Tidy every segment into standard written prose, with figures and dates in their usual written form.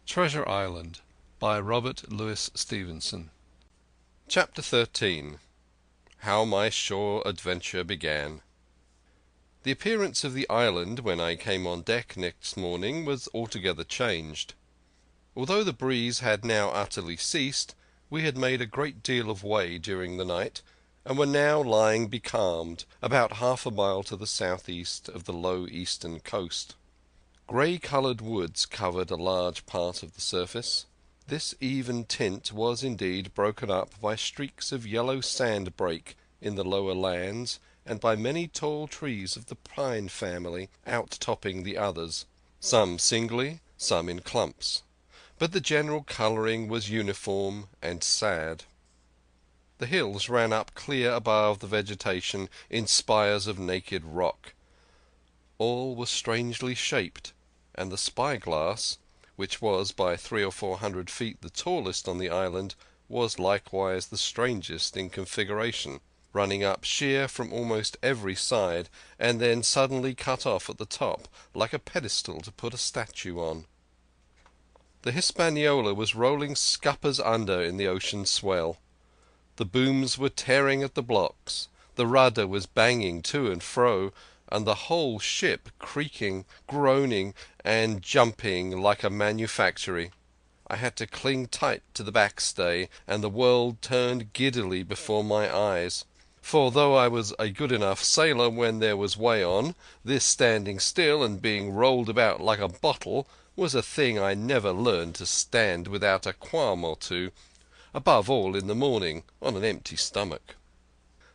Treasure Island by Robert Louis Stevenson. Chapter 13. How My Shore Adventure Began. The appearance of the island when I came on deck next morning was altogether changed. Although the breeze had now utterly ceased, we had made a great deal of way during the night, and were now lying becalmed about half a mile to the southeast of the low eastern coast. Grey-coloured woods covered a large part of the surface. This even tint was indeed broken up by streaks of yellow sand-break in the lower lands, and by many tall trees of the pine family out-topping the others, some singly, some in clumps. But the general colouring was uniform and sad. The hills ran up clear above the vegetation in spires of naked rock. All was strangely shaped, and the spyglass, which was by 300 or 400 feet the tallest on the island, was likewise the strangest in configuration, running up sheer from almost every side, and then suddenly cut off at the top, like a pedestal to put a statue on. The Hispaniola was rolling scuppers under in the ocean swell. The booms were tearing at the blocks, the rudder was banging to and fro, and the whole ship creaking, groaning, and jumping like a manufactory. I had to cling tight to the backstay, and the world turned giddily before my eyes. For though I was a good enough sailor when there was way on, this standing still and being rolled about like a bottle was a thing I never learned to stand without a qualm or two, above all in the morning on an empty stomach.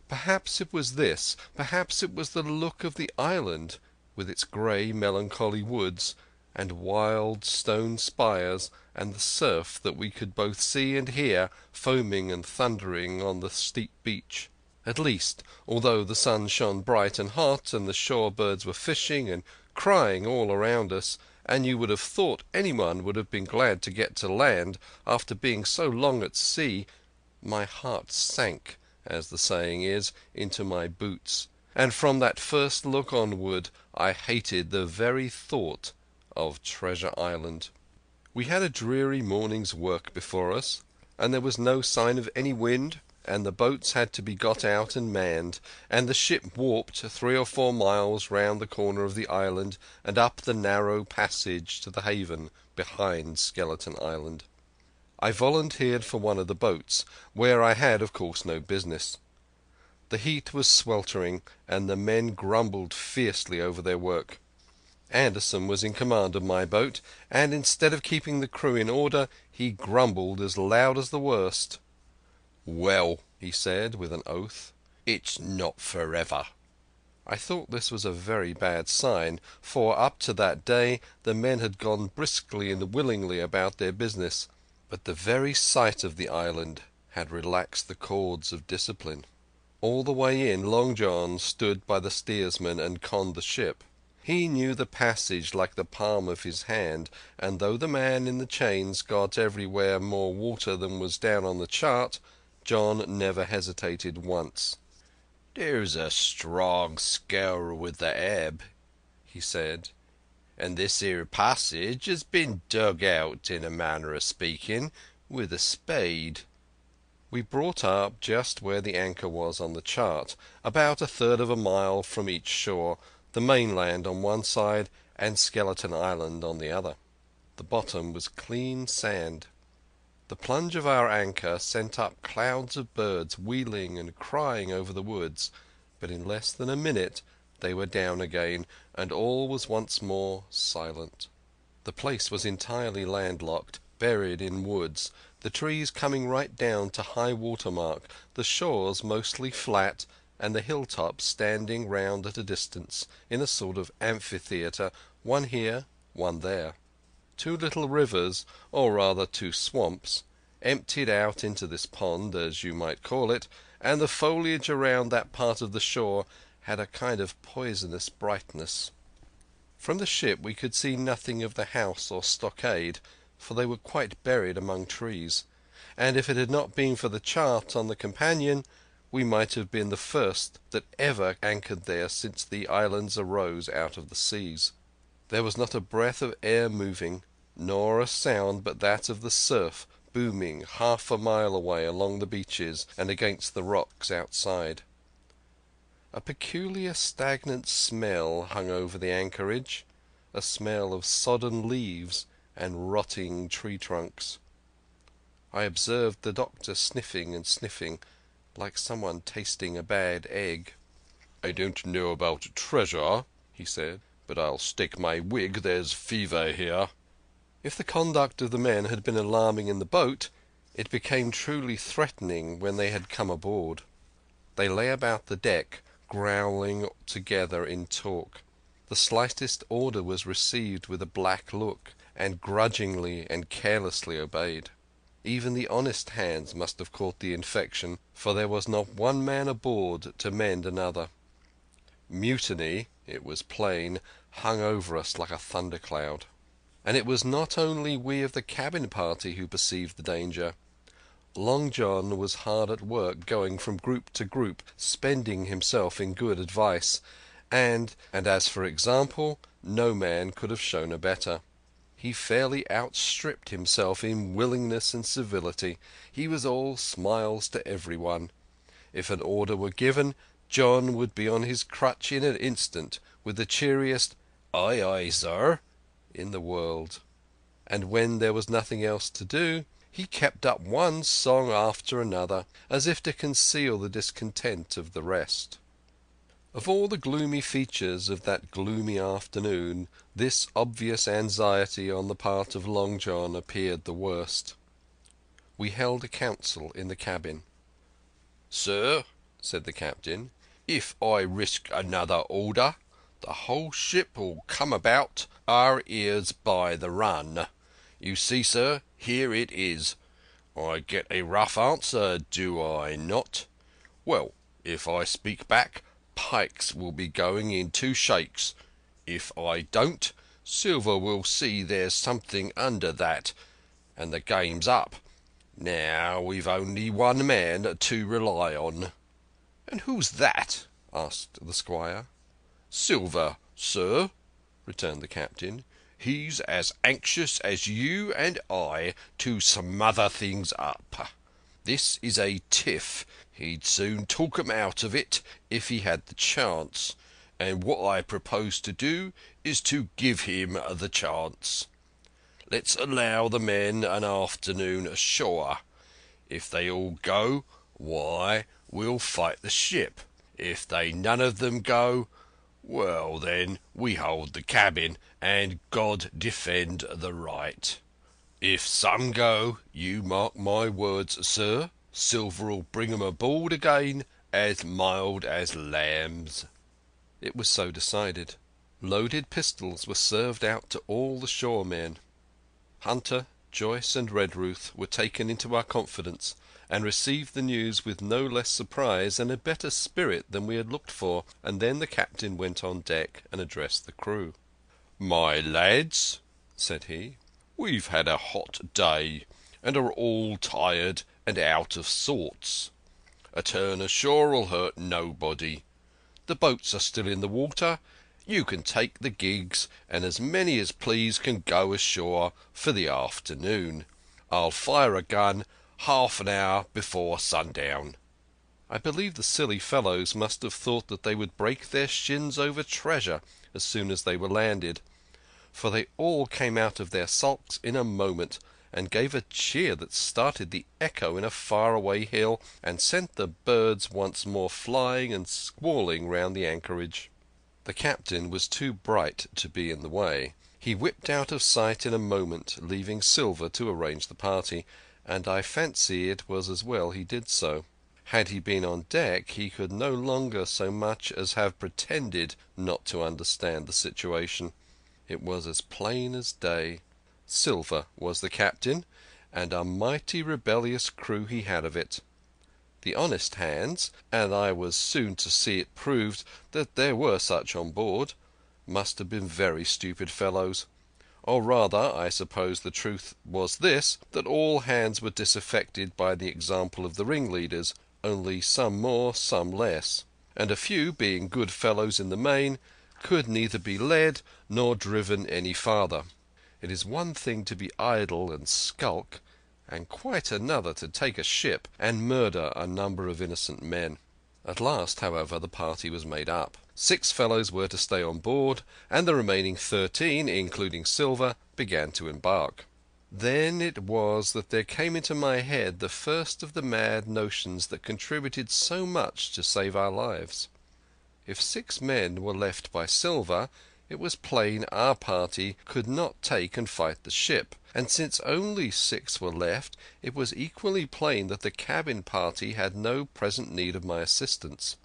Perhaps it was this, perhaps it was the look of the island, with its grey melancholy woods, and wild stone spires, and the surf that we could both see and hear foaming and thundering on the steep beach. At least, although the sun shone bright and hot, and the shore birds were fishing and crying all around us, and you would have thought anyone would have been glad to get to land after being so long at sea, my heart sank, as the saying is, into my boots, and from that first look onward I hated the very thought of Treasure Island. We had a dreary morning's work before us, and there was no sign of any wind, and the boats had to be got out and manned, and the ship warped 3 or 4 miles round the corner of the island and up the narrow passage to the haven behind Skeleton Island. I volunteered for one of the boats, where I had of course no business. The heat was sweltering, and the men grumbled fiercely over their work. Anderson was in command of my boat, and instead of keeping the crew in order, he grumbled as loud as the worst. "Well," he said with an oath, "it's not for ever." I thought this was a very bad sign, for up to that day the men had gone briskly and willingly about their business, but the very sight of the island had relaxed the cords of discipline. All the way in Long John stood by the steersman and conned the ship. He knew the passage like the palm of his hand, and though the man in the chains got everywhere more water than was down on the chart, John never hesitated once. "There's a strong scour with the ebb," he said, "and this here passage has been dug out, in a manner of speaking, with a spade." We brought up just where the anchor was on the chart, about 1/3 of a mile from each shore, the mainland on one side and Skeleton Island on the other. The bottom was clean sand. The plunge of our anchor sent up clouds of birds wheeling and crying over the woods, but in less than a minute they were down again, and all was once more silent. The place was entirely landlocked, buried in woods, the trees coming right down to high water mark, the shores mostly flat, and the hilltops standing round at a distance, in a sort of amphitheatre, one here, one there. 2 little rivers, or rather 2 swamps, emptied out into this pond, as you might call it, and the foliage around that part of the shore had a kind of poisonous brightness. From the ship we could see nothing of the house or stockade, for they were quite buried among trees, and if it had not been for the chart on the companion, we might have been the first that ever anchored there since the islands arose out of the seas. There was not a breath of air moving, nor a sound but that of the surf booming half a mile away along the beaches and against the rocks outside. A peculiar stagnant smell hung over the anchorage, a smell of sodden leaves and rotting tree trunks. I observed the doctor sniffing and sniffing, like someone tasting a bad egg. "I don't know about treasure," he said, "but I'll stake my wig there's fever here." If the conduct of the men had been alarming in the boat, it became truly threatening when they had come aboard. They lay about the deck, growling together in talk. The slightest order was received with a black look, and grudgingly and carelessly obeyed. Even the honest hands must have caught the infection, for there was not one man aboard to mend another. Mutiny, it was plain, hung over us like a thundercloud. And it was not only we of the cabin party who perceived the danger. Long John was hard at work, going from group to group, spending himself in good advice, and as for example, no man could have shown a better. He fairly outstripped himself in willingness and civility. He was all smiles to everyone. If an order were given, John would be on his crutch in an instant, with the cheeriest "Aye, aye, sir" in the world. And when there was nothing else to do, he kept up one song after another, as if to conceal the discontent of the rest. Of all the gloomy features of that gloomy afternoon, this obvious anxiety on the part of Long John appeared the worst. We held a council in the cabin. "Sir," said the captain, "if I risk another order, the whole ship will come about our ears by the run. You see, sir, here it is. I get a rough answer, do I not? Well, if I speak back, pikes will be going in 2 shakes. If I don't, Silver will see there's something under that, and the game's up. Now we've only one man to rely on." "And who's that?" asked the squire. "Silver, sir," returned the captain. "He's as anxious as you and I to smother things up. This is a tiff. He'd soon talk 'em out of it if he had the chance, and what I propose to do is to give him the chance. Let's allow the men an afternoon ashore. If they all go, why, we'll fight the ship. If they none of them go, well then, we hold the cabin, and God defend the right. If some go, you mark my words, sir, Silver'll bring 'em aboard again as mild as lambs." It was so decided. Loaded pistols were served out to all the shore men. Hunter, Joyce, and Redruth were taken into our confidence, and received the news with no less surprise and a better spirit than we had looked for, and then the captain went on deck and addressed the crew. "My lads," said he, "we've had a hot day, and are all tired and out of sorts. A turn ashore'll hurt nobody. The boats are still in the water. You can take the gigs, and as many as please can go ashore for the afternoon. I'll fire a gun half an hour before sundown." I believe the silly fellows must have thought that they would break their shins over treasure as soon as they were landed, for they all came out of their sulks in a moment, and gave a cheer that started the echo in a far-away hill, and sent the birds once more flying and squalling round the anchorage. The captain was too bright to be in the way. He whipped out of sight in a moment, leaving Silver to arrange the party, and I fancy it was as well he did so. Had he been on deck, he could no longer so much as have pretended not to understand the situation. It was as plain as day. Silver was the captain, and a mighty rebellious crew he had of it. The honest hands, and I was soon to see it proved that there were such on board, must have been very stupid fellows. Or rather, I suppose the truth was this, that all hands were disaffected by the example of the ringleaders, only some more, some less, and a few, being good fellows in the main, could neither be led nor driven any farther. It is one thing to be idle and skulk, and quite another to take a ship and murder a number of innocent men. At last, however, the party was made up. 6 fellows were to stay on board, and the remaining 13, including Silver, began to embark. Then it was that there came into my head the first of the mad notions that contributed so much to save our lives. If 6 men were left by Silver, it was plain our party could not take and fight the ship, and since only 6 were left, it was equally plain that the cabin party had no present need of my assistance.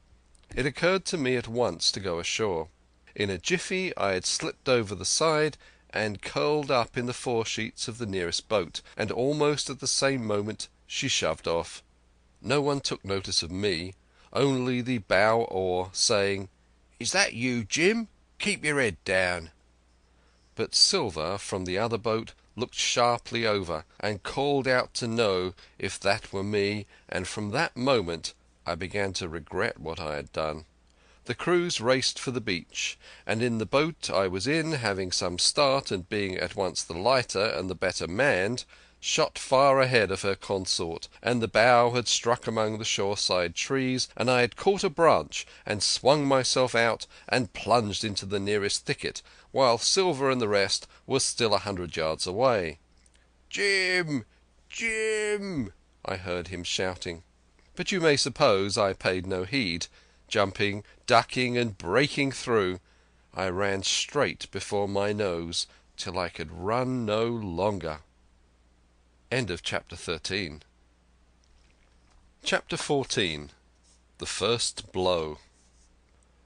It occurred to me at once to go ashore. In a jiffy I had slipped over the side and curled up in the foresheets of the nearest boat, and almost at the same moment she shoved off. No one took notice of me, only the bow oar saying, "Is that you, Jim? Keep your head down." But Silver from the other boat looked sharply over and called out to know if that were me, and from that moment I began to regret what I had done. The crews raced for the beach, and in the boat I was in, having some start and being at once the lighter and the better manned, shot far ahead of her consort, and the bow had struck among the shoreside trees, and I had caught a branch and swung myself out and plunged into the nearest thicket, while Silver and the rest were still 100 yards away. "Jim! Jim!" I heard him shouting. But you may suppose I paid no heed. Jumping, ducking and breaking through, I ran straight before my nose till I could run no longer. End of chapter 13. Chapter 14. The First Blow.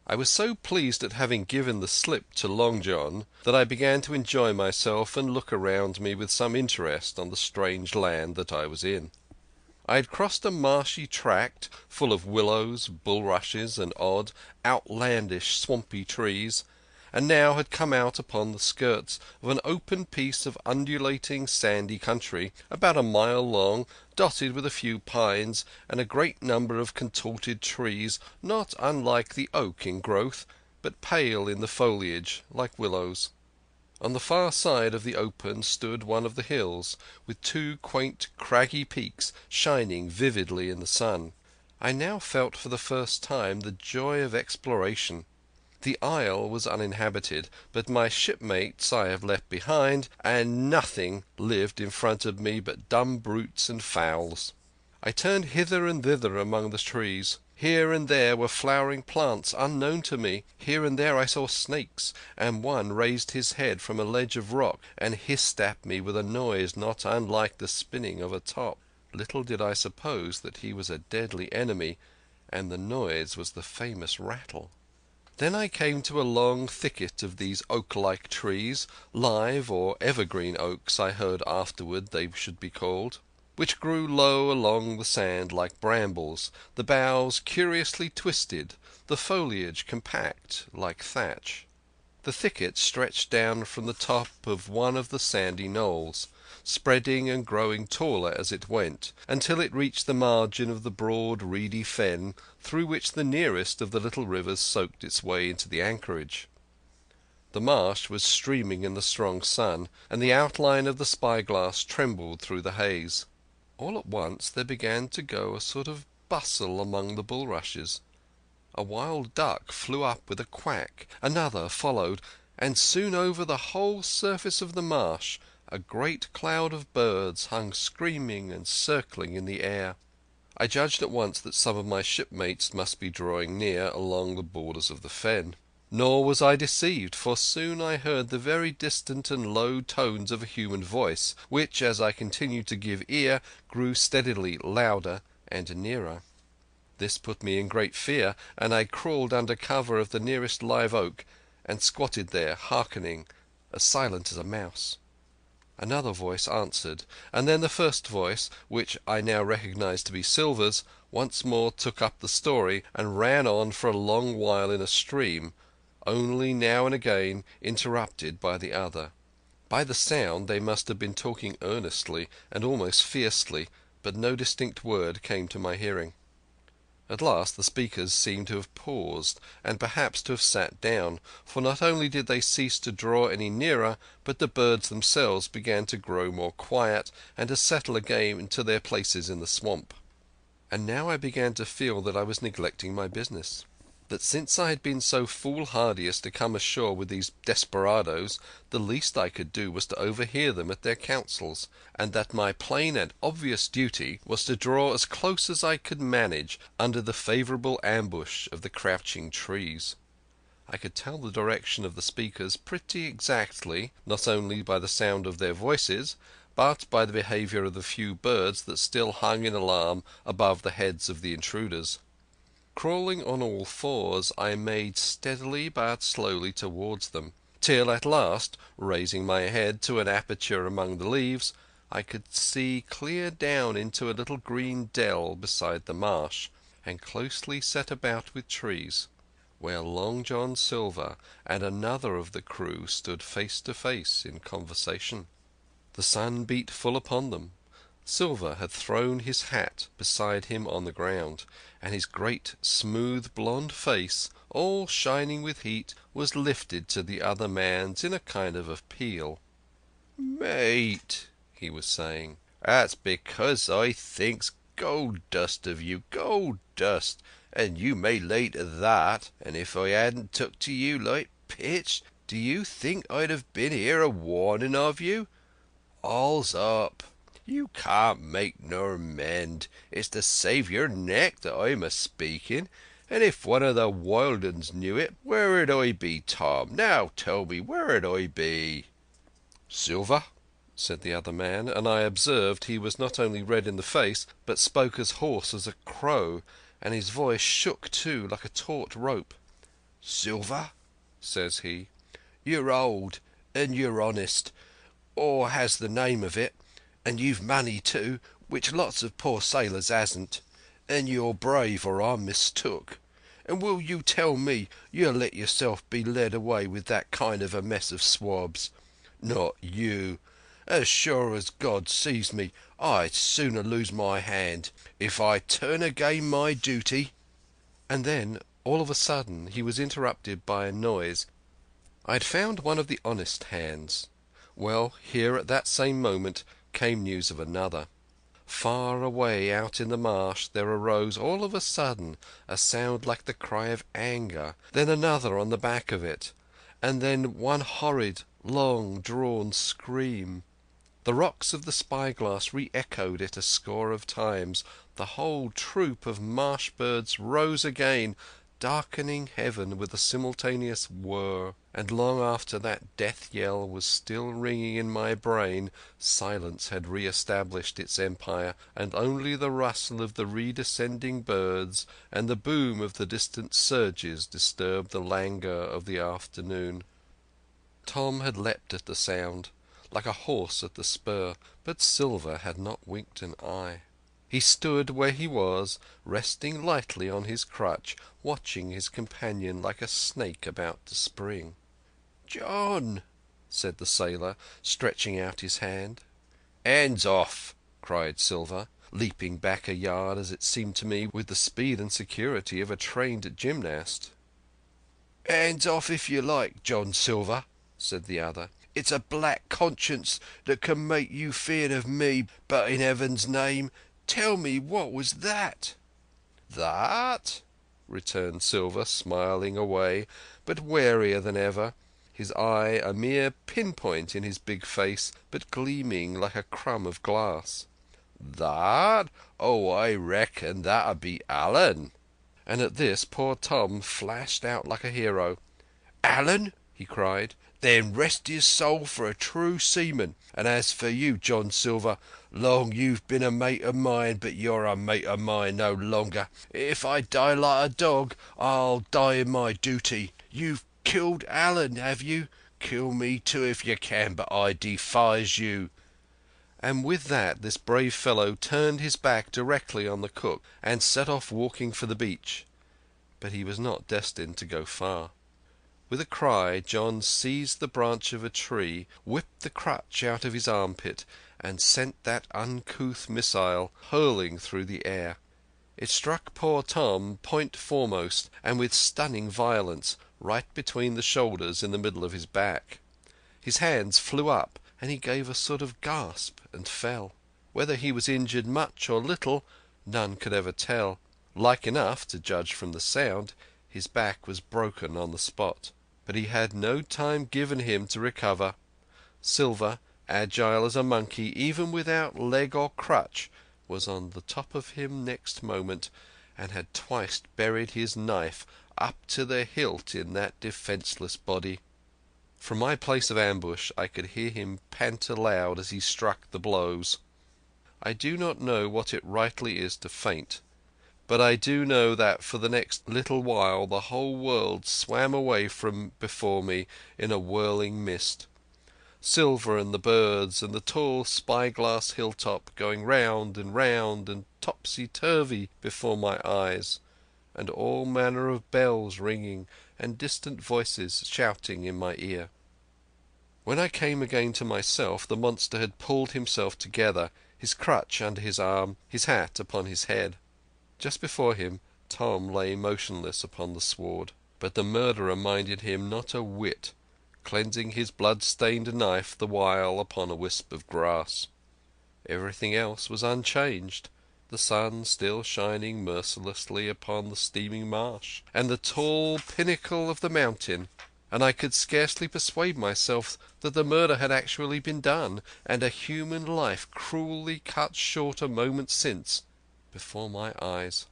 I was so pleased at having given the slip to Long John that I began to enjoy myself and look around me with some interest on the strange land that I was in. I had crossed a marshy tract full of willows, bulrushes and odd, outlandish, swampy trees, and now had come out upon the skirts of an open piece of undulating sandy country, about a mile long, dotted with a few pines and a great number of contorted trees not unlike the oak in growth, but pale in the foliage like willows. On the far side of the open stood one of the hills, with 2 quaint craggy peaks shining vividly in the sun. I now felt for the first time the joy of exploration. The isle was uninhabited, but my shipmates I have left behind, and nothing lived in front of me but dumb brutes and fowls. I turned hither and thither among the trees. Here and there were flowering plants unknown to me. Here and there I saw snakes, and one raised his head from a ledge of rock and hissed at me with a noise not unlike the spinning of a top. Little did I suppose that he was a deadly enemy, and the noise was the famous rattle. Then I came to a long thicket of these oak-like trees, live or evergreen oaks I heard afterward they should be called, which grew low along the sand like brambles, the boughs curiously twisted, the foliage compact like thatch. The thicket stretched down from the top of one of the sandy knolls, spreading and growing taller as it went, until it reached the margin of the broad reedy fen through which the nearest of the little rivers soaked its way into the anchorage. The marsh was streaming in the strong sun, and the outline of the spyglass trembled through the haze. All at once there began to go a sort of bustle among the bulrushes. A wild duck flew up with a quack, another followed, and soon over the whole surface of the marsh a great cloud of birds hung screaming and circling in the air. I judged at once that some of my shipmates must be drawing near along the borders of the fen. Nor was I deceived, for soon I heard the very distant and low tones of a human voice, which, as I continued to give ear, grew steadily louder and nearer. This put me in great fear, and I crawled under cover of the nearest live oak and squatted there hearkening, as silent as a mouse. Another voice answered, and then the first voice, which I now recognized to be Silver's, once more took up the story and ran on for a long while in a stream, only now and again interrupted by the other. By the sound they must have been talking earnestly and almost fiercely, but no distinct word came to my hearing. At last the speakers seemed to have paused, and perhaps to have sat down, for not only did they cease to draw any nearer, but the birds themselves began to grow more quiet and to settle again into their places in the swamp. And now I began to feel that I was neglecting my business. That since I had been so foolhardy as to come ashore with these desperadoes, the least I could do was to overhear them at their councils, and that my plain and obvious duty was to draw as close as I could manage under the favourable ambush of the crouching trees. I could tell the direction of the speakers pretty exactly, not only by the sound of their voices, but by the behaviour of the few birds that still hung in alarm above the heads of the intruders. Crawling on all fours, I made steadily but slowly towards them, till at last, raising my head to an aperture among the leaves, I could see clear down into a little green dell beside the marsh, and closely set about with trees, where Long John Silver and another of the crew stood face to face in conversation. The sun beat full upon them. Silver had thrown his hat beside him on the ground, and his great smooth blonde face, all shining with heat, was lifted to the other man's in a kind of appeal. "Mate," he was saying, "that's because I thinks gold dust of you, gold dust, and you may lay to that, and if I hadn't took to you like pitch, do you think I'd have been here a warning of you? All's up. You can't make nor mend. It's to save your neck that I'm a-speaking, and if one of the wild uns knew it, where'd I be, Tom? Now tell me, where'd I be?" "Silver," said the other man, and I observed he was not only red in the face, but spoke as hoarse as a crow, and his voice shook too, like a taut rope. "Silver," says he, "you're old, and you're honest, or has the name of it, and you've money too, which lots of poor sailors hasn't, and you're brave or I'm mistook. And will you tell me you'll let yourself be led away with that kind of a mess of swabs? Not you. As sure as God sees me, I'd sooner lose my hand. If I turn again my duty—" And then, all of a sudden, he was interrupted by a noise. I had found one of the honest hands. Well, here at that same moment came news of another. Far away out in the marsh there arose all of a sudden a sound like the cry of anger, then another on the back of it, and then one horrid, long-drawn scream. The rocks of the spyglass re-echoed it a score of times. The whole troop of marsh birds rose again, darkening heaven with a simultaneous whir, and long after that death yell was still ringing in my brain, silence had re-established its empire, and only the rustle of the redescending birds and the boom of the distant surges disturbed the languor of the afternoon. Tom had leapt at the sound, like a horse at the spur, but Silver had not winked an eye. He stood where he was, resting lightly on his crutch, watching his companion like a snake about to spring. "John," said the sailor, stretching out his hand. "Hands off!" cried Silver, leaping back a yard, as it seemed to me, with the speed and security of a trained gymnast. "Hands off if you like, John Silver," said the other. "It's a black conscience that can make you feared of me, but in Heaven's name, tell me what was that?" "That?" returned Silver, smiling away, but warier than ever, his eye a mere pin-point in his big face, but gleaming like a crumb of glass. "That? Oh, I reckon that'd be Allen." And at this poor Tom flashed out like a hero. "Allen?" he cried. "Then rest his soul for a true seaman. And as for you, John Silver, long you've been a mate of mine, but you're a mate of mine no longer. If I die like a dog, I'll die in my duty. You've killed Allen, have you? Kill me too if you can, but I defies you." And with that this brave fellow turned his back directly on the cook and set off walking for the beach. But he was not destined to go far. With a cry, John seized the branch of a tree, whipped the crutch out of his armpit, and sent that uncouth missile hurling through the air. It struck poor Tom point foremost, and with stunning violence, right between the shoulders in the middle of his back. His hands flew up, and he gave a sort of gasp and fell. Whether he was injured much or little, none could ever tell. Like enough, to judge from the sound, his back was broken on the spot. But he had no time given him to recover. Silver, agile as a monkey, even without leg or crutch, was on the top of him next moment, and had twice buried his knife up to the hilt in that defenceless body. From my place of ambush I could hear him pant aloud as he struck the blows. I do not know what it rightly is to faint, but I do know that for the next little while the whole world swam away from before me in a whirling mist. Silver and the birds and the tall spyglass hilltop going round and topsy-turvy before my eyes, and all manner of bells ringing and distant voices shouting in my ear. When I came again to myself the monster had pulled himself together, his crutch under his arm, his hat upon his head. Just before him Tom lay motionless upon the sward, but the murderer minded him not a whit, cleansing his blood-stained knife the while upon a wisp of grass. Everything else was unchanged, the sun still shining mercilessly upon the steaming marsh and the tall pinnacle of the mountain, and I could scarcely persuade myself that the murder had actually been done, and a human life cruelly cut short a moment since before my eyes.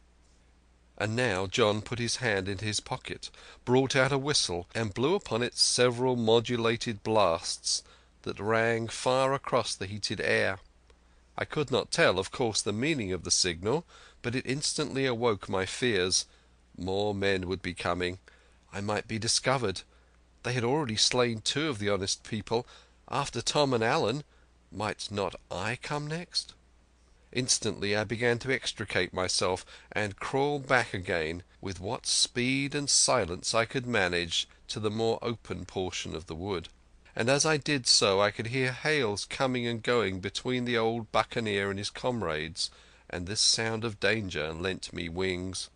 And now John put his hand into his pocket, brought out a whistle, and blew upon it several modulated blasts that rang far across the heated air. I could not tell, of course, the meaning of the signal, but it instantly awoke my fears. More men would be coming. I might be discovered. They had already slain 2 of the honest people. After Tom and Allen, might not I come next? Instantly I began to extricate myself and crawl back again, with what speed and silence I could manage, to the more open portion of the wood. And as I did so I could hear hails coming and going between the old buccaneer and his comrades, and this sound of danger lent me wings.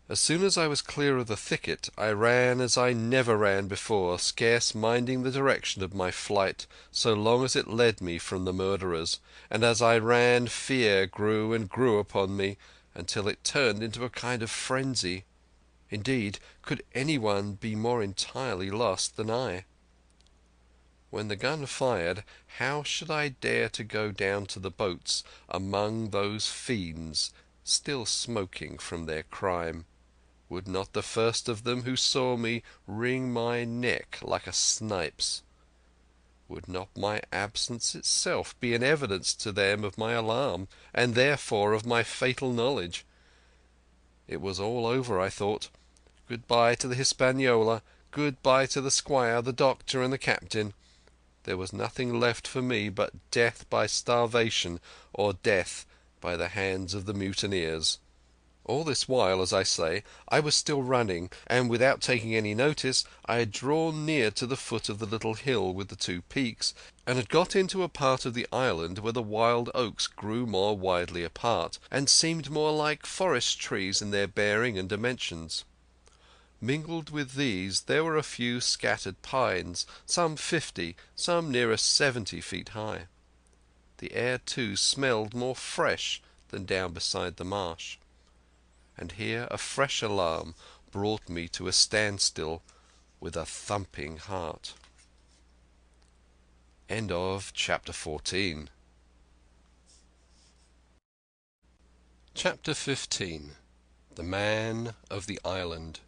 As soon as I was clear of the thicket I ran as I never ran before, scarce minding the direction of my flight, so long as it led me from the murderers, and as I ran fear grew and grew upon me, until it turned into a kind of frenzy. Indeed, could anyone be more entirely lost than I? When the gun fired, how should I dare to go down to the boats among those fiends still smoking from their crime? Would not the first of them who saw me wring my neck like a snipe's? Would not my absence itself be an evidence to them of my alarm, and therefore of my fatal knowledge? It was all over, I thought. Goodbye to the Hispaniola, goodbye to the squire, the doctor, and the captain. There was nothing left for me but death by starvation or death by the hands of the mutineers. All this while, as I say, I was still running, and without taking any notice I had drawn near to the foot of the little hill with the 2 peaks, and had got into a part of the island where the wild oaks grew more widely apart, and seemed more like forest trees in their bearing and dimensions. Mingled with these there were a few scattered pines, some 50, some nearer 70 feet high. The air, too, smelled more fresh than down beside the marsh. And here a fresh alarm brought me to a standstill with a thumping heart. End of chapter 14. Chapter 15. The Man of the Island.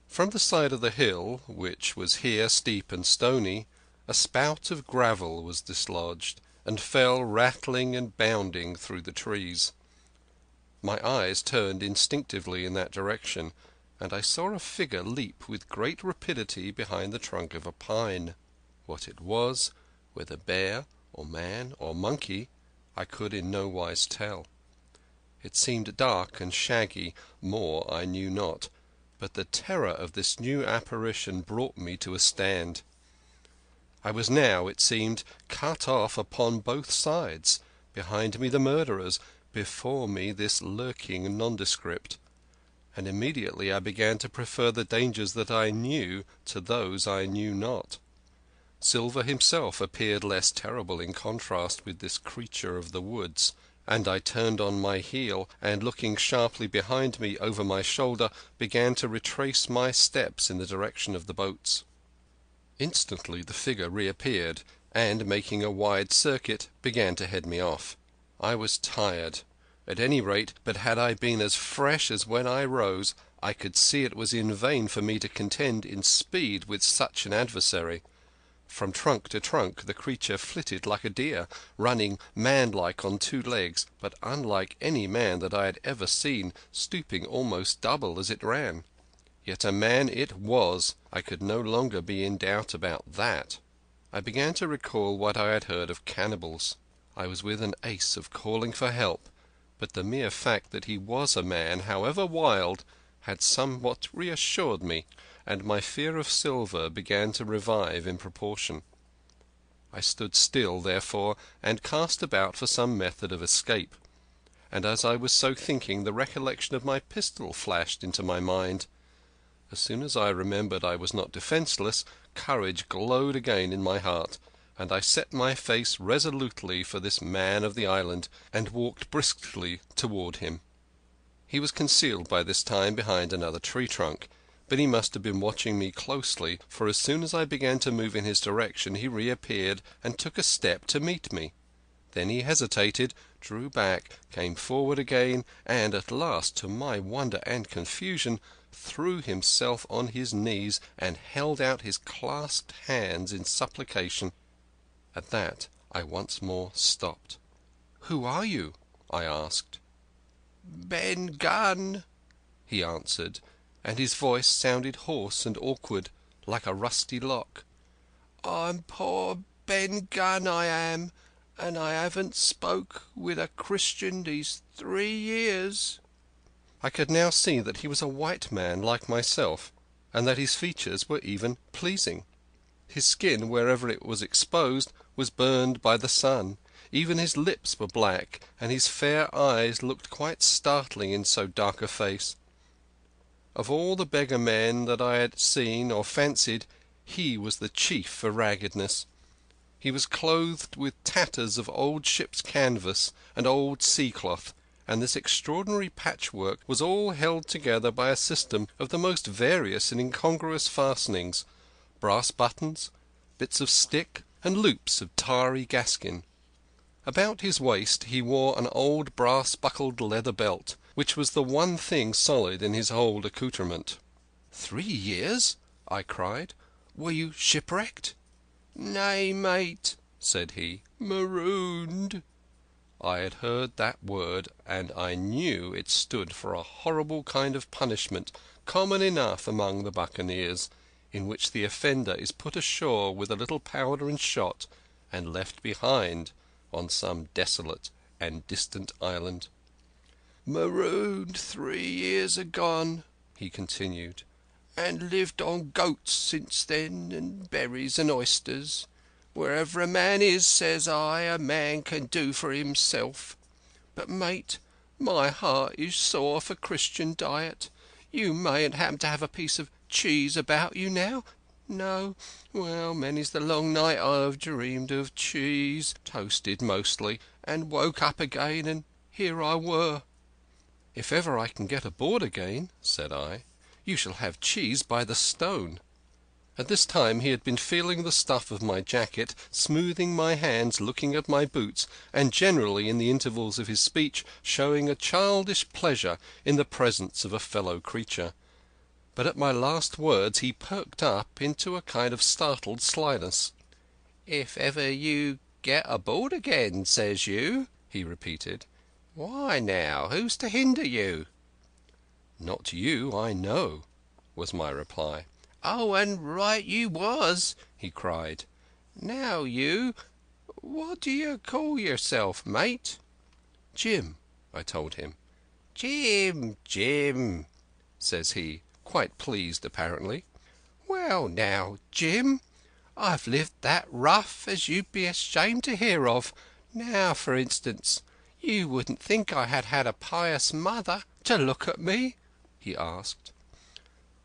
From the side of the hill, which was here steep and stony, a spout of gravel was dislodged, and fell rattling and bounding through the trees. My eyes turned instinctively in that direction, and I saw a figure leap with great rapidity behind the trunk of a pine. What it was, whether bear or man or monkey, I could in no wise tell. It seemed dark and shaggy, more I knew not, but the terror of this new apparition brought me to a stand. I was now, it seemed, cut off upon both sides. Behind me the murderers, before me this lurking nondescript, and immediately I began to prefer the dangers that I knew to those I knew not. Silver himself appeared less terrible in contrast with this creature of the woods, and I turned on my heel and, looking sharply behind me over my shoulder, began to retrace my steps in the direction of the boats. Instantly the figure reappeared, and, making a wide circuit, began to head me off. I was tired, at any rate, but had I been as fresh as when I rose, I could see it was in vain for me to contend in speed with such an adversary. From trunk to trunk the creature flitted like a deer, running manlike on two legs, but unlike any man that I had ever seen, stooping almost double as it ran. Yet a man it was. I could no longer be in doubt about that. I began to recall what I had heard of cannibals. I was within an ace of calling for help, but the mere fact that he was a man, however wild, had somewhat reassured me, and my fear of Silver began to revive in proportion. I stood still, therefore, and cast about for some method of escape, and as I was so thinking the recollection of my pistol flashed into my mind. As soon as I remembered I was not defenceless, courage glowed again in my heart, and I set my face resolutely for this man of the island, and walked briskly toward him. He was concealed by this time behind another tree trunk, but he must have been watching me closely, for as soon as I began to move in his direction he reappeared and took a step to meet me. Then he hesitated, drew back, came forward again, and at last, to my wonder and confusion, threw himself on his knees and held out his clasped hands in supplication. At that I once more stopped. "Who are you?" I asked. "Ben Gunn," he answered, and his voice sounded hoarse and awkward, like a rusty lock. "I'm poor Ben Gunn, I am, and I haven't spoke with a Christian these 3 years." I could now see that he was a white man like myself, and that his features were even pleasing. His skin, wherever it was exposed, was burned by the sun. Even his lips were black, and his fair eyes looked quite startling in so dark a face. Of all the beggar men that I had seen or fancied, he was the chief for raggedness. He was clothed with tatters of old ship's canvas and old sea-cloth, and this extraordinary patchwork was all held together by a system of the most various and incongruous fastenings, brass buttons, bits of stick, and loops of tarry gaskin. About his waist he wore an old brass-buckled leather belt, which was the one thing solid in his whole accoutrement. "3 years?" I cried. "Were you shipwrecked?" "Nay, mate," said he, "marooned." I had heard that word, and I knew it stood for a horrible kind of punishment common enough among the buccaneers, in which the offender is put ashore with a little powder and shot, and left behind on some desolate and distant island. "Marooned 3 years agone," he continued, "and lived on goats since then, and berries and oysters. Wherever a man is, says I, a man can do for himself. But, mate, my heart is sore for Christian diet. You mayn't happen to have a piece of cheese about you now? No? Well, many's the long night I have dreamed of cheese, toasted mostly, and woke up again, and here I were." "If ever I can get aboard again," said I, "you shall have cheese by the stone." At this time he had been feeling the stuff of my jacket, smoothing my hands, looking at my boots, and generally in the intervals of his speech showing a childish pleasure in the presence of a fellow creature. But at my last words he perked up into a kind of startled slyness. "If ever you get aboard again, says you?" he repeated. "Why now, who's to hinder you?" "Not you, I know," was my reply. "Oh, and right you was," he cried. "Now what do you call yourself, mate?" "Jim," I told him. "Jim, Jim," says he, quite pleased apparently. "Well now, Jim, I've lived that rough as you'd be ashamed to hear of. Now, for instance, You wouldn't think I had had a pious mother to look at me?" he asked.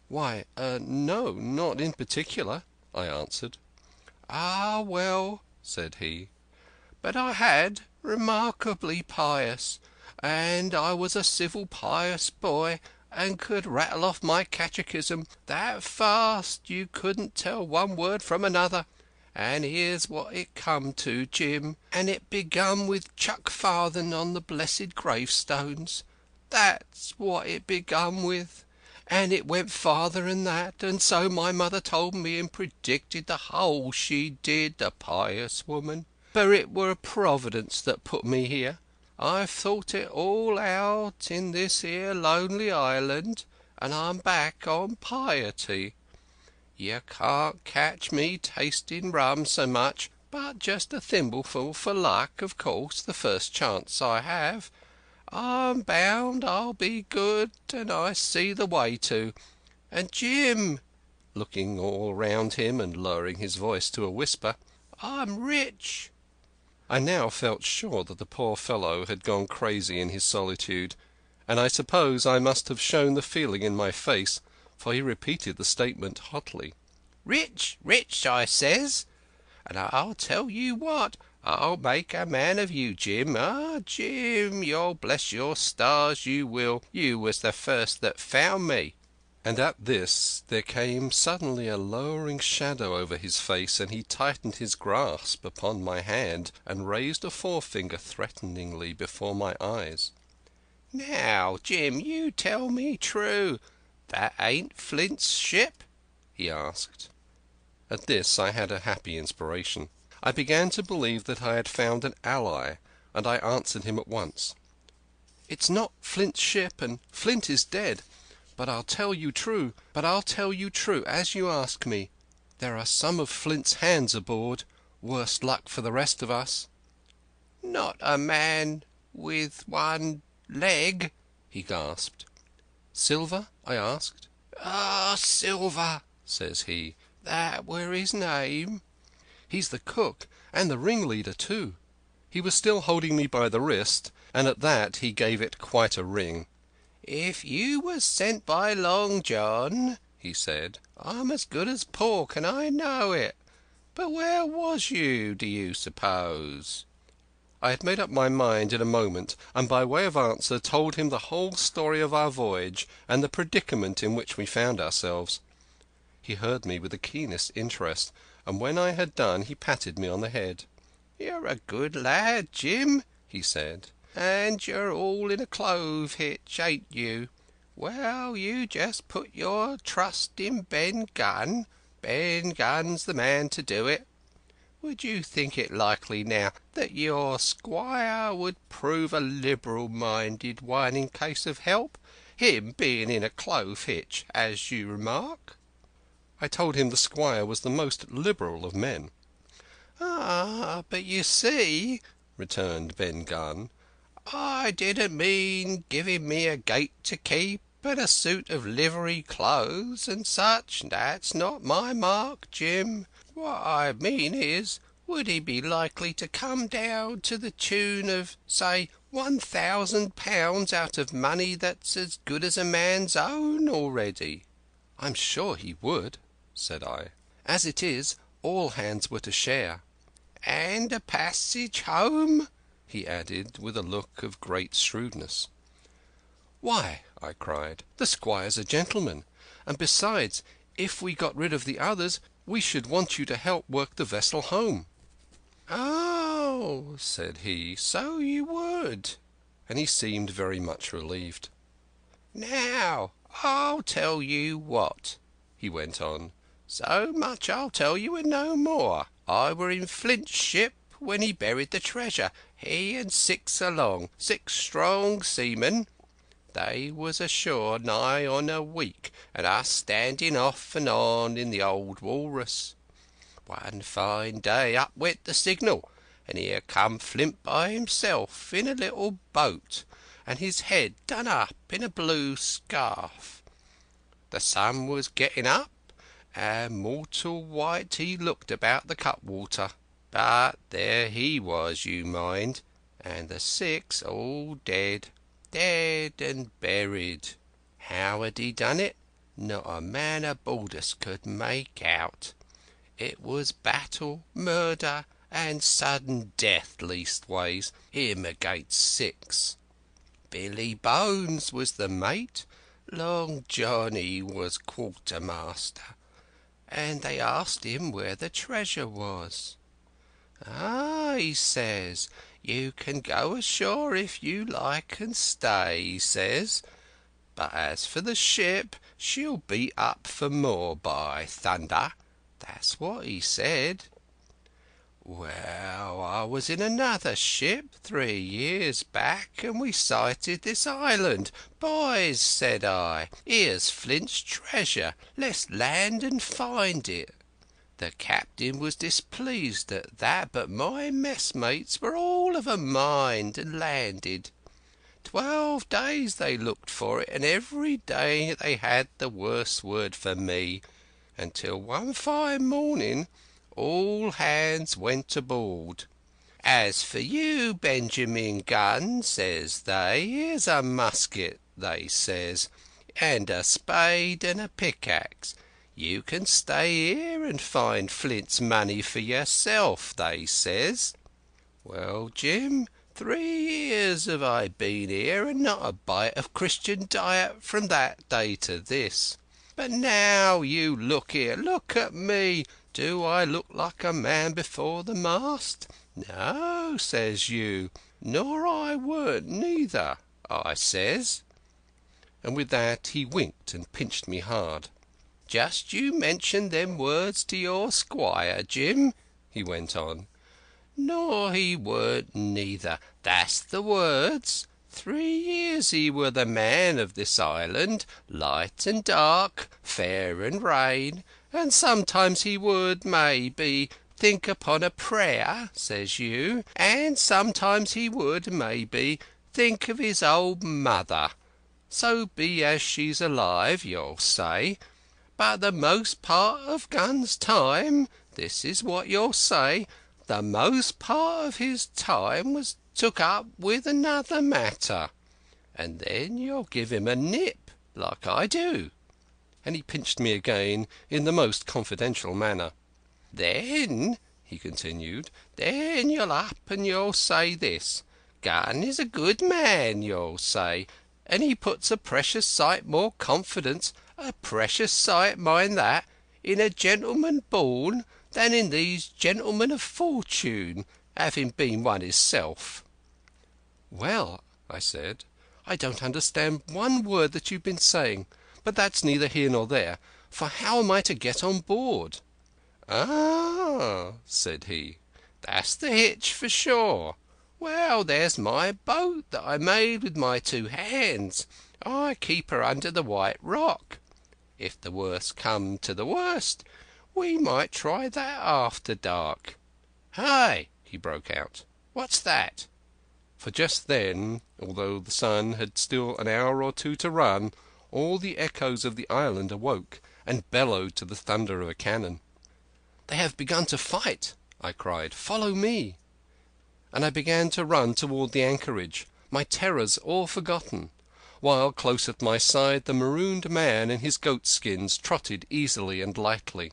"Why, no, not in particular," I answered. "Ah, well," said he, "but I had remarkably pious, and I was a civil pious boy, and could rattle off my catechism that fast you couldn't tell one word from another. And here's what it come to, Jim, and it begun with chuck farthen on the blessed gravestones. That's what it begun with. And it went farther than that, and so my mother told me and predicted the whole, she did, the pious woman. But it were Providence that put me here. I've thought it all out in this here lonely island, and I'm back on piety. You can't catch me tasting rum so much, but just a thimbleful for luck, of course, the first chance I have. I'm bound I'll be good, and I see the way to. And Jim," looking all round him and lowering his voice to a whisper, "I'm rich." I now felt sure that the poor fellow had gone crazy in his solitude, and I suppose I must have shown the feeling in my face, for he repeated the statement hotly. "Rich, rich, I says. And I'll tell you what, I'll make a man of you, Jim. Ah, Jim, you'll bless your stars, you will. You was the first that found me." And at this there came suddenly a lowering shadow over his face, and he tightened his grasp upon my hand and raised a forefinger threateningly before my eyes. "Now, Jim, you tell me true. That ain't Flint's ship?" he asked. At this I had a happy inspiration. I began to believe that I had found an ally, and I answered him at once. "It's not Flint's ship, and Flint is dead. But I'll tell you true, as you ask me. There are some of Flint's hands aboard, worse luck for the rest of us." "Not a man with one leg?" he gasped. "Silver?" I asked. "Ah, Silver," says he. "That were his name." "He's the cook, and the ringleader too." He was still holding me by the wrist, and at that he gave it quite a wring. "If you was sent by Long John," he said, "I'm as good as pork, and I know it. But where was you, do you suppose?" I had made up my mind in a moment, and by way of answer told him the whole story of our voyage and the predicament in which we found ourselves. He heard me with the keenest interest, and when I had done he patted me on the head. "You're a good lad, Jim," he said, "and you're all in a clove hitch, ain't you? Well, you just put your trust in Ben Gunn. Ben Gunn's the man to do it. Would you think it likely now that your squire would prove a liberal-minded one in case of help, him being in a clove hitch, as you remark?" I told him the squire was the most liberal of men. "Ah, but you see," returned Ben Gunn, "I didn't mean giving me a gate to keep and a suit of livery clothes and such. That's not my mark, Jim. What I mean is, would he be likely to come down to the tune of, say, £1,000 out of money that's as good as a man's own already?" "I'm sure he would," said I. "As it is, all hands were to share." "And a passage home?" he added, with a look of great shrewdness. "Why," I cried, "the squire's a gentleman, and besides, if we got rid of the others, we should want you to help work the vessel home." "Oh," said he, "so you would." And he seemed very much relieved. "Now, I'll tell you what," he went on. "So much I'll tell you and no more. I were in Flint's ship when he buried the treasure, he and 6 along, 6 strong seamen. They was ashore nigh on a week, and us standing off and on in the old walrus. One fine day up went the signal, and here come Flint by himself in a little boat, and his head done up in a blue scarf. The sun was getting up, and mortal white he looked about the cutwater. But there he was, you mind, and the 6 all dead, dead and buried. How had he done it? Not a man aboard us could make out. It was battle, murder, and sudden death, leastways, him against 6. Billy Bones was the mate, Long Johnny was quartermaster, and they asked him where the treasure was. 'Ah,' he says, 'you can go ashore if you like and stay,' he says, 'but as for the ship, she'll be up for more, by thunder.' That's what he said. Well, I was in another ship 3 years back, and we sighted this island. 'Boys,' said I, 'here's Flint's treasure. Let's land and find it.' The captain was displeased at that, but my messmates were all of a mind and landed. 12 days they looked for it, and every day they had the worst word for me, until one fine morning all hands went aboard. 'As for you, Benjamin Gunn,' says they, 'here's a musket,' they says, 'and a spade and a pickaxe. You can stay here and find Flint's money for yourself,' they says. Well, Jim, 3 years have I been here, and not a bite of Christian diet from that day to this. But now you look here, look at me. Do I look like a man before the mast? No, says you, nor I weren't neither, I says." And with that he winked and pinched me hard. "Just you mention them words to your squire, Jim," he went on. "Nor he weren't neither. That's the words. 3 years he were the man of this island, light and dark, fair and rain, and sometimes he would, maybe, think upon a prayer, says you, and sometimes he would, maybe, think of his old mother. So be as she's alive, you'll say. But the most part of Gunn's time, this is what you'll say, the most part of his time was took up with another matter. And then you'll give him a nip, like I do." And he pinched me again in the most confidential manner. "Then," he continued, "then you'll up and you'll say this. Gunn is a good man, you'll say, and he puts a precious sight more confidence, a precious sight, mind that, in a gentleman born than in these gentlemen of fortune, having been one hisself." "Well," I said, "I don't understand one word that you've been saying, but that's neither here nor there, for how am I to get on board?" "Ah," said he, "that's the hitch for sure. Well, there's my boat that I made with my 2 hands. I keep her under the White Rock. If the worst come to the worst, we might try that after dark. Hi!" he broke out. "What's that?" For just then, although the sun had still an hour or 2 to run, all the echoes of the island awoke and bellowed to the thunder of a cannon. "They have begun to fight," I cried. "Follow me." And I began to run toward the anchorage, my terrors all forgotten, while close at my side the marooned man in his goatskins trotted easily and lightly.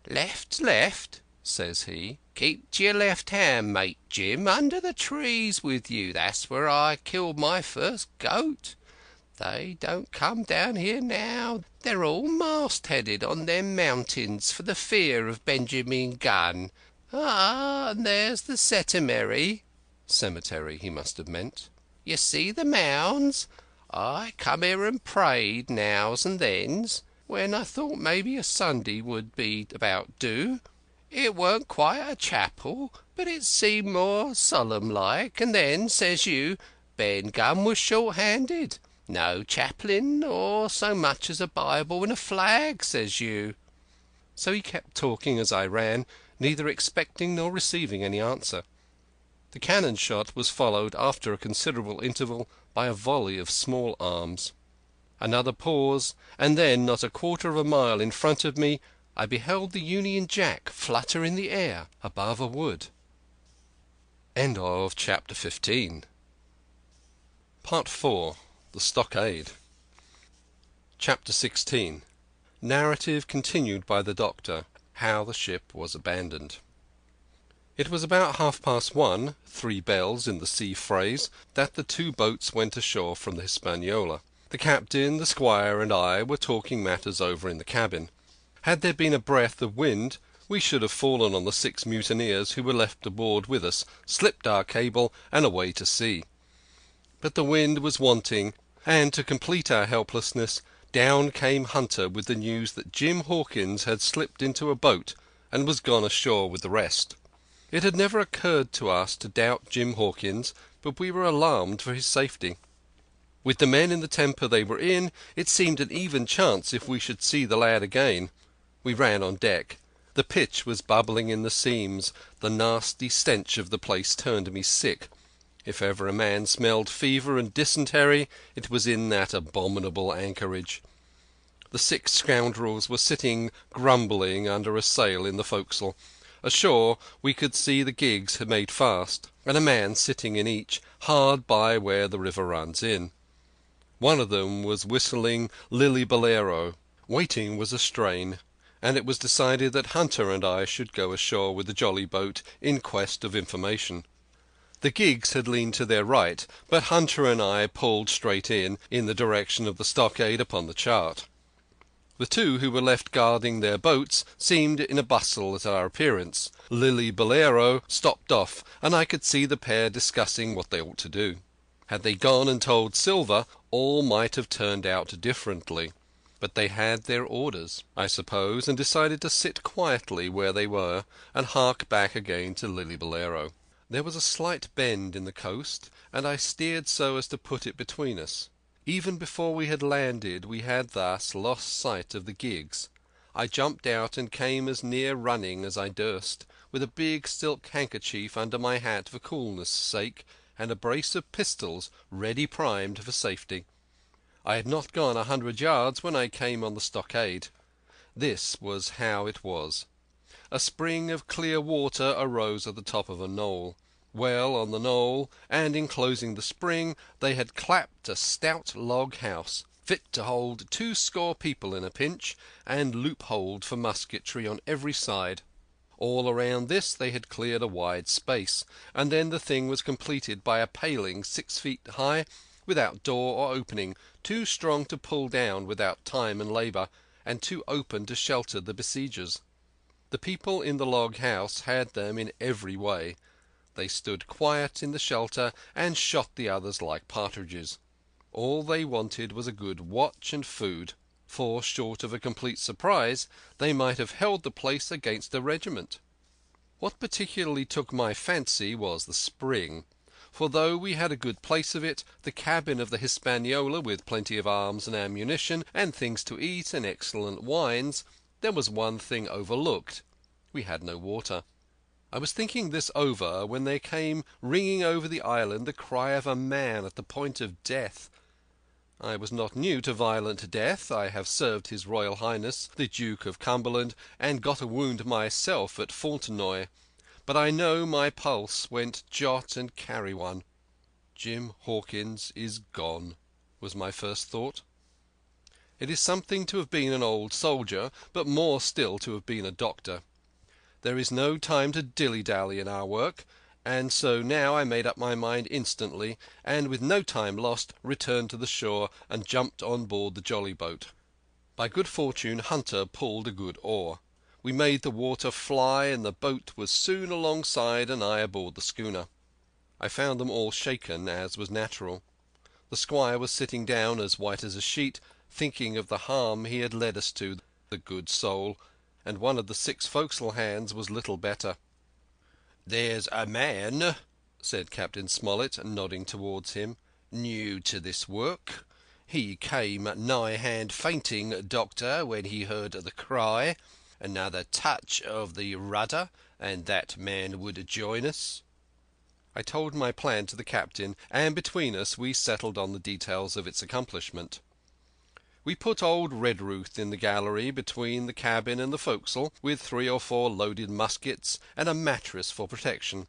"Left, left," says he. "Keep to your left hand, mate Jim, under the trees with you. That's where I killed my first goat. They don't come down here now. They're all mast-headed on them mountains for the fear of Benjamin Gunn. Ah, and there's the cemetery," cemetery he must have meant. "You see the mounds? I come here and prayed nows and thens, when I thought maybe a Sunday would be about due. It weren't quite a chapel, but it seemed more solemn like, and then, says you, Ben Gunn was short-handed. No chaplain, or so much as a Bible and a flag, says you." So he kept talking as I ran, neither expecting nor receiving any answer. The cannon shot was followed, after a considerable interval, by a volley of small arms. Another pause, and then, not a quarter of a mile in front of me, I beheld the Union Jack flutter in the air above a wood. End of chapter 15. Part 4. The Stockade. Chapter 16. Narrative continued by the Doctor. How the ship was abandoned. It was about 1:30, 3 bells in the sea phrase, that the 2 boats went ashore from the Hispaniola. The captain, the squire, and I were talking matters over in the cabin. Had there been a breath of wind, we should have fallen on the 6 mutineers who were left aboard with us, slipped our cable, and away to sea. But the wind was wanting, and to complete our helplessness, down came Hunter with the news that Jim Hawkins had slipped into a boat and was gone ashore with the rest. It had never occurred to us to doubt Jim Hawkins, but we were alarmed for his safety. With the men in the temper they were in, it seemed an even chance if we should see the lad again. We ran on deck. The pitch was bubbling in the seams. The nasty stench of the place turned me sick. If ever a man smelled fever and dysentery, it was in that abominable anchorage. The 6 scoundrels were sitting grumbling under a sail in the forecastle. Ashore we could see the gigs had made fast, and a man sitting in each, hard by where the river runs in. One of them was whistling Lilly Bolero. Waiting was a strain, and it was decided that Hunter and I should go ashore with the jolly boat in quest of information. The gigs had leaned to their right, but Hunter and I pulled straight in the direction of the stockade upon the chart. The 2 who were left guarding their boats seemed in a bustle at our appearance. Lilly Bolero stopped off, and I could see the pair discussing what they ought to do. Had they gone and told Silver, all might have turned out differently. But they had their orders, I suppose, and decided to sit quietly where they were and hark back again to Lilly Bolero. There was a slight bend in the coast, and I steered so as to put it between us. Even before we had landed we had thus lost sight of the gigs. I jumped out and came as near running as I durst, with a big silk handkerchief under my hat for coolness' sake, and a brace of pistols ready primed for safety. I had not gone 100 yards when I came on the stockade. This was how it was. A spring of clear water arose at the top of a knoll. Well on the knoll, and enclosing the spring, they had clapped a stout log house, fit to hold 20 people in a pinch, and loopholed for musketry on every side. All around this they had cleared a wide space, and then the thing was completed by a paling 6 feet high, without door or opening, too strong to pull down without time and labour, and too open to shelter the besiegers. The people in the log house had them in every way. They stood quiet in the shelter and shot the others like partridges. All they wanted was a good watch and food, for, short of a complete surprise, they might have held the place against a regiment. What particularly took my fancy was the spring, for though we had a good place of it, the cabin of the Hispaniola with plenty of arms and ammunition, and things to eat and excellent wines, there was one thing overlooked. We had no water. I was thinking this over when there came ringing over the island the cry of a man at the point of death. I was not new to violent death. I have served His Royal Highness the Duke of Cumberland, and got a wound myself at Fontenoy, but I know my pulse went jot and carry one. Jim Hawkins is gone, was my first thought. It is something to have been an old soldier, but more still to have been a doctor. There is no time to dilly-dally in our work, and so now I made up my mind instantly, and with no time lost returned to the shore and jumped on board the jolly boat. By good fortune Hunter pulled a good oar. We made the water fly, and the boat was soon alongside and I aboard the schooner. I found them all shaken, as was natural. The squire was sitting down as white as a sheet, thinking of the harm he had led us to, the good soul, and one of the 6 forecastle hands was little better. "There's a man," said Captain Smollett, nodding towards him, "new to this work. He came nigh-hand fainting, Doctor, when he heard the cry. Another touch of the rudder, and that man would join us." I told my plan to the captain, and between us we settled on the details of its accomplishment. We put old Redruth in the gallery between the cabin and the forecastle, with 3 or 4 loaded muskets and a mattress for protection.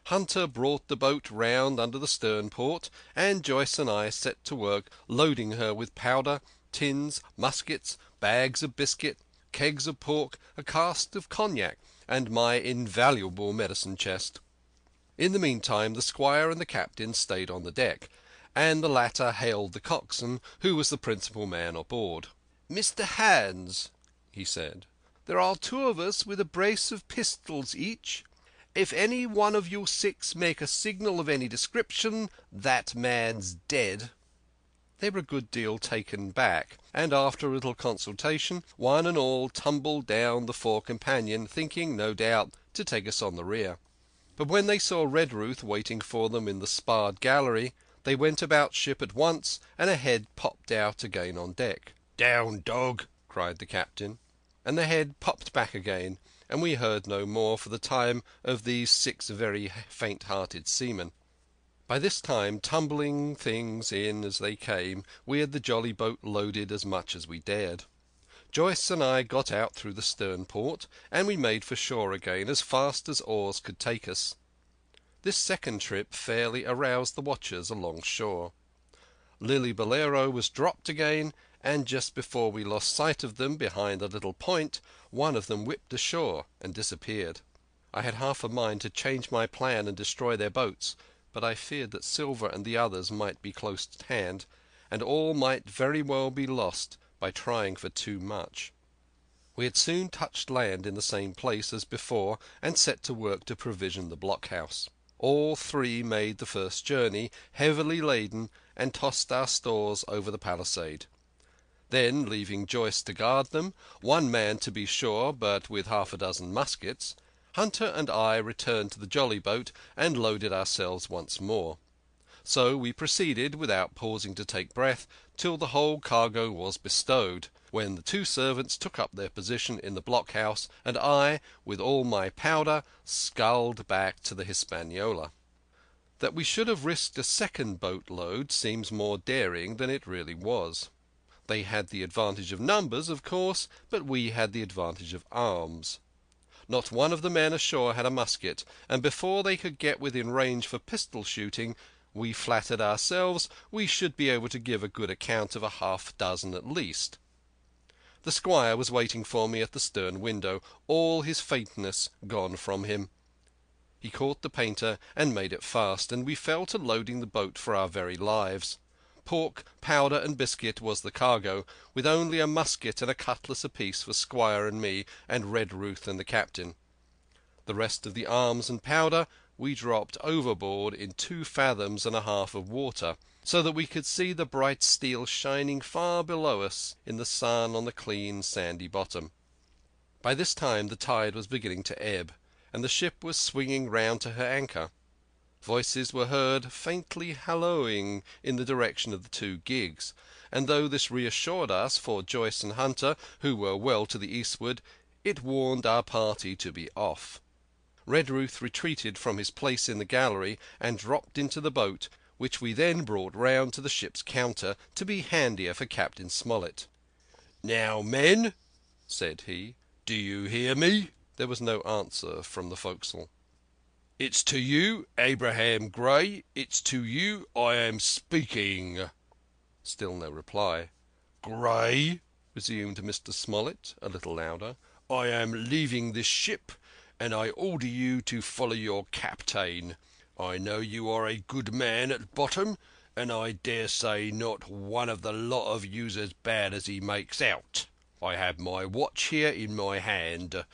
Hunter brought the boat round under the stern port, and Joyce and I set to work loading her with powder, tins, muskets, bags of biscuit, kegs of pork, a cask of cognac, and my invaluable medicine chest. In the meantime the squire and the captain stayed on the deck, and the latter hailed the coxswain, who was the principal man aboard. "Mr. Hans," he said, "there are two of us with a brace of pistols each. If any one of you six make a signal of any description, that man's dead." They were a good deal taken back, and after a little consultation, one and all tumbled down the fore companion, thinking, no doubt, to take us on the rear. But when they saw Redruth waiting for them in the sparred gallery, they went about ship at once, and a head popped out again on deck. "Down, dog!" cried the captain. And the head popped back again, and we heard no more for the time of these 6 very faint-hearted seamen. By this time, tumbling things in as they came, we had the jolly boat loaded as much as we dared. Joyce and I got out through the stern port, and we made for shore again as fast as oars could take us. This second trip fairly aroused the watchers along shore. Lily Bolero was dropped again, and just before we lost sight of them behind a little point, one of them whipped ashore and disappeared. I had half a mind to change my plan and destroy their boats, but I feared that Silver and the others might be close at hand, and all might very well be lost by trying for too much. We had soon touched land in the same place as before, and set to work to provision the blockhouse. All 3 made the first journey, heavily laden, and tossed our stores over the palisade. Then, leaving Joyce to guard them, 1 man to be sure, but with half a dozen muskets, Hunter and I returned to the jolly boat and loaded ourselves once more. So we proceeded, without pausing to take breath, till the whole cargo was bestowed, when the 2 servants took up their position in the blockhouse, and I, with all my powder, sculled back to the Hispaniola. That we should have risked a second boat-load seems more daring than it really was. They had the advantage of numbers, of course, but we had the advantage of arms. Not one of the men ashore had a musket, and before they could get within range for pistol shooting, we flattered ourselves we should be able to give a good account of a half dozen at least. The squire was waiting for me at the stern window, all his faintness gone from him. He caught the painter and made it fast, and we fell to loading the boat for our very lives. Pork, powder, and biscuit was the cargo, with only a musket and a cutlass apiece for Squire and me, and Redruth and the captain. The rest of the arms and powder we dropped overboard in 2 fathoms and a half of water, so that we could see the bright steel shining far below us in the sun on the clean sandy bottom. By this time the tide was beginning to ebb, and the ship was swinging round to her anchor. Voices were heard faintly hallooing in the direction of the 2 gigs, and though this reassured us, for Joyce and Hunter, who were well to the eastward, it warned our party to be off. Redruth retreated from his place in the gallery and dropped into the boat, which we then brought round to the ship's counter to be handier for Captain Smollett. "Now, men," said he, "do you hear me?" There was no answer from the forecastle. "It's to you, Abraham Gray, it's to you I am speaking." Still no reply. "Gray," resumed Mr. Smollett, a little louder, "I am leaving this ship, and I order you to follow your captain. I know you are a good man at bottom, and I dare say not one of the lot of you's as bad as he makes out. I have my watch here in my hand.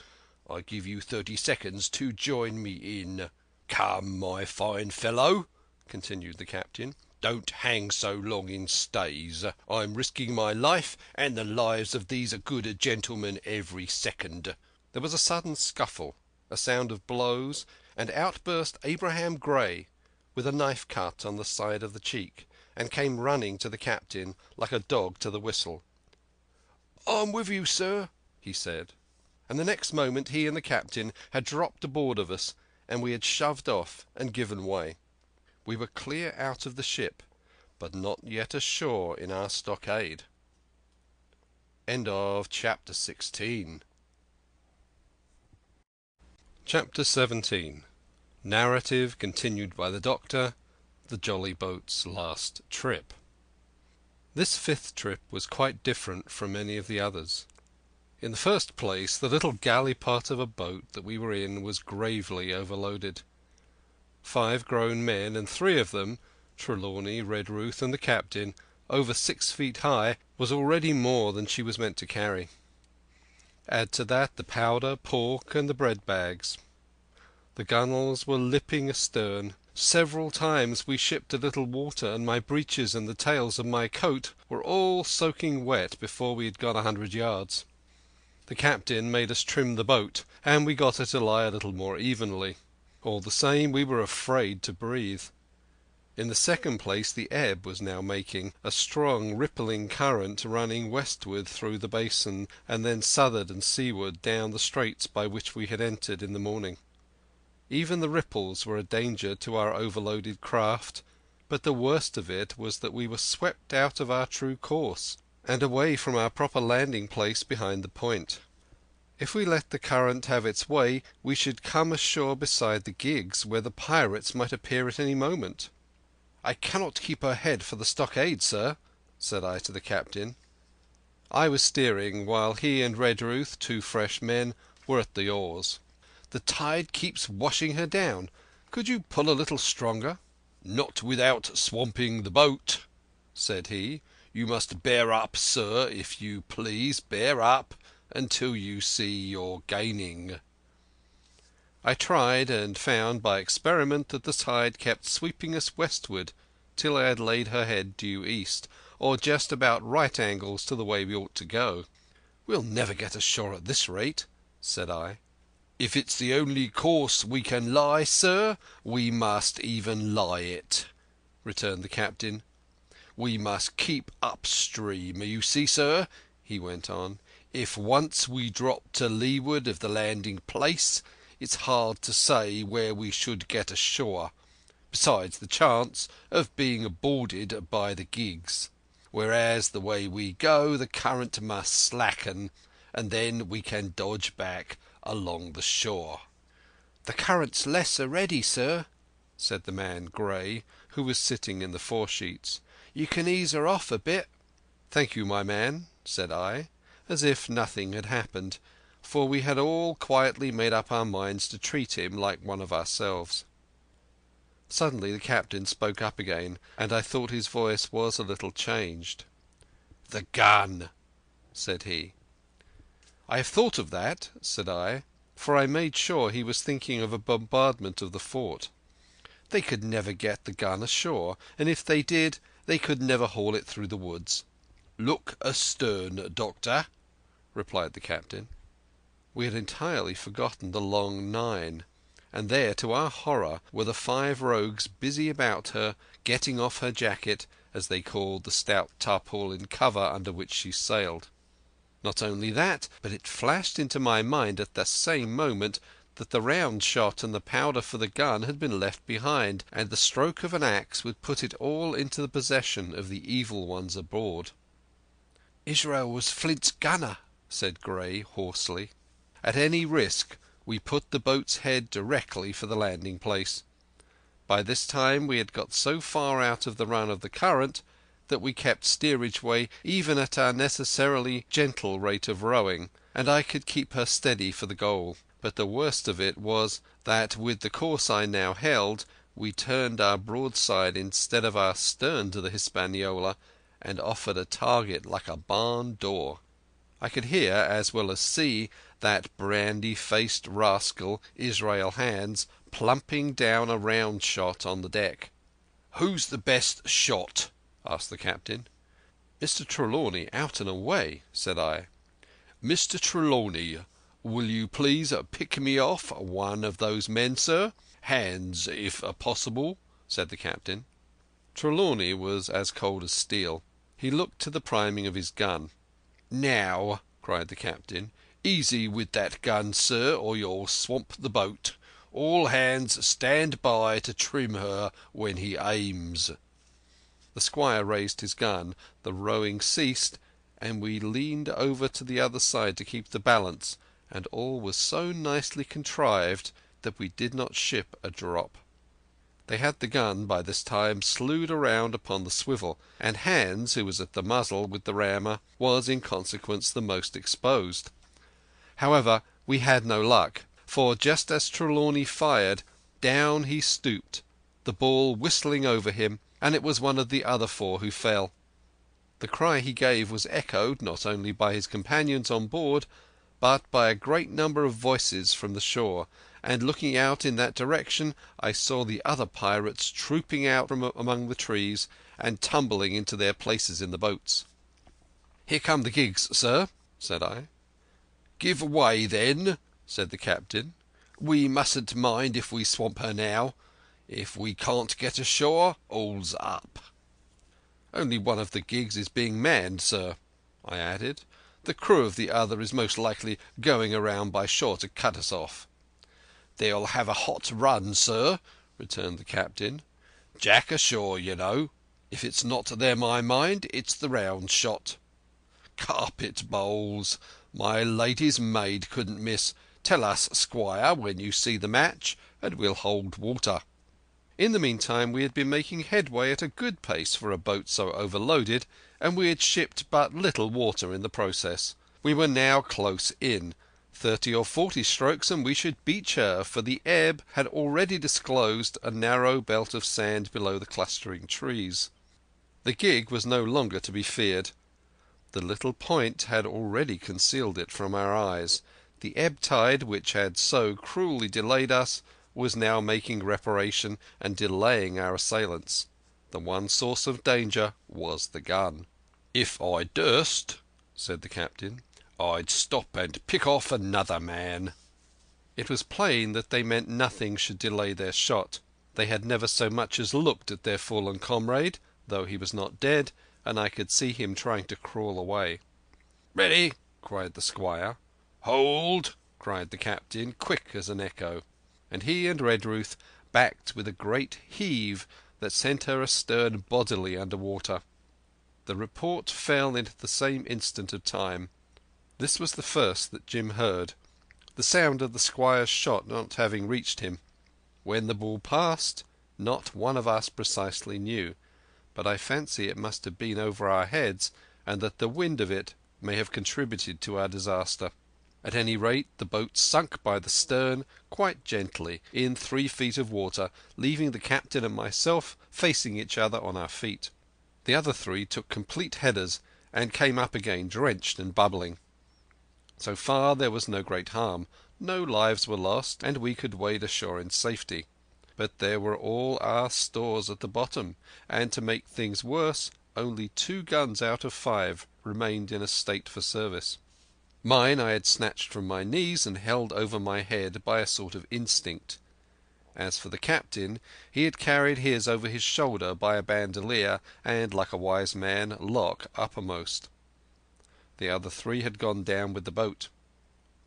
I give you 30 seconds to join me in. Come, my fine fellow," continued the captain, "don't hang so long in stays. I'm risking my life and the lives of these good gentlemen every second." There was a sudden scuffle, a sound of blows, and out burst Abraham Gray with a knife cut on the side of the cheek, and came running to the captain like a dog to the whistle. "I'm with you, sir," he said. And the next moment he and the captain had dropped aboard of us, and we had shoved off and given way. We were clear out of the ship, but not yet ashore in our stockade. End of chapter 16. Chapter 17. Narrative continued by the Doctor. The jolly boat's last trip. This fifth trip was quite different from any of the others. In the first place, the little galley-pot of a boat that we were in was gravely overloaded. 5 grown men, and 3 of them, Trelawney, Redruth, and the captain, over 6 feet high, was already more than she was meant to carry. Add to that the powder, pork, and the bread bags. The gunwales were lipping astern. Several times we shipped a little water, and my breeches and the tails of my coat were all soaking wet before we had gone 100 yards. The captain made us trim the boat, and we got her to lie a little more evenly. All the same, we were afraid to breathe. In the second place, the ebb was now making a strong rippling current running westward through the basin, and then southward and seaward down the straits by which we had entered in the morning. Even the ripples were a danger to our overloaded craft, but the worst of it was that we were swept out of our true course, and away from our proper landing place behind the point. If we let the current have its way, we should come ashore beside the gigs, where the pirates might appear at any moment. "I cannot keep her head for the stockade, sir," said I to the captain. I was steering, while he and Redruth, 2 fresh men, were at the oars. "The tide keeps washing her down. Could you pull a little stronger?" "Not without swamping the boat," said he. "You must bear up, sir, if you please. Bear up until you see you're gaining." I tried, and found by experiment that the tide kept sweeping us westward till I had laid her head due east, or just about right angles to the way we ought to go. "We'll never get ashore at this rate," said I. "If it's the only course we can lie, sir, we must even lie it," returned the captain. "We must keep upstream. You see, sir," he went on, "if once we drop to leeward of the landing place, it's hard to say where we should get ashore, besides the chance of being boarded by the gigs. Whereas the way we go, the current must slacken, and then we can dodge back along the shore." "The current's less already, sir," said the man Gray, who was sitting in the foresheets. "You can ease her off a bit." "Thank you, my man," said I, as if nothing had happened, for we had all quietly made up our minds to treat him like one of ourselves. Suddenly the captain spoke up again, and I thought his voice was a little changed. "The gun," said he. "I have thought of that," said I, for I made sure he was thinking of a bombardment of the fort. "They could never get the gun ashore, and if they did, they could never haul it through the woods." "Look astern, Doctor," replied the captain. We had entirely forgotten the long 9, and there, to our horror, were the 5 rogues busy about her, getting off her jacket, as they called the stout tarpaulin cover under which she sailed. Not only that, but it flashed into my mind at the same moment that the round shot and the powder for the gun had been left behind, and the stroke of an axe would put it all into the possession of the evil ones aboard. "Israel was Flint's gunner," said Gray hoarsely. At any risk we put the boat's head directly for the landing place. By this time we had got so far out of the run of the current that we kept steerage way even at our necessarily gentle rate of rowing, and I could keep her steady for the goal. But the worst of it was that with the course I now held we turned our broadside instead of our stern to the Hispaniola, and offered a target like a barn door. I could hear as well as see that brandy-faced rascal Israel Hands plumping down a round shot on the deck. "Who's the best shot?" asked the captain. "Mr. Trelawney out and away," said I. "Mr. Trelawney, will you please pick me off one of those men, sir? Hands, if possible," said the captain. Trelawney was as cold as steel. He looked to the priming of his gun. "Now," cried the captain, "easy with that gun, sir, or you'll swamp the boat. All hands stand by to trim her when he aims." The squire raised his gun, the rowing ceased, and we leaned over to the other side to keep the balance, and all was so nicely contrived that we did not ship a drop. They had the gun by this time slewed around upon the swivel, and Hans, who was at the muzzle with the rammer, was in consequence the most exposed. However, we had no luck, for just as Trelawney fired, down he stooped, the ball whistling over him, and it was one of the other four who fell. The cry he gave was echoed not only by his companions on board, but by a great number of voices from the shore, and looking out in that direction I saw the other pirates trooping out from among the trees and tumbling into their places in the boats. "Here come the gigs, sir," said I. "Give way, then," said the captain. "We mustn't mind if we swamp her now. If we can't get ashore, all's up." "Only one of the gigs is being manned, sir," I added. "The crew of the other is most likely going around by shore to cut us off." "They'll have a hot run, sir," returned the captain. "Jack ashore, you know. If it's not them I mind, it's the round shot. Carpet bowls! My lady's maid couldn't miss. Tell us, squire, when you see the match, and we'll hold water." In the meantime we had been making headway at a good pace for a boat so overloaded, and we had shipped but little water in the process. We were now close in. 30 or 40 strokes and we should beach her, for the ebb had already disclosed a narrow belt of sand below the clustering trees. The gig was no longer to be feared. The little point had already concealed it from our eyes. The ebb tide, which had so cruelly delayed us, was now making reparation and delaying our assailants. The one source of danger was the gun. "If I durst," said the captain, "I'd stop and pick off another man." It was plain that they meant nothing should delay their shot. They had never so much as looked at their fallen comrade, though he was not dead, and I could see him trying to crawl away. "Ready!" cried the squire. "Hold!" cried the captain, quick as an echo. And he and Redruth backed with a great heave that sent her astern bodily under water. The report fell into the same instant of time. This was the first that Jim heard, the sound of the squire's shot not having reached him. When the ball passed, not one of us precisely knew, but I fancy it must have been over our heads, and that the wind of it may have contributed to our disaster. At any rate, the boat sunk by the stern quite gently in 3 feet of water, leaving the captain and myself facing each other on our feet. The other 3 took complete headers and came up again drenched and bubbling. So far there was no great harm. No lives were lost, and we could wade ashore in safety. But there were all our stores at the bottom, and to make things worse, only 2 guns out of 5 remained in a state for service. Mine I had snatched from my knees and held over my head by a sort of instinct. As for the captain, he had carried his over his shoulder by a bandolier, and, like a wise man, lock uppermost. The other 3 had gone down with the boat.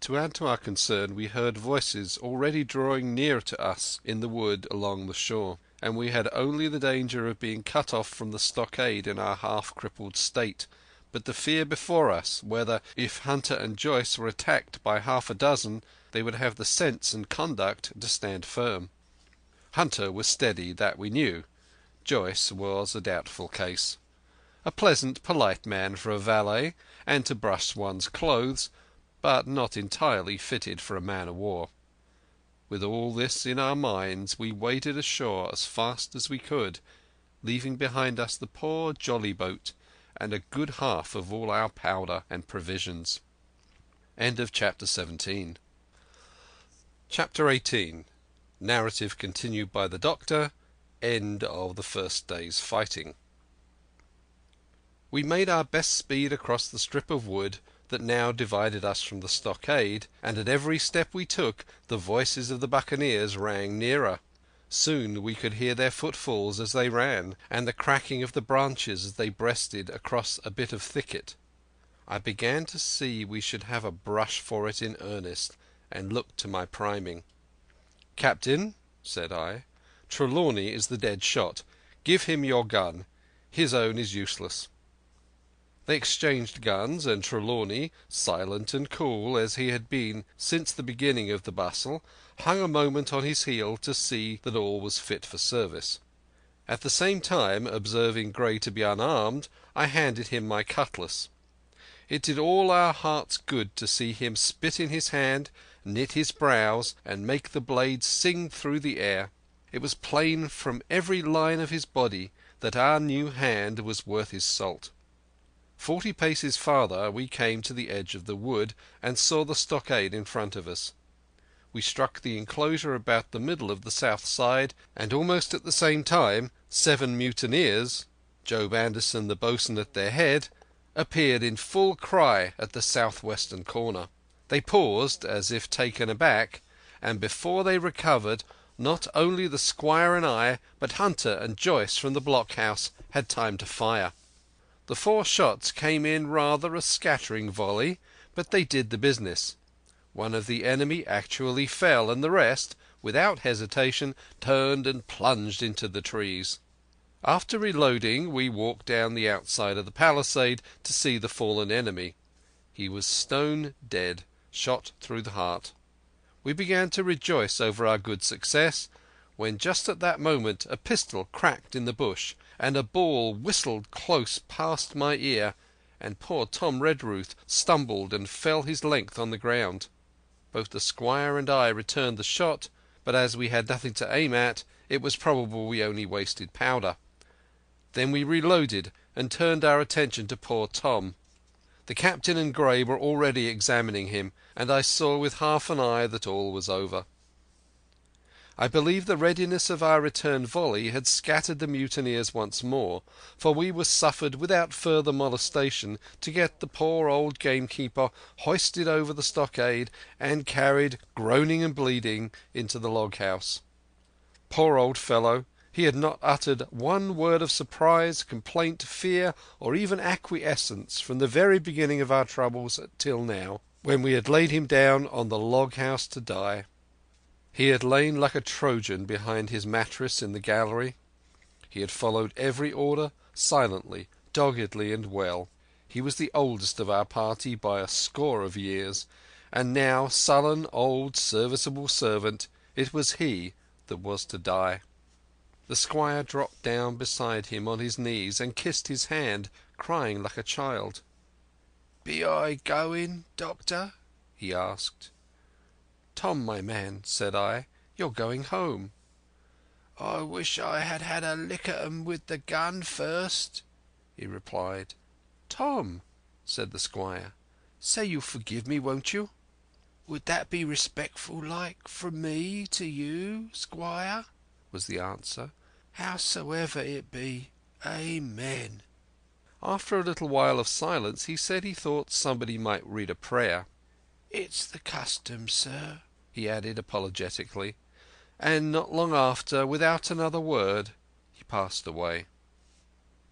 To add to our concern, we heard voices already drawing near to us in the wood along the shore, and we had only the danger of being cut off from the stockade in our half-crippled state, but the fear before us whether, if Hunter and Joyce were attacked by half a dozen, they would have the sense and conduct to stand firm. Hunter was steady, that we knew. Joyce was a doubtful case. A pleasant, polite man for a valet, and to brush one's clothes, but not entirely fitted for a man-of-war. With all this in our minds, we waded ashore as fast as we could, leaving behind us the poor jolly boat and a good half of all our powder and provisions. End of chapter 17. Chapter 18. Narrative continued by the Doctor. End of the first day's fighting. We made our best speed across the strip of wood that now divided us from the stockade, and at every step we took the voices of the buccaneers rang nearer. Soon we could hear their footfalls as they ran, and the cracking of the branches as they breasted across a bit of thicket. I began to see we should have a brush for it in earnest, and looked to my priming. "Captain," said I, "Trelawney is the dead shot. Give him your gun. His own is useless." They exchanged guns, and Trelawney, silent and cool as he had been since the beginning of the bustle, hung a moment on his heel to see that all was fit for service. At the same time, observing Gray to be unarmed, I handed him my cutlass. It did all our hearts good to see him spit in his hand, knit his brows, and make the blade sing through the air. It was plain from every line of his body that our new hand was worth his salt. 40 paces farther we came to the edge of the wood and saw the stockade in front of us. We struck the enclosure about the middle of the south side, and almost at the same time 7 mutineers, Job Anderson the boatswain at their head, appeared in full cry at the southwestern corner. They paused as if taken aback, and before they recovered, not only the squire and I, but Hunter and Joyce from the blockhouse had time to fire. The 4 shots came in rather a scattering volley, but they did the business. One of the enemy actually fell, and the rest, without hesitation, turned and plunged into the trees. After reloading, we walked down the outside of the palisade to see the fallen enemy. He was stone dead, shot through the heart. We began to rejoice over our good success, when just at that moment a pistol cracked in the bush, and a ball whistled close past my ear, and poor Tom Redruth stumbled and fell his length on the ground. Both the squire and I returned the shot, but as we had nothing to aim at, it was probable we only wasted powder. Then we reloaded and turned our attention to poor Tom. The captain and Gray were already examining him, and I saw with half an eye that all was over. I believe the readiness of our return volley had scattered the mutineers once more, for we were suffered without further molestation to get the poor old gamekeeper hoisted over the stockade and carried, groaning and bleeding, into the log-house. Poor old fellow! He had not uttered one word of surprise, complaint, fear, or even acquiescence from the very beginning of our troubles till now, when we had laid him down on the log-house to die. He had lain like a Trojan behind his mattress in the gallery. He had followed every order silently, doggedly, and well. He was the oldest of our party by a score of years, and now, sullen old serviceable servant, it was he that was to die. The squire dropped down beside him on his knees and kissed his hand, crying like a child. "Be I going, Doctor?" he asked. "Tom, my man," said I, "you're going home." "I wish I had had a lick at 'em with the gun first," he replied. "Tom," said the squire, "say you forgive me, won't you?" "Would that be respectful like from me to you, squire?" was the answer. "Howsoever it be, Amen." After a little while of silence he said he thought somebody might read a prayer. "It's the custom, sir," he added apologetically, and not long after, without another word, he passed away.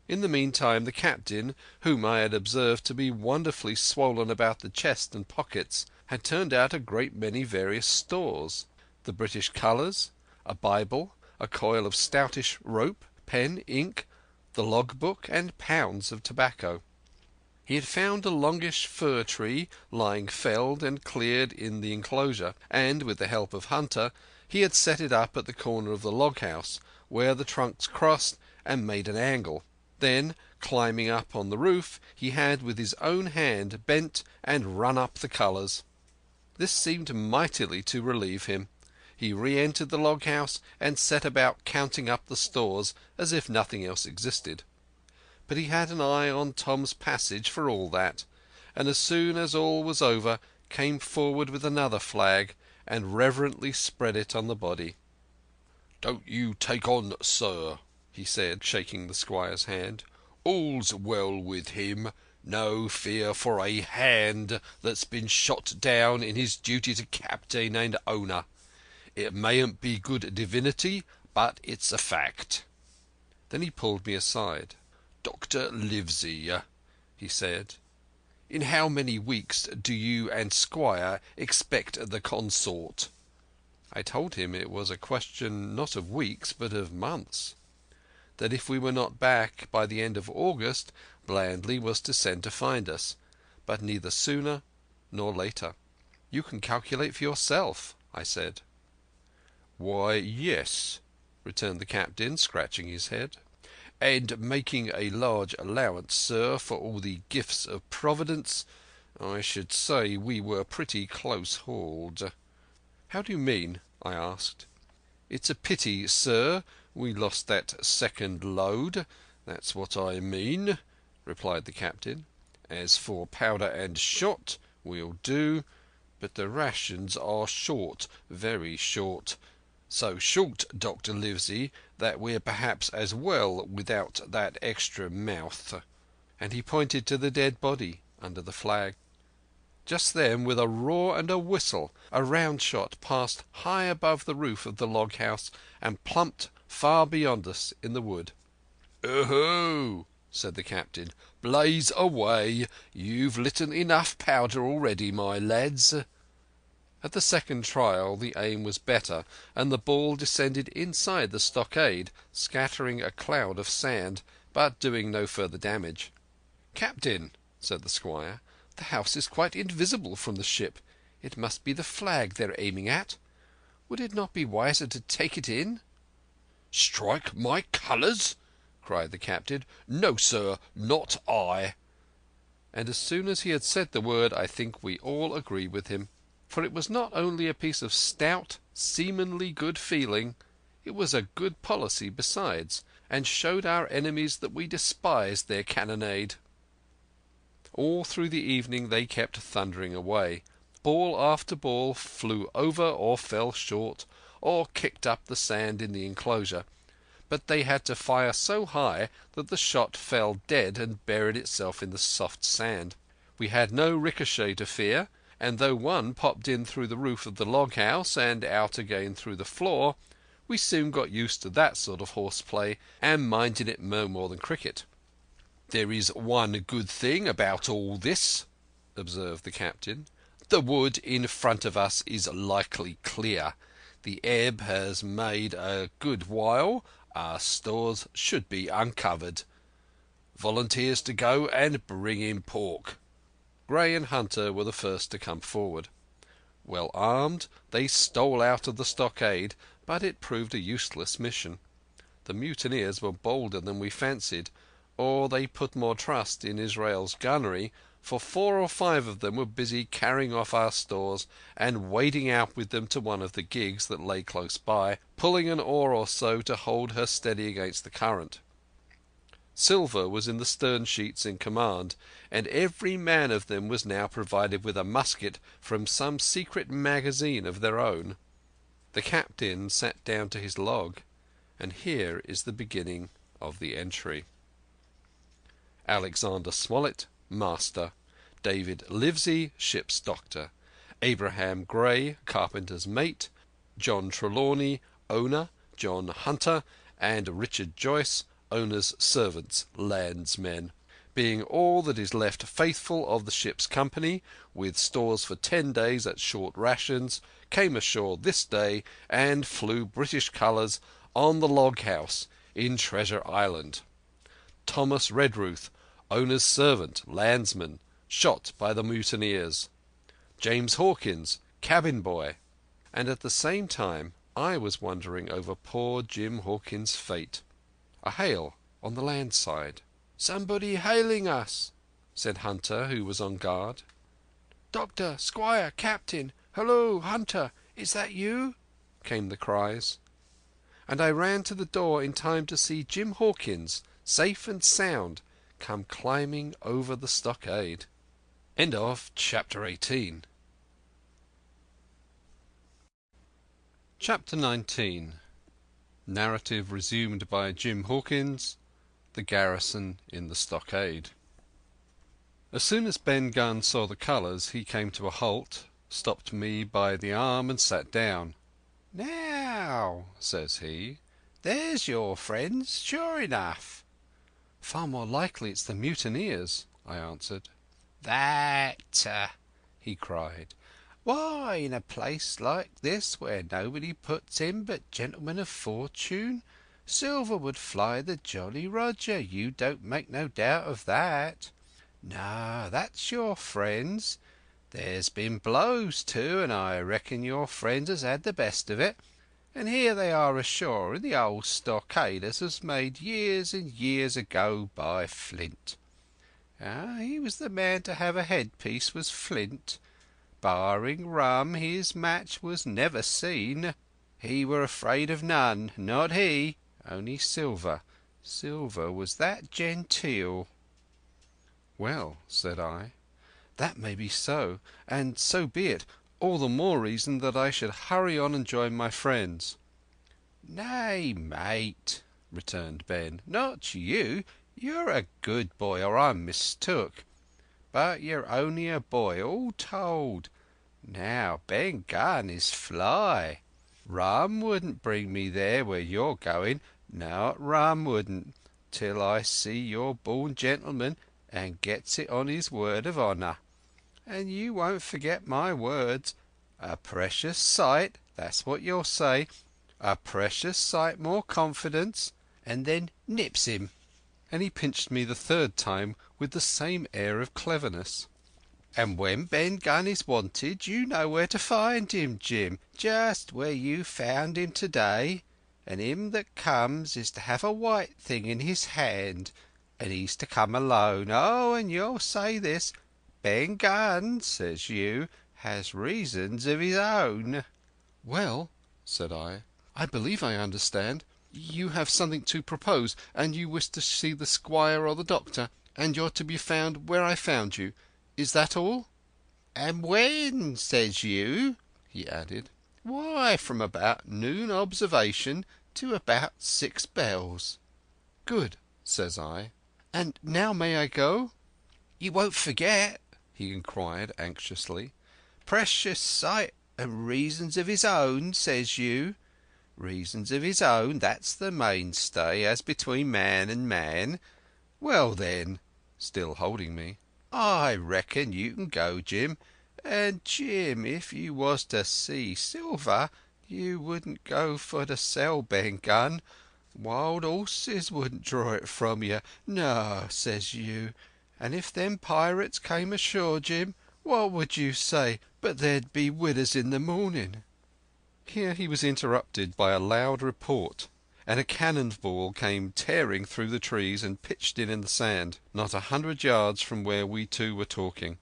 In the meantime the captain, whom I had observed to be wonderfully swollen about the chest and pockets, had turned out a great many various stores: the British colours, a Bible, a coil of stoutish rope, pen, ink, the log-book, and pounds of tobacco. He had found a longish fir tree lying felled and cleared in the enclosure, and with the help of Hunter he had set it up at the corner of the log-house, where the trunks crossed and made an angle. Then, climbing up on the roof, he had with his own hand bent and run up the colours. This seemed mightily to relieve him. He re-entered the log-house and set about counting up the stores as if nothing else existed. But he had an eye on Tom's passage for all that, and as soon as all was over came forward with another flag and reverently spread it on the body. "Don't you take on, sir," he said, shaking the squire's hand. "All's well with him. No fear for a hand that's been shot down in his duty to captain and owner. It mayn't be good divinity, but it's a fact." Then he pulled me aside. "Dr. Livesey," he said, "in how many weeks do you and Squire expect the consort?" I told him it was a question not of weeks but of months. that if we were not back by the end of August, Blandley was to send to find us, but neither sooner nor later. "You can calculate for yourself," I said. "Why, yes," returned the captain, scratching his head. "And making a large allowance, sir, for all the gifts of Providence, I should say we were pretty close hauled." "How do you mean?" I asked. "It's a pity, sir, we lost that second load, that's what I mean," replied the captain. "As for powder and shot, we'll do, but the rations are short, very short. So short, Dr. Livesey, that we're perhaps as well without that extra mouth." And he pointed to the dead body under the flag. Just then, with a roar and a whistle, a round shot passed high above the roof of the log house and plumped far beyond us in the wood. "Oho!" said the captain. "Blaze away! You've lit enough powder already, my lads." At the second trial the aim was better, and the ball descended inside the stockade, scattering a cloud of sand, but doing no further damage. "Captain," said the squire, "the house is quite invisible from the ship. It must be the flag they're aiming at. Would it not be wiser to take it in?" "Strike my colours!" cried the captain. "No, sir, not I." And as soon as he had said the word I think we all agreed with him. For it was not only a piece of stout, seamanly good feeling, it was a good policy besides, and showed our enemies that we despised their cannonade. All through the evening they kept thundering away. Ball after ball flew over or fell short, or kicked up the sand in the enclosure, but they had to fire so high that the shot fell dead and buried itself in the soft sand. We had no ricochet to fear, and though one popped in through the roof of the log house and out again through the floor, we soon got used to that sort of horseplay and minded it no more than cricket. "There is one good thing about all this," observed the captain. "The wood in front of us is likely clear. The ebb has made a good while. Our stores should be uncovered. Volunteers to go and bring in pork." Gray and Hunter were the first to come forward. Well armed, they stole out of the stockade, but it proved a useless mission. The mutineers were bolder than we fancied, or they put more trust in Israel's gunnery, for 4 or 5 of them were busy carrying off our stores and wading out with them to one of the gigs that lay close by, pulling an oar or so to hold her steady against the current. Silver was in the stern sheets in command, and every man of them was now provided with a musket from some secret magazine of their own. The captain sat down to his log, and here is the beginning of the entry. Alexander Smollett, master. David Livesey, ship's doctor. Abraham Gray, carpenter's mate. John Trelawney, owner. John Hunter and Richard Joyce, owner's servants, landsmen, being all that is left faithful of the ship's company, with stores for 10 days at short rations, came ashore this day and flew British colours on the log house in Treasure Island. Thomas Redruth, owner's servant, landsman, shot by the mutineers. James Hawkins, cabin boy. And at the same time I was wondering over poor Jim Hawkins' fate. A hail on the land side. "Somebody hailing us," said Hunter, who was on guard. "Doctor, Squire, Captain, hello, Hunter, is that you?" came the cries. And I ran to the door in time to see Jim Hawkins, safe and sound, come climbing over the stockade. End of chapter 18. Chapter 19. Narrative resumed by Jim Hawkins. The garrison in the stockade. As soon as Ben Gunn saw the colours, he came to a halt, stopped me by the arm and sat down. "Now," says he, "there's your friends, sure enough." "Far more likely it's the mutineers," I answered. "That!" he cried. "Why, in a place like this, where nobody puts in but gentlemen of fortune, Silver would fly the Jolly Roger, you don't make no doubt of that. No, that's your friends. There's been blows too, and I reckon your friends has had the best of it. And here they are ashore in the old stockade as was made years and years ago by Flint. Ah, he was the man to have a headpiece, was Flint. Barring rum, his match was never seen. He were afraid of none, not he, only Silver. Silver was that genteel." "Well," said I, "that may be so, and so be it. All the more reason that I should hurry on and join my friends." "Nay, mate," returned Ben, "not you. You're a good boy, or I'm mistook. But you're only a boy, all told. Now, Ben Gunn is fly. Rum wouldn't bring me there where you're going, not rum wouldn't, till I see you're born gentleman and gets it on his word of honour. And you won't forget my words. A precious sight, that's what you'll say, a precious sight more confidence, and then nips him." And he pinched me the third time with the same air of cleverness. "And when Ben Gunn is wanted, you know where to find him, Jim, just where you found him today. And him that comes is to have a white thing in his hand, and he's to come alone. Oh, and you'll say this, Ben Gunn, says you, has reasons of his own." "Well," said I believe I understand. You have something to propose, and you wish to see the squire or the doctor, and you're to be found where I found you. Is that all?" "And when, says you?" he added. "Why, from about noon observation to about 6 bells." "Good," says I. "And now may I go?" "You won't forget?" he inquired anxiously. "Precious sight and reasons of his own, says you. Reasons of his own, that's the mainstay, as between man and man. Well then," still holding me, "I reckon you can go, Jim. And, Jim, if you was to see Silver, you wouldn't go for to sell Ben Gunn. Wild horses wouldn't draw it from you. No, says you. And if them pirates came ashore, Jim, what would you say but there'd be widders in the morning?" Here he was interrupted by a loud report, and a cannon ball came tearing through the trees and pitched in the sand, not 100 yards from where we two were talking.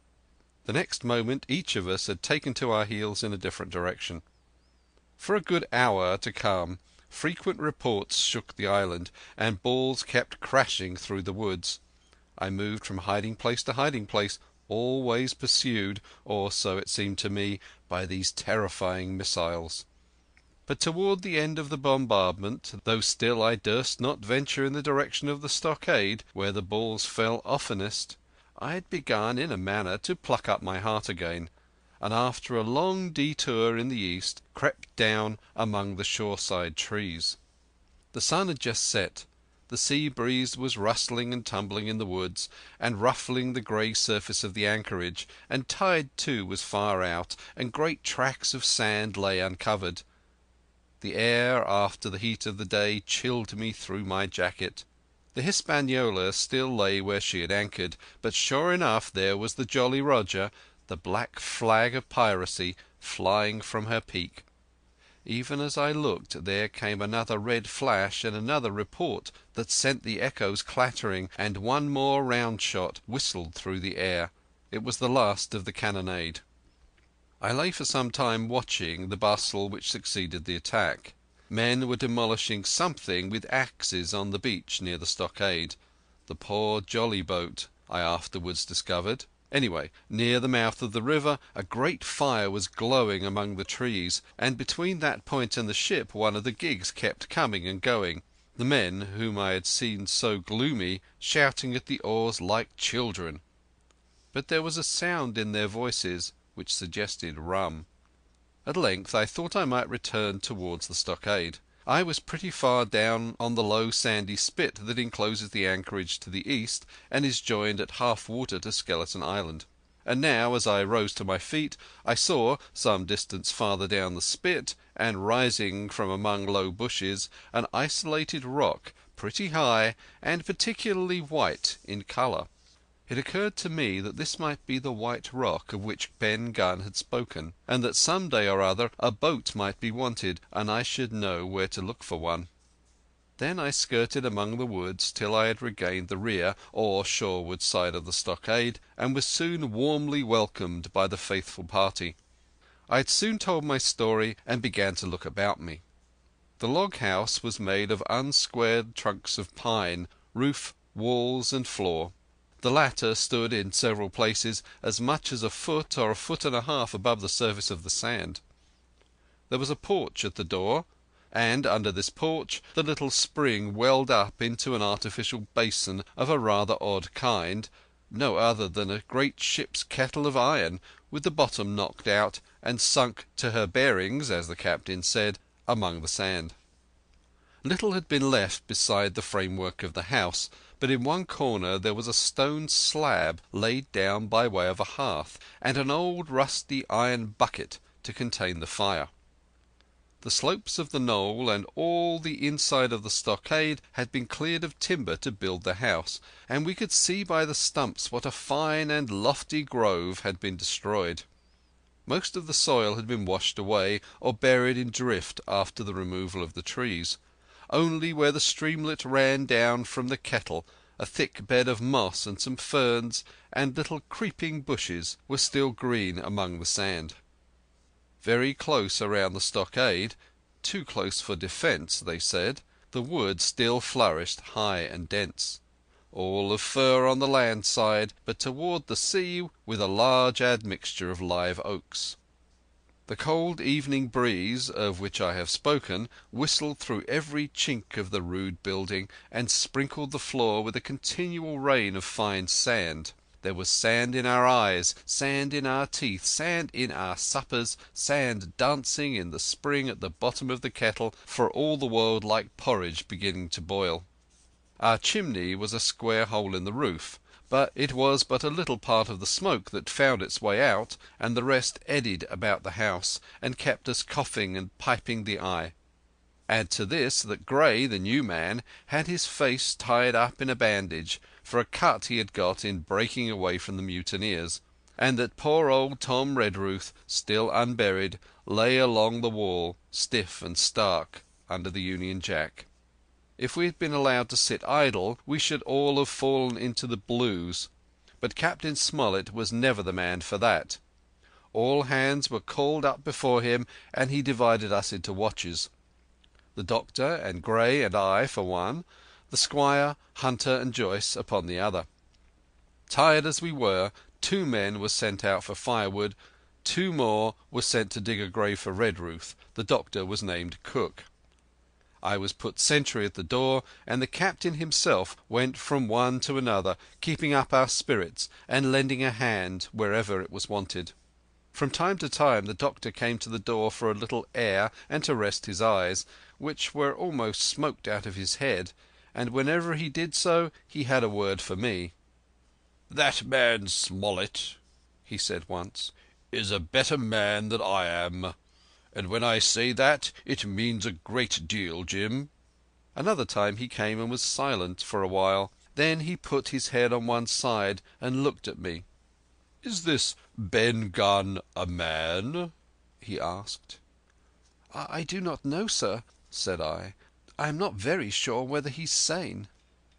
The next moment each of us had taken to our heels in a different direction. For a good hour to come frequent reports shook the island, and balls kept crashing through the woods. I moved from hiding place to hiding place, always pursued, or so it seemed to me, by these terrifying missiles. But toward the end of the bombardment, though still I durst not venture in the direction of the stockade, where the balls fell oftenest, I had begun in a manner to pluck up my heart again, and after a long detour in the east crept down among the shoreside trees. The sun had just set. The sea breeze was rustling and tumbling in the woods, and ruffling the grey surface of the anchorage, and tide too was far out, and great tracts of sand lay uncovered. The air after the heat of the day chilled me through my jacket. The Hispaniola still lay where she had anchored, but sure enough there was the Jolly Roger, the black flag of piracy, flying from her peak. Even as I looked there came another red flash and another report that sent the echoes clattering, and one more round shot whistled through the air. It was the last of the cannonade. I lay for some time watching the bustle which succeeded the attack. Men were demolishing something with axes on the beach near the stockade. The poor jolly boat, I afterwards discovered. Anyway, near the mouth of the river a great fire was glowing among the trees, and between that point and the ship one of the gigs kept coming and going, the men, whom I had seen so gloomy, shouting at the oars like children. But there was a sound in their voices which suggested rum. At length I thought I might return towards the stockade. I was pretty far down on the low sandy spit that encloses the anchorage to the east and is joined at half water to Skeleton Island. and now, as I rose to my feet, I saw, some distance farther down the spit, and rising from among low bushes, an isolated rock, pretty high, and particularly white in colour. It occurred to me that this might be the White Rock of which Ben Gunn had spoken, and that some day or other a boat might be wanted, and I should know where to look for one. Then I skirted among the woods till I had regained the rear or shoreward side of the stockade, and was soon warmly welcomed by the faithful party. I had soon told my story and began to look about me. The log house was made of unsquared trunks of pine, roof, walls and floor. The latter stood in several places as much as a foot or a foot and a half above the surface of the sand. There was a porch at the door, and under this porch the little spring welled up into an artificial basin of a rather odd kind, no other than a great ship's kettle of iron, with the bottom knocked out and sunk to her bearings, as the captain said, among the sand. Little had been left beside the framework of the house, but in one corner there was a stone slab laid down by way of a hearth, and an old rusty iron bucket to contain the fire. The slopes of the knoll and all the inside of the stockade had been cleared of timber to build the house, and we could see by the stumps what a fine and lofty grove had been destroyed. Most of the soil had been washed away or buried in drift after the removal of the trees. Only where the streamlet ran down from the kettle a thick bed of moss and some ferns and little creeping bushes were still green among the sand. Very close around the stockade, too close for defence, they said, the wood still flourished high and dense, all of fir on the land side, but toward the sea with a large admixture of live oaks. The cold evening breeze, of which I have spoken, whistled through every chink of the rude building and sprinkled the floor with a continual rain of fine sand. There was sand in our eyes, sand in our teeth, sand in our suppers, sand dancing in the spring at the bottom of the kettle, for all the world like porridge beginning to boil. Our chimney was a square hole in the roof, but it was but a little part of the smoke that found its way out, and the rest eddied about the house and kept us coughing and piping the eye. Add to this that Gray, the new man, had his face tied up in a bandage for a cut he had got in breaking away from the mutineers, and that poor old Tom Redruth, still unburied, lay along the wall, stiff and stark, under the Union Jack. If we had been allowed to sit idle, we should all have fallen into the blues, but Captain Smollett was never the man for that. All hands were called up before him, and he divided us into watches. The doctor and Gray and I for one, the squire, Hunter and Joyce upon the other. Tired as we were, 2 men were sent out for firewood, 2 more were sent to dig a grave for Redruth. The doctor was named Cook. I was put sentry at the door, and the captain himself went from one to another, keeping up our spirits and lending a hand wherever it was wanted. From time to time the doctor came to the door for a little air and to rest his eyes, which were almost smoked out of his head, and whenever he did so he had a word for me. "That man Smollett," he said once, "is a better man than I am. And when I say that, it means a great deal, Jim." Another time he came and was silent for a while. Then he put his head on one side and looked at me. "Is this Ben Gunn a man?" he asked. I do not know, sir," said I. "I am not very sure whether he's sane."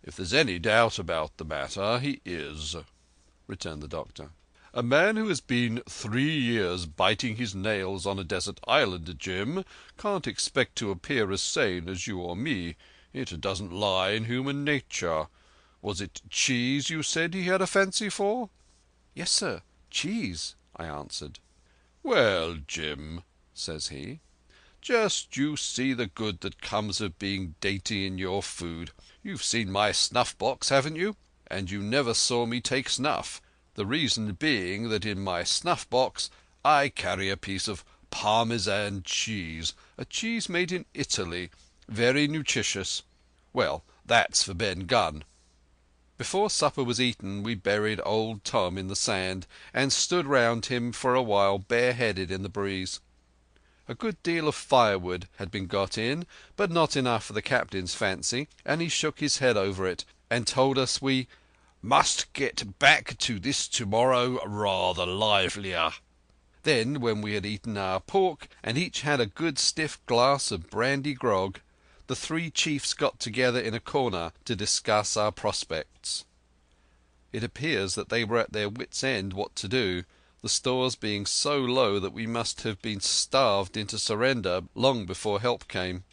"If there's any doubt about the matter, he is," returned the doctor. "A man who has been 3 years biting his nails on a desert island, Jim, can't expect to appear as sane as you or me. It doesn't lie in human nature. Was it cheese you said he had a fancy for?" "Yes, sir, cheese," I answered. "Well, Jim," says he, "just you see the good that comes of being dainty in your food. You've seen my snuff-box, haven't you? And you never saw me take snuff. The reason being that in my snuff-box I carry a piece of Parmesan cheese, a cheese made in Italy, very nutritious. Well, that's for Ben Gunn." Before supper was eaten we buried old Tom in the sand and stood round him for a while bareheaded in the breeze. A good deal of firewood had been got in, but not enough for the captain's fancy, and he shook his head over it and told us we "must get back to this tomorrow rather livelier." Then, when we had eaten our pork and each had a good stiff glass of brandy grog, the three chiefs got together in a corner to discuss our prospects. It appears that they were at their wits' end what to do, the stores being so low that we must have been starved into surrender long before help came.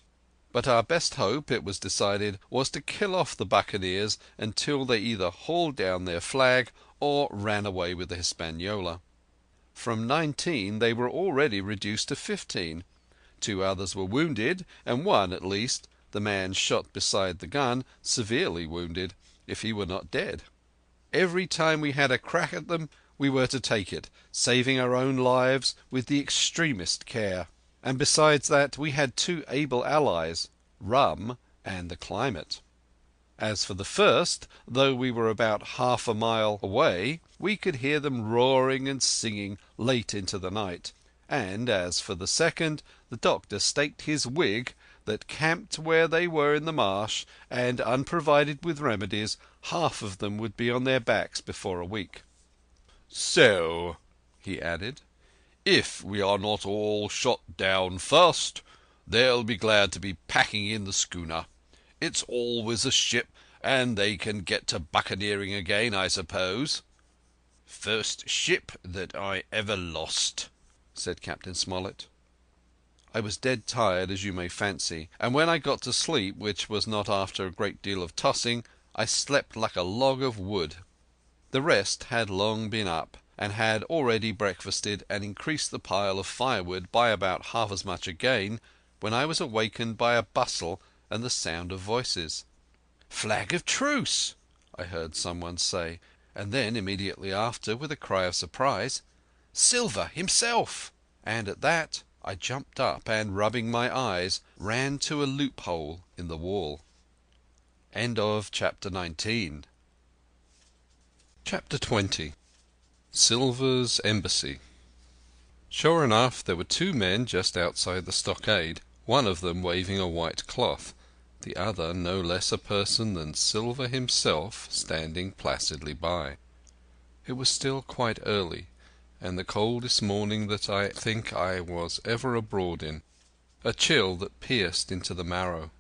But our best hope, it was decided, was to kill off the buccaneers until they either hauled down their flag or ran away with the Hispaniola. From 19 they were already reduced to 15. 2 others were wounded, and one, at least, the man shot beside the gun, severely wounded, if he were not dead. Every time we had a crack at them we were to take it, saving our own lives with the extremest care. And besides that we had 2 able allies, rum and the climate. As for the first, though we were about half a mile away, we could hear them roaring and singing late into the night. And as for the second, the doctor staked his wig that, camped where they were in the marsh and unprovided with remedies, half of them would be on their backs before a week. "So," he added, "if we are not all shot down first, they'll be glad to be packing in the schooner. It's always a ship, and they can get to buccaneering again, I suppose." "First ship that I ever lost," said Captain Smollett. I was dead tired, as you may fancy, and when I got to sleep, which was not after a great deal of tossing, I slept like a log of wood. The rest had long been up, and had already breakfasted and increased the pile of firewood by about half as much again, when I was awakened by a bustle and the sound of voices. "Flag of truce!" I heard someone say, and then immediately after, with a cry of surprise, "Silver himself!" And at that I jumped up and, rubbing my eyes, ran to a loophole in the wall. Chapter 20. Silver's Embassy. Sure enough, there were 2 men just outside the stockade, one of them waving a white cloth, the other no less a person than Silver himself standing placidly by. It was still quite early, and the coldest morning that I think I was ever abroad in, a chill that pierced into the marrow.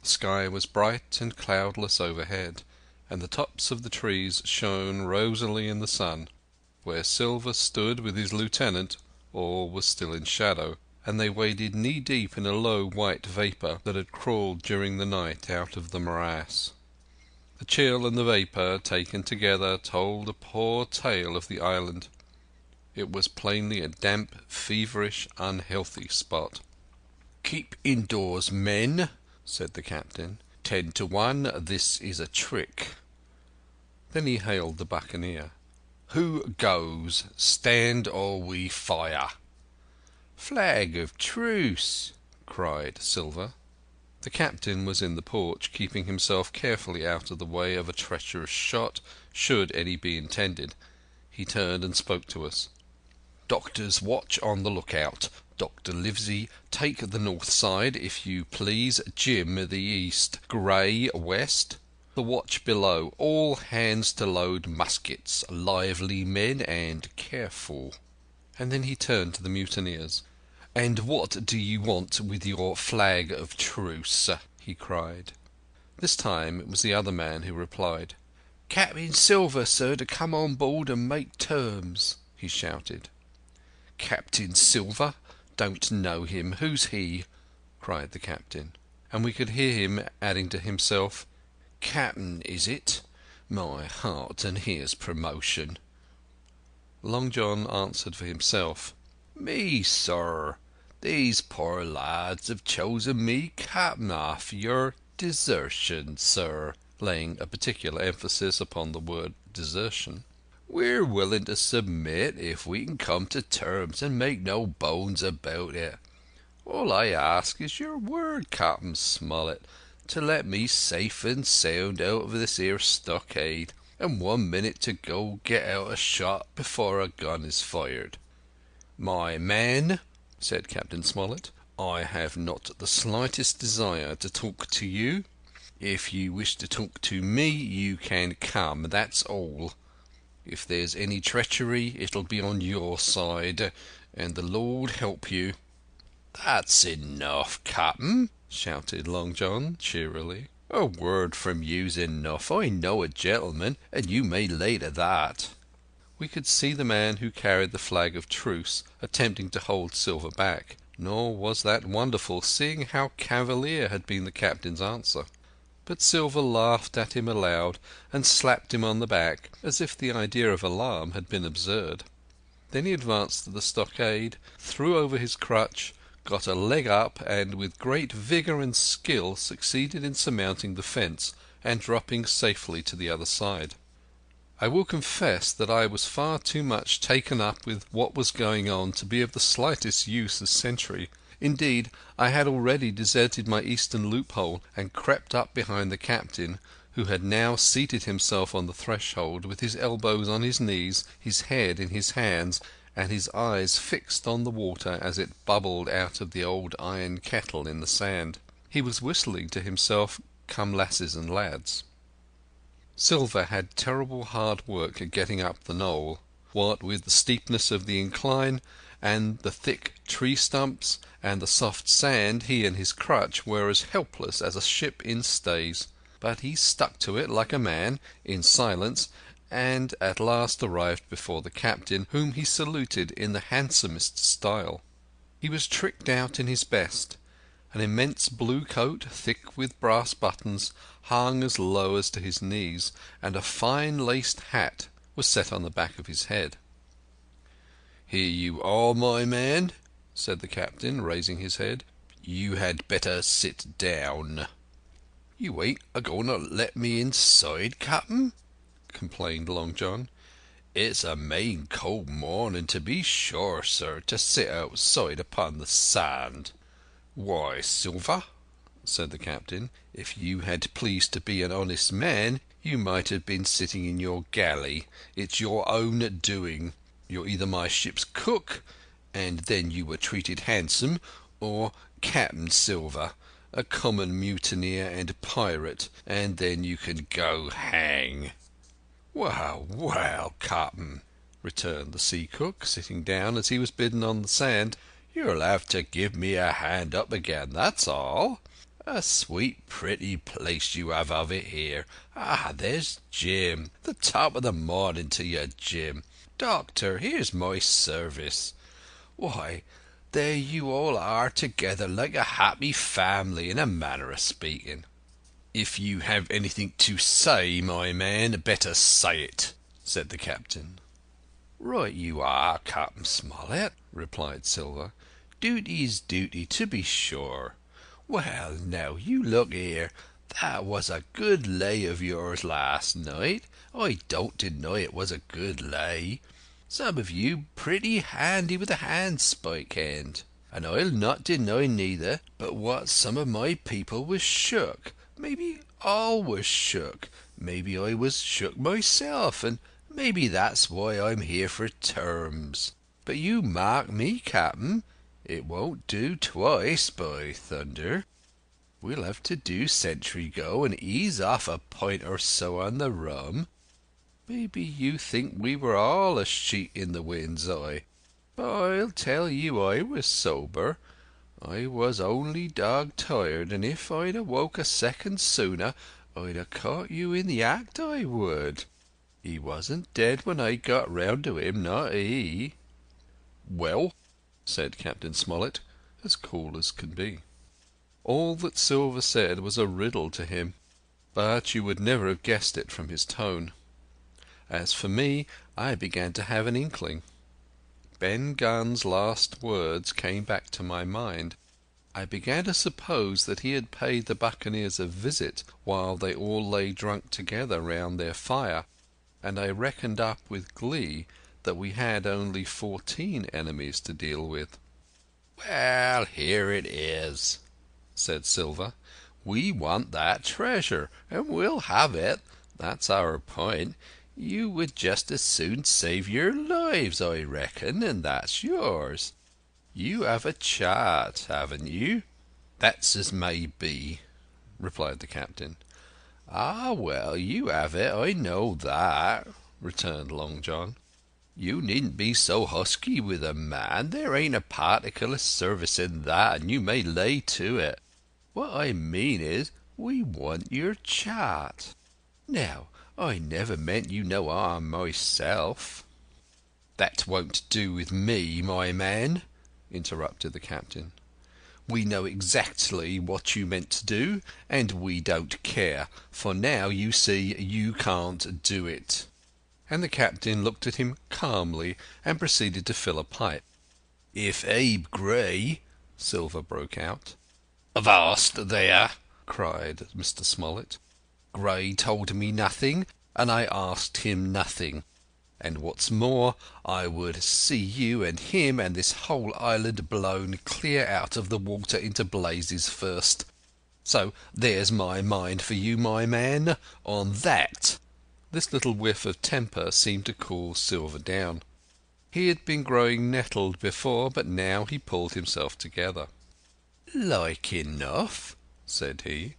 The sky was bright and cloudless overhead, and the tops of the trees shone rosily in the sun. Where Silver stood with his lieutenant, all was still in shadow, and they waded knee-deep in a low white vapour that had crawled during the night out of the morass. The chill and the vapour, taken together, told a poor tale of the island. It was plainly a damp, feverish, unhealthy spot. "Keep indoors, men," said the captain. 10 to 1, this is a trick." Then he hailed the buccaneer. "Who goes? Stand or we fire." "Flag of truce!" cried Silver. The captain was in the porch, keeping himself carefully out of the way of a treacherous shot, should any be intended. He turned and spoke to us. "Doctor's watch on the lookout. Dr. Livesey, take the north side, if you please. Jim the east. Gray west. The watch below. All hands to load muskets. Lively, men, and careful." And then he turned to the mutineers. "And what do you want with your flag of truce?" he cried. This time it was the other man who replied. "Captain Silver, sir, to come on board and make terms," he shouted. "Captain Silver? Don't know him. Who's he?" cried the captain. And we could hear him adding to himself, "Captain, is it? My heart, and here's promotion." Long John answered for himself. "Me, sir. These poor lads have chosen me captain after your desertion, sir," laying a particular emphasis upon the word desertion. "We're willing to submit if we can come to terms and make no bones about it. All I ask is your word, Captain Smollett, to let me safe and sound out of this here stockade, and 1 minute to go get out a shot before a gun is fired. My man, said Captain Smollett, I have not the slightest desire to talk to you. If you wish to talk to me, you can come, that's all. If there's any treachery, it'll be on your side, and the Lord help you. That's enough, Captain, shouted Long John cheerily. A word from you's enough. I know a gentleman, and you may lay to that. We could see the man who carried the flag of truce attempting to hold Silver back, nor was that wonderful, seeing how cavalier had been the captain's answer. But Silver laughed at him aloud and slapped him on the back, as if the idea of alarm had been absurd. Then he advanced to the stockade, threw over his crutch, got a leg up, and with great vigour and skill succeeded in surmounting the fence and dropping safely to the other side. I will confess that I was far too much taken up with what was going on to be of the slightest use as sentry. Indeed, I had already deserted my eastern loophole and crept up behind the captain, who had now seated himself on the threshold with his elbows on his knees, his head in his hands, and his eyes fixed on the water as it bubbled out of the old iron kettle in the sand. He was whistling to himself, "Come lasses and lads." Silver had terrible hard work at getting up the knoll, what with the steepness of the incline and the thick tree stumps and the soft sand. He and his crutch were as helpless as a ship in stays, but he stuck to it like a man, in silence, and at last arrived before the captain, whom he saluted in the handsomest style. He was tricked out in his best. An immense blue coat, thick with brass buttons, hung as low as to his knees, and a fine laced hat was set on the back of his head. "Here you are, my man," said the captain, raising his head. "You had better sit down." "You ain't a-going to let me inside, Captain?" complained Long John. "It's a main cold morning, to be sure, sir, to sit outside upon the sand." "Why, Silver," said the captain, "if you had pleased to be an honest man, you might have been sitting in your galley. It's your own doing. You're either my ship's cook, and then you were treated handsome, or Captain Silver, a common mutineer and pirate, and then you can go hang." "Well, well, Captain," returned the sea cook, sitting down as he was bidden on the sand, "you'll have to give me a hand up again, that's all. A sweet pretty place you have of it here. Ah, there's Jim. The top of the morning to you, Jim. Doctor, here's my service. Why, there you all are together like a happy family, in a manner of speaking." "If you have anything to say, my man, better say it," said the captain. "Right you are, Captain Smollett," replied Silver. "Duty's duty, to be sure. Well, now, you look here. That was a good lay of yours last night. I don't deny it was a good lay. Some of you pretty handy with a handspike end. And I'll not deny neither but what some of my people was shook. Maybe all was shook. Maybe I was shook myself, and maybe that's why I'm here for terms. But you mark me, Captain, it won't do twice, by thunder. We'll have to do sentry go and ease off a pint or so on the rum. Maybe you think we were all a sheet in the wind's eye, but I'll tell you I was sober. I was only dog tired, and if I'd awoke a second sooner I'd have caught you in the act, I would. He wasn't dead when I got round to him, not he." "Well," said Captain Smollett, as cool as could be. All that Silver said was a riddle to him, but you would never have guessed it from his tone. As for me, I began to have an inkling. Ben Gunn's last words came back to my mind. I began to suppose that he had paid the buccaneers a visit while they all lay drunk together round their fire, and I reckoned up with glee that we had only 14 enemies to deal with. "Well, here it is," said Silver, We want that treasure, and we'll have it. That's our point. You would just as soon save your lives, I reckon, and that's yours. You have a chart, haven't you?" "That's as may be," replied the captain. "Ah, well, you have it, I know that," returned Long John. "You needn't be so husky with a man. There ain't a particle of service in that, and you may lay to it. What I mean is, we want your chart. Now, I never meant you no harm myself." "That won't do with me, my man," interrupted the captain. "We know exactly what you meant to do, and we don't care, for now you see you can't do it." And the captain looked at him calmly and proceeded to fill a pipe. "If Abe Gray—" Silver broke out. "Avast there!" cried Mr. Smollett. "Gray told me nothing, and I asked him nothing. And what's more, I would see you and him and this whole island blown clear out of the water into blazes first. So there's my mind for you, my man, on that." This little whiff of temper seemed to cool Silver down. He had been growing nettled before, but now he pulled himself together. "Like enough," said he.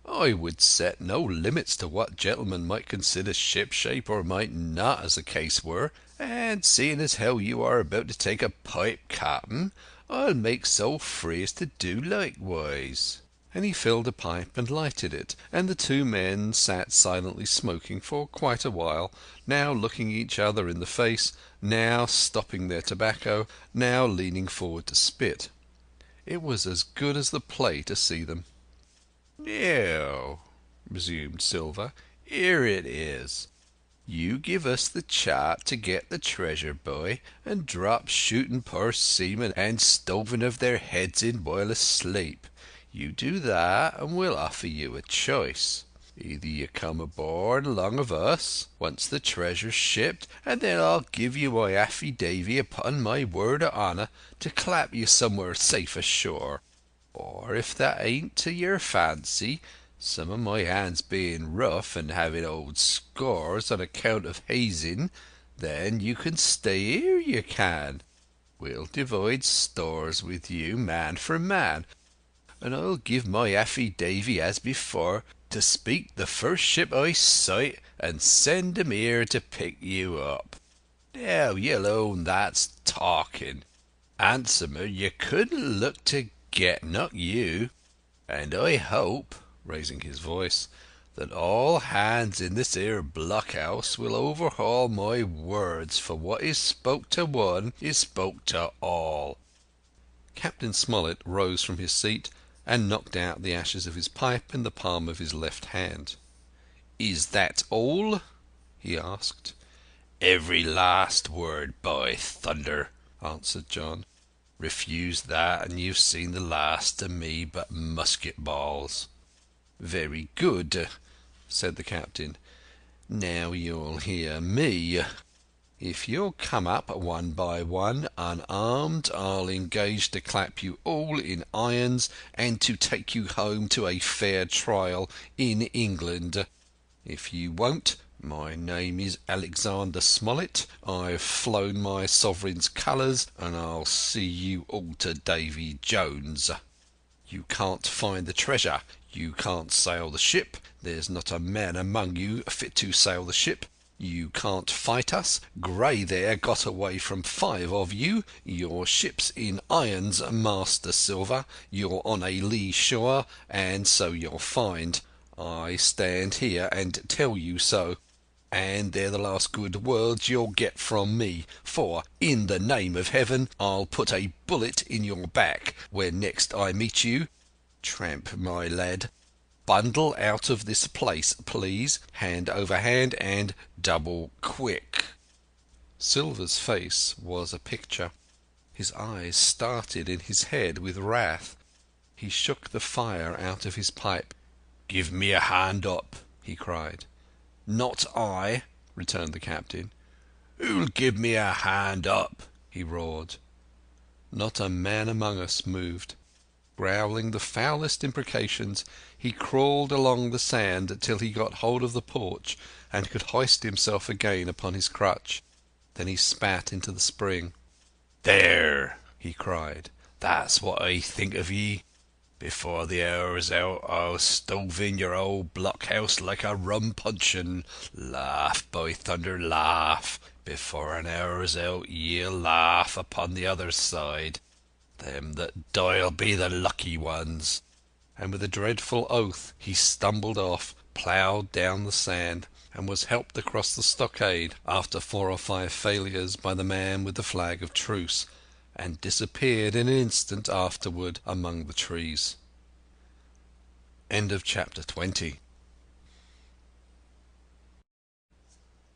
"I would set no limits to what gentlemen might consider ship-shape or might not, as the case were, and seeing as how you are about to take a pipe, captain, I'll make so free as to do likewise." And he filled a pipe and lighted it, and the two men sat silently smoking for quite a while, now looking each other in the face, now stopping their tobacco, now leaning forward to spit. It was as good as the play to see them. "Now," resumed Silver, "here it is. You give us the chart to get the treasure by, and drop shooting poor seamen and stoving of their heads in while asleep. You do that, and we'll offer you a choice. Either you come aboard along of us, once the treasure's shipped, and then I'll give you my affidavy upon my word of honour to clap you somewhere safe ashore. Or if that ain't to your fancy, some of my hands being rough and having old scores on account of hazing, then you can stay here, you can. We'll divide stores with you, man for man, and I'll give my affidavy as before to speak the first ship I sight and send 'em here to pick you up. Now you'll own that's talking. Handsomer you couldn't look to get, not you. And I hope," raising his voice, "that all hands in this here blockhouse will overhaul my words, for what is spoke to one is spoke to all." Captain Smollett rose from his seat and knocked out the ashes of his pipe in the palm of his left hand. "Is that all?" he asked. "Every last word, by thunder!" answered John. "Refuse that, and you've seen the last of me but musket balls." "Very good," said the captain. "Now you'll hear me. If you'll come up one by one, unarmed, I'll engage to clap you all in irons and to take you home to a fair trial in England. If you won't, my name is Alexander Smollett, I've flown my sovereign's colours, and I'll see you all to Davy Jones. You can't find the treasure, you can't sail the ship, there's not a man among you fit to sail the ship. You can't fight us. Gray there got away from 5 of you. Your ship's in irons, Master Silver. You're on a lee shore, and so you'll find. I stand here and tell you so. And they're the last good words you'll get from me, for, in the name of heaven, I'll put a bullet in your back when next I meet you. Tramp, my lad. Bundle out of this place, please, hand over hand, and double quick." Silver's face was a picture. His eyes started in his head with wrath. He shook the fire out of his pipe. "Give me a hand up," he cried. "Not I," returned the captain. "Who'll give me a hand up?" he roared. Not a man among us moved. Growling the foulest imprecations, he crawled along the sand till he got hold of the porch and could hoist himself again upon his crutch. Then he spat into the spring. "There!" he cried. "That's what I think of ye. Before the hour's out I'll stove in your old blockhouse like a rum puncheon. Laugh, by thunder, laugh! Before an hour's out ye'll laugh upon the other side. Them that die'll be the lucky ones." And with a dreadful oath he stumbled off, ploughed down the sand, and was helped across the stockade after 4 or 5 failures by the man with the flag of truce, and disappeared in an instant afterward among the trees. End of chapter 20.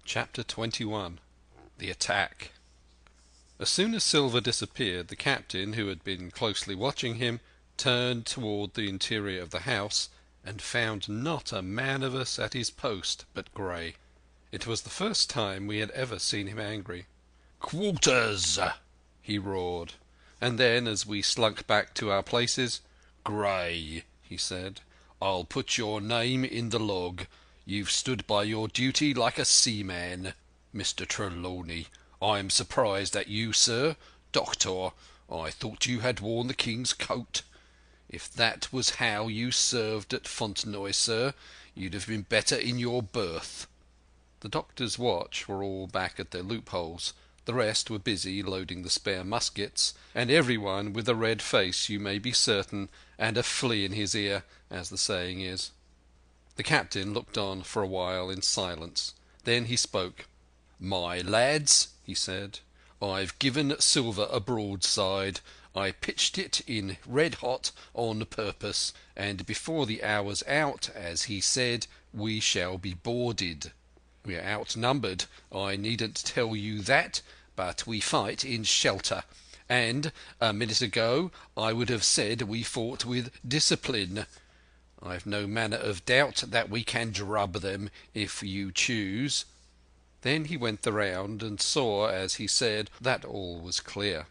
Chapter 21. The Attack. As soon as Silver disappeared, the captain, who had been closely watching him, turned toward the interior of the house, and found not a man of us at his post but Gray. It was the first time we had ever seen him angry. "Quarters!" he roared, and then, as we slunk back to our places, "Gray," he said, "I'll put your name in the log. You've stood by your duty like a seaman. Mr. Trelawney, I'm surprised at you, sir. Doctor, I thought you had worn the King's coat. If that was how you served at Fontenoy, sir, you'd have been better in your berth." The doctor's watch were all back at their loopholes. The rest were busy loading the spare muskets, and everyone with a red face, you may be certain, and a flea in his ear, as the saying is. The captain looked on for a while in silence. Then he spoke. "My lads," he said, "I've given Silver a broadside. I pitched it in red hot on purpose, and before the hour's out, as he said, we shall be boarded. We are outnumbered, I needn't tell you that, but we fight in shelter, and a minute ago I would have said we fought with discipline. I've no manner of doubt that we can drub them if you choose." Then he went the round and saw, as he said, that all was clear.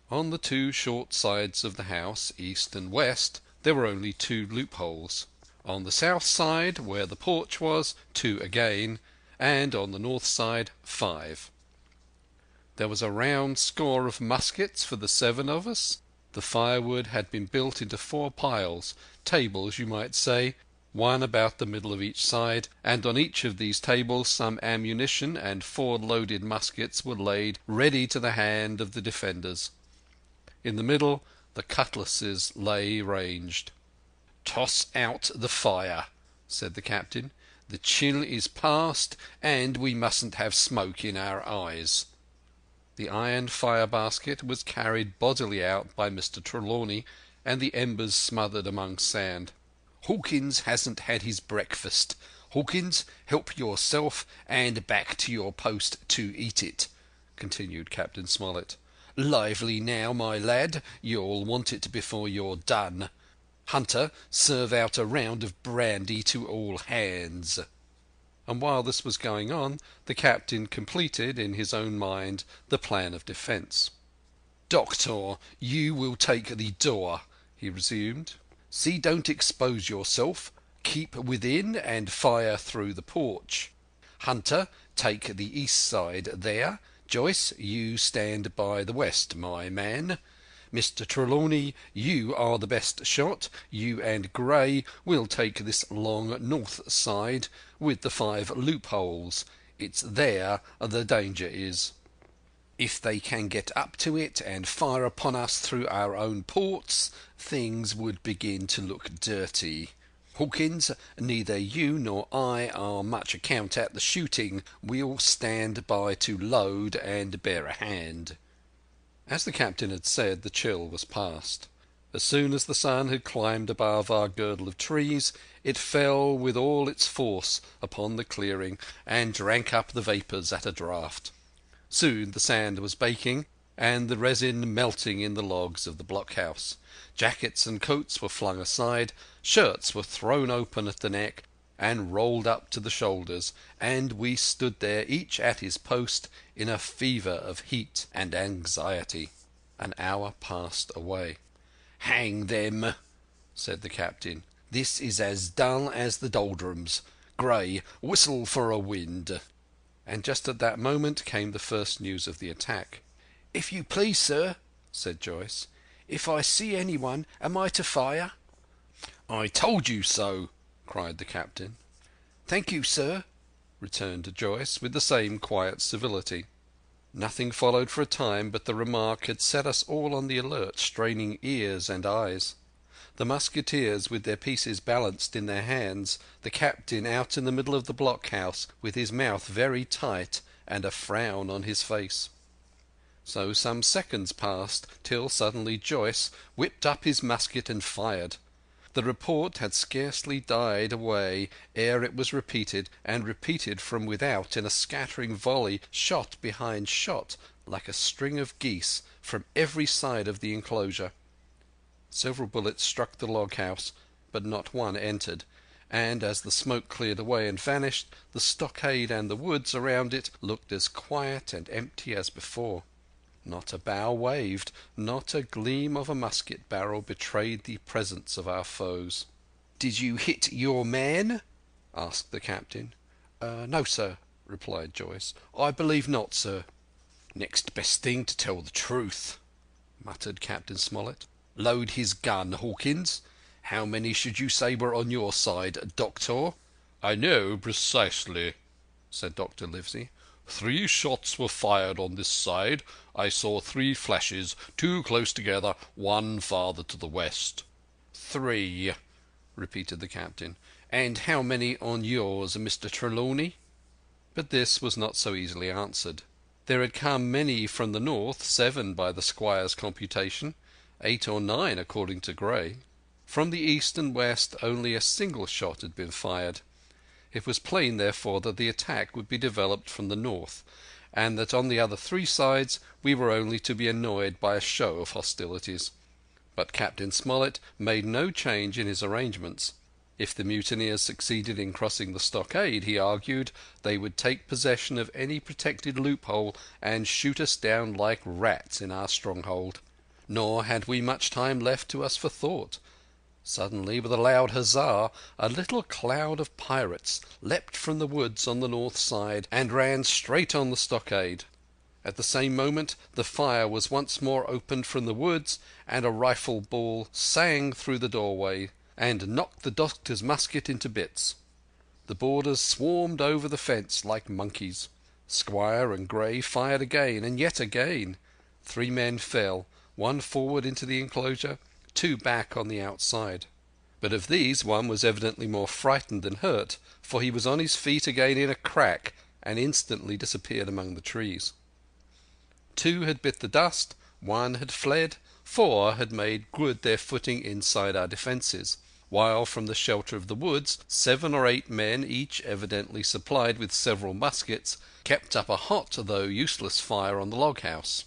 On the 2 short sides of the house, east and west, there were only 2 loopholes. On the south side, where the porch was, 2 again, and on the north side 5. There was a round score of muskets for the 7 of us. The firewood had been built into 4 piles, tables you might say, one about the middle of each side, and on each of these tables some ammunition and 4 loaded muskets were laid ready to the hand of the defenders. In the middle the cutlasses lay ranged. "Toss out the fire," said the captain. "The chill is past, and we mustn't have smoke in our eyes." The iron fire basket was carried bodily out by Mr. Trelawney, and the embers smothered among sand. "Hawkins hasn't had his breakfast. Hawkins, help yourself, and back to your post to eat it," continued Captain Smollett. "Lively now, my lad, you'll want it before you're done. Hunter, serve out a round of brandy to all hands." And while this was going on, the captain completed in his own mind the plan of defence. "Doctor, you will take the door," he resumed. "See, don't expose yourself. Keep within and fire through the porch. Hunter, take the east side there. Joyce, you stand by the west, my man. Mr. Trelawney, you are the best shot. You and Gray will take this long north side with the 5 loopholes. It's there the danger is. If they can get up to it and fire upon us through our own ports, things would begin to look dirty. Hawkins, neither you nor I are much account at the shooting. We'll stand by to load and bear a hand." As the captain had said, the chill was past. As soon as the sun had climbed above our girdle of trees, it fell with all its force upon the clearing and drank up the vapours at a draught. Soon the sand was baking, and the resin melting in the logs of the blockhouse. Jackets and coats were flung aside, shirts were thrown open at the neck and rolled up to the shoulders, and we stood there, each at his post, in a fever of heat and anxiety. An hour passed away. "Hang them," said the captain. "This is as dull as the doldrums. Gray, whistle for a wind." And just at that moment came the first news of the attack. "If you please, sir," said Joyce, "if I see anyone, am I to fire?" "I told you so," cried the captain. "Thank you, sir," returned Joyce, with the same quiet civility. Nothing followed for a time, but the remark had set us all on the alert, straining ears and eyes. The musketeers with their pieces balanced in their hands, the captain out in the middle of the blockhouse with his mouth very tight and a frown on his face. So some seconds passed, till suddenly Joyce whipped up his musket and fired. The report had scarcely died away ere it was repeated, and repeated from without in a scattering volley, shot behind shot, like a string of geese, from every side of the enclosure. Several bullets struck the log house, but not one entered, and as the smoke cleared away and vanished, the stockade and the woods around it looked as quiet and empty as before. Not a bough waved, not a gleam of a musket barrel betrayed the presence of our foes. "Did you hit your man?" asked the captain. "No, sir," replied Joyce. "I believe not, sir." "Next best thing to tell the truth," muttered Captain Smollett. "Load his gun, Hawkins. How many should you say were on your side, Doctor?" "I know precisely," said Dr. Livesey. 3 shots were fired on this side. I saw 3 flashes, 2 close together, 1 farther to the west." "3," repeated the captain. "And how many on yours, Mr. Trelawney?" But this was not so easily answered. There had come many from the north, 7 by the squire's computation, 8 or 9 according to Gray. From the east and west only a single shot had been fired. It was plain, therefore, that the attack would be developed from the north, and that on the other 3 sides we were only to be annoyed by a show of hostilities. But Captain Smollett made no change in his arrangements. If the mutineers succeeded in crossing the stockade, he argued, they would take possession of any protected loophole and shoot us down like rats in our stronghold. Nor had we much time left to us for thought. Suddenly, with a loud huzzah, a little cloud of pirates leapt from the woods on the north side and ran straight on the stockade. At the same moment the fire was once more opened from the woods, and a rifle ball sang through the doorway and knocked the doctor's musket into bits. The boarders swarmed over the fence like monkeys. Squire and Gray fired again and yet again. 3 men fell, 1 forward into the enclosure, 2 back on the outside. But of these 1 was evidently more frightened than hurt, for he was on his feet again in a crack and instantly disappeared among the trees. 2 had bit the dust, 1 had fled, 4 had made good their footing inside our defences, while from the shelter of the woods 7 or 8 men, each evidently supplied with several muskets, kept up a hot though useless fire on the log house.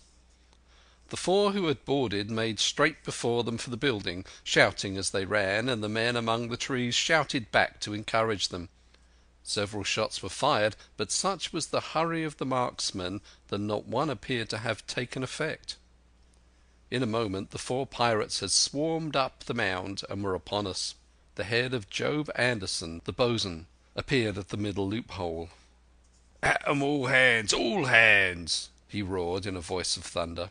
The 4 who had boarded made straight before them for the building, shouting as they ran, and the men among the trees shouted back to encourage them. Several shots were fired, but such was the hurry of the marksmen that not one appeared to have taken effect. In a moment the 4 pirates had swarmed up the mound and were upon us. The head of Job Anderson, the boatswain, appeared at the middle loophole. "At 'em, all hands!" he roared in a voice of thunder.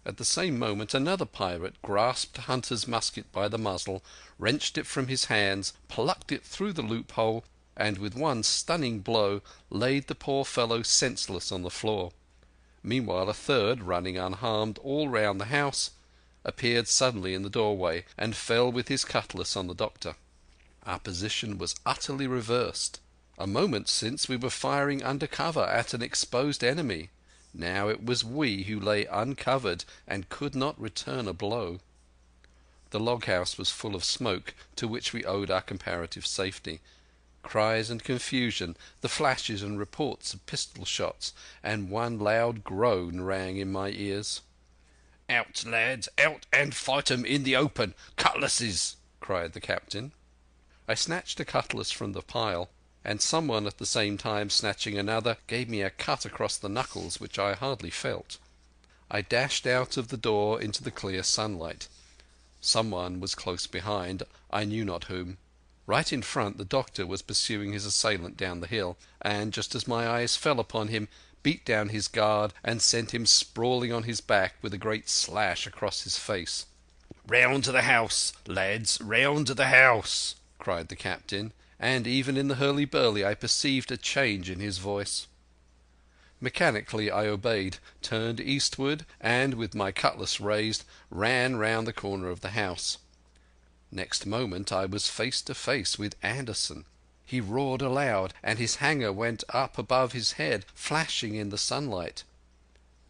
At the same moment another pirate grasped Hunter's musket by the muzzle, wrenched it from his hands, plucked it through the loophole, and with 1 stunning blow laid the poor fellow senseless on the floor. Meanwhile a 3rd, running unharmed all round the house, appeared suddenly in the doorway, and fell with his cutlass on the doctor. Our position was utterly reversed. A moment since we were firing under cover at an exposed enemy. Now it was we who lay uncovered and could not return a blow. The log house was full of smoke, to which we owed our comparative safety. Cries and confusion, the flashes and reports of pistol shots, and 1 loud groan rang in my ears. "Out, lads, out and fight 'em in the open! Cutlasses!" cried the captain. I snatched a cutlass from the pile, and someone at the same time snatching another gave me a cut across the knuckles which I hardly felt. I dashed out of the door into the clear sunlight. Someone was close behind, I knew not whom. Right in front the doctor was pursuing his assailant down the hill, and just as my eyes fell upon him, beat down his guard and sent him sprawling on his back with a great slash across his face. "Round to the house, lads, round to the house!" cried the captain, and even in the hurly-burly I perceived a change in his voice. Mechanically I obeyed, turned eastward, and with my cutlass raised, ran round the corner of the house. Next moment I was face to face with Anderson. He roared aloud, and his hanger went up above his head, flashing in the sunlight.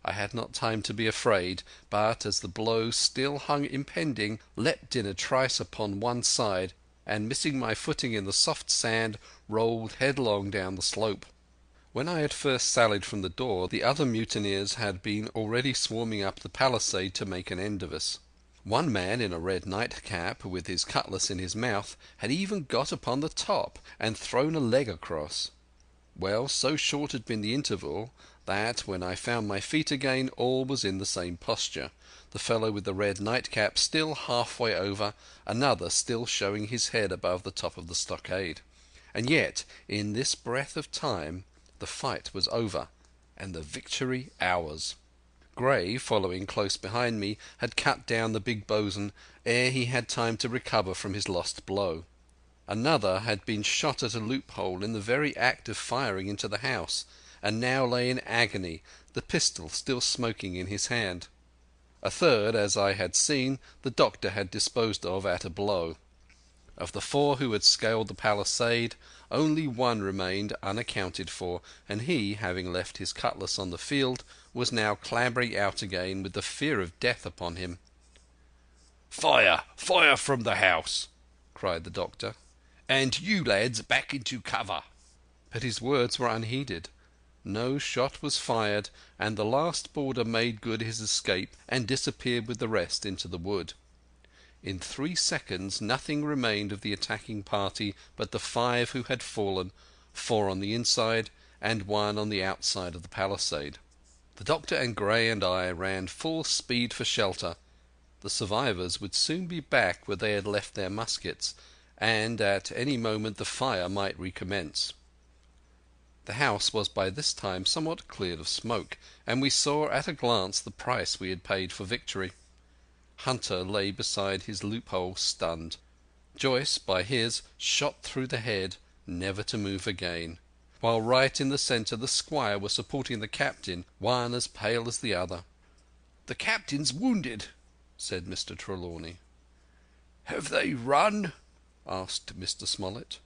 I had not time to be afraid, but as the blow still hung impending, leapt in a trice upon one side, and missing my footing in the soft sand, rolled headlong down the slope. When I had first sallied from the door, the other mutineers had been already swarming up the palisade to make an end of us. One man in a red nightcap, with his cutlass in his mouth, had even got upon the top and thrown a leg across. Well, so short had been the interval that when I found my feet again all was in the same posture, the fellow with the red nightcap still halfway over, another still showing his head above the top of the stockade. And yet, in this breath of time, the fight was over, and the victory ours. Gray, following close behind me, had cut down the big bosun ere he had time to recover from his lost blow. Another had been shot at a loophole in the very act of firing into the house, and now lay in agony, the pistol still smoking in his hand. A third, as I had seen, the doctor had disposed of at a blow. Of the four who had scaled the palisade, only one remained unaccounted for, and he, having left his cutlass on the field, was now clambering out again with the fear of death upon him. "Fire! Fire from the house!" cried the doctor. "And you lads back into cover!" But his words were unheeded. No shot was fired, and the last boarder made good his escape and disappeared with the rest into the wood. In 3 seconds nothing remained of the attacking party but the 5 who had fallen, 4 on the inside and 1 on the outside of the palisade. The doctor and Gray and I ran full speed for shelter. The survivors would soon be back where they had left their muskets, and at any moment the fire might recommence. The house was by this time somewhat cleared of smoke, and we saw at a glance the price we had paid for victory. Hunter lay beside his loophole stunned. Joyce, by his, shot through the head, never to move again, while right in the centre the squire was supporting the captain, one as pale as the other. "The captain's wounded," said Mr. Trelawney. "Have they run?" asked Mr. Smollett.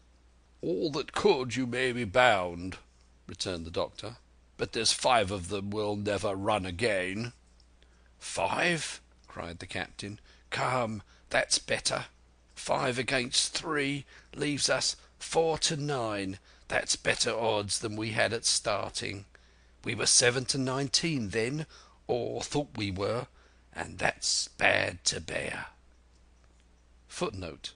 "All that could, you may be bound," returned the doctor. "But there's 5 of them will never run again." "5?" cried the captain. "Come, that's better. 5 against 3 leaves us 4 to 9. That's better odds than we had at starting. We were 7 to 19 then, or thought we were, and that's bad to bear." Footnote: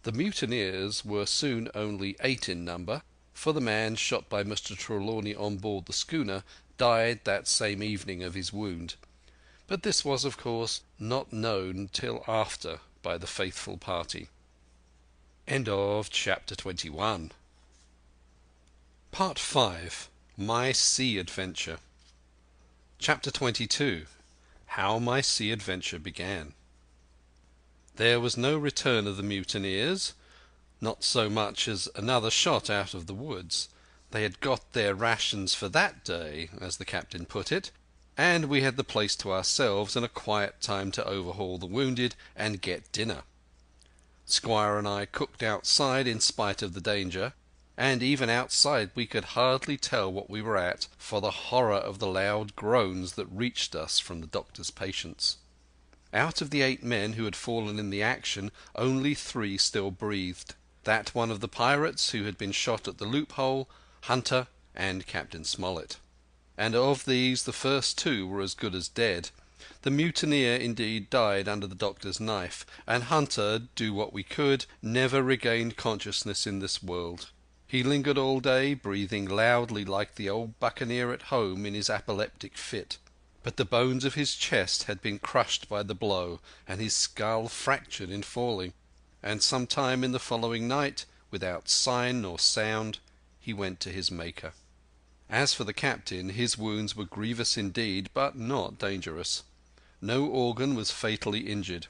the mutineers were soon only 8 in number, for the man shot by Mr. Trelawney on board the schooner died that same evening of his wound. But this was, of course, not known till after by the faithful party. End of chapter 21. Part 5. My Sea Adventure. Chapter 22. How my Sea Adventure began. There was no return of the mutineers, not so much as another shot out of the woods. They had got their rations for that day, as the captain put it, and we had the place to ourselves and a quiet time to overhaul the wounded and get dinner. Squire and I cooked outside in spite of the danger, and even outside we could hardly tell what we were at for the horror of the loud groans that reached us from the doctor's patients. Out of the 8 men who had fallen in the action, only 3 still breathed. That one of the pirates who had been shot at the loophole, Hunter, and Captain Smollett. And of these the first 2 were as good as dead. The mutineer indeed died under the doctor's knife, and Hunter, do what we could, never regained consciousness in this world. He lingered all day, breathing loudly like the old buccaneer at home in his apoplectic fit. but the bones of his chest had been crushed by the blow and his skull fractured in falling, and some time in the following night, without sign nor sound, he went to his Maker. As for the captain, his wounds were grievous indeed, but not dangerous. No organ was fatally injured.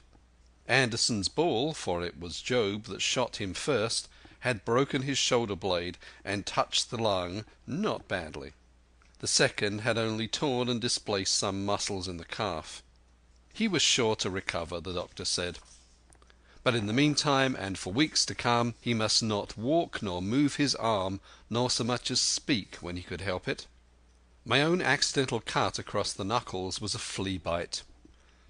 Anderson's ball, for it was Job that shot him first, had broken his shoulder blade and touched the lung not badly. The second had only torn and displaced some muscles in the calf. He was sure to recover, the doctor said. But in the meantime, and for weeks to come, he must not walk nor move his arm, nor so much as speak when he could help it. My own accidental cut across the knuckles was a flea bite.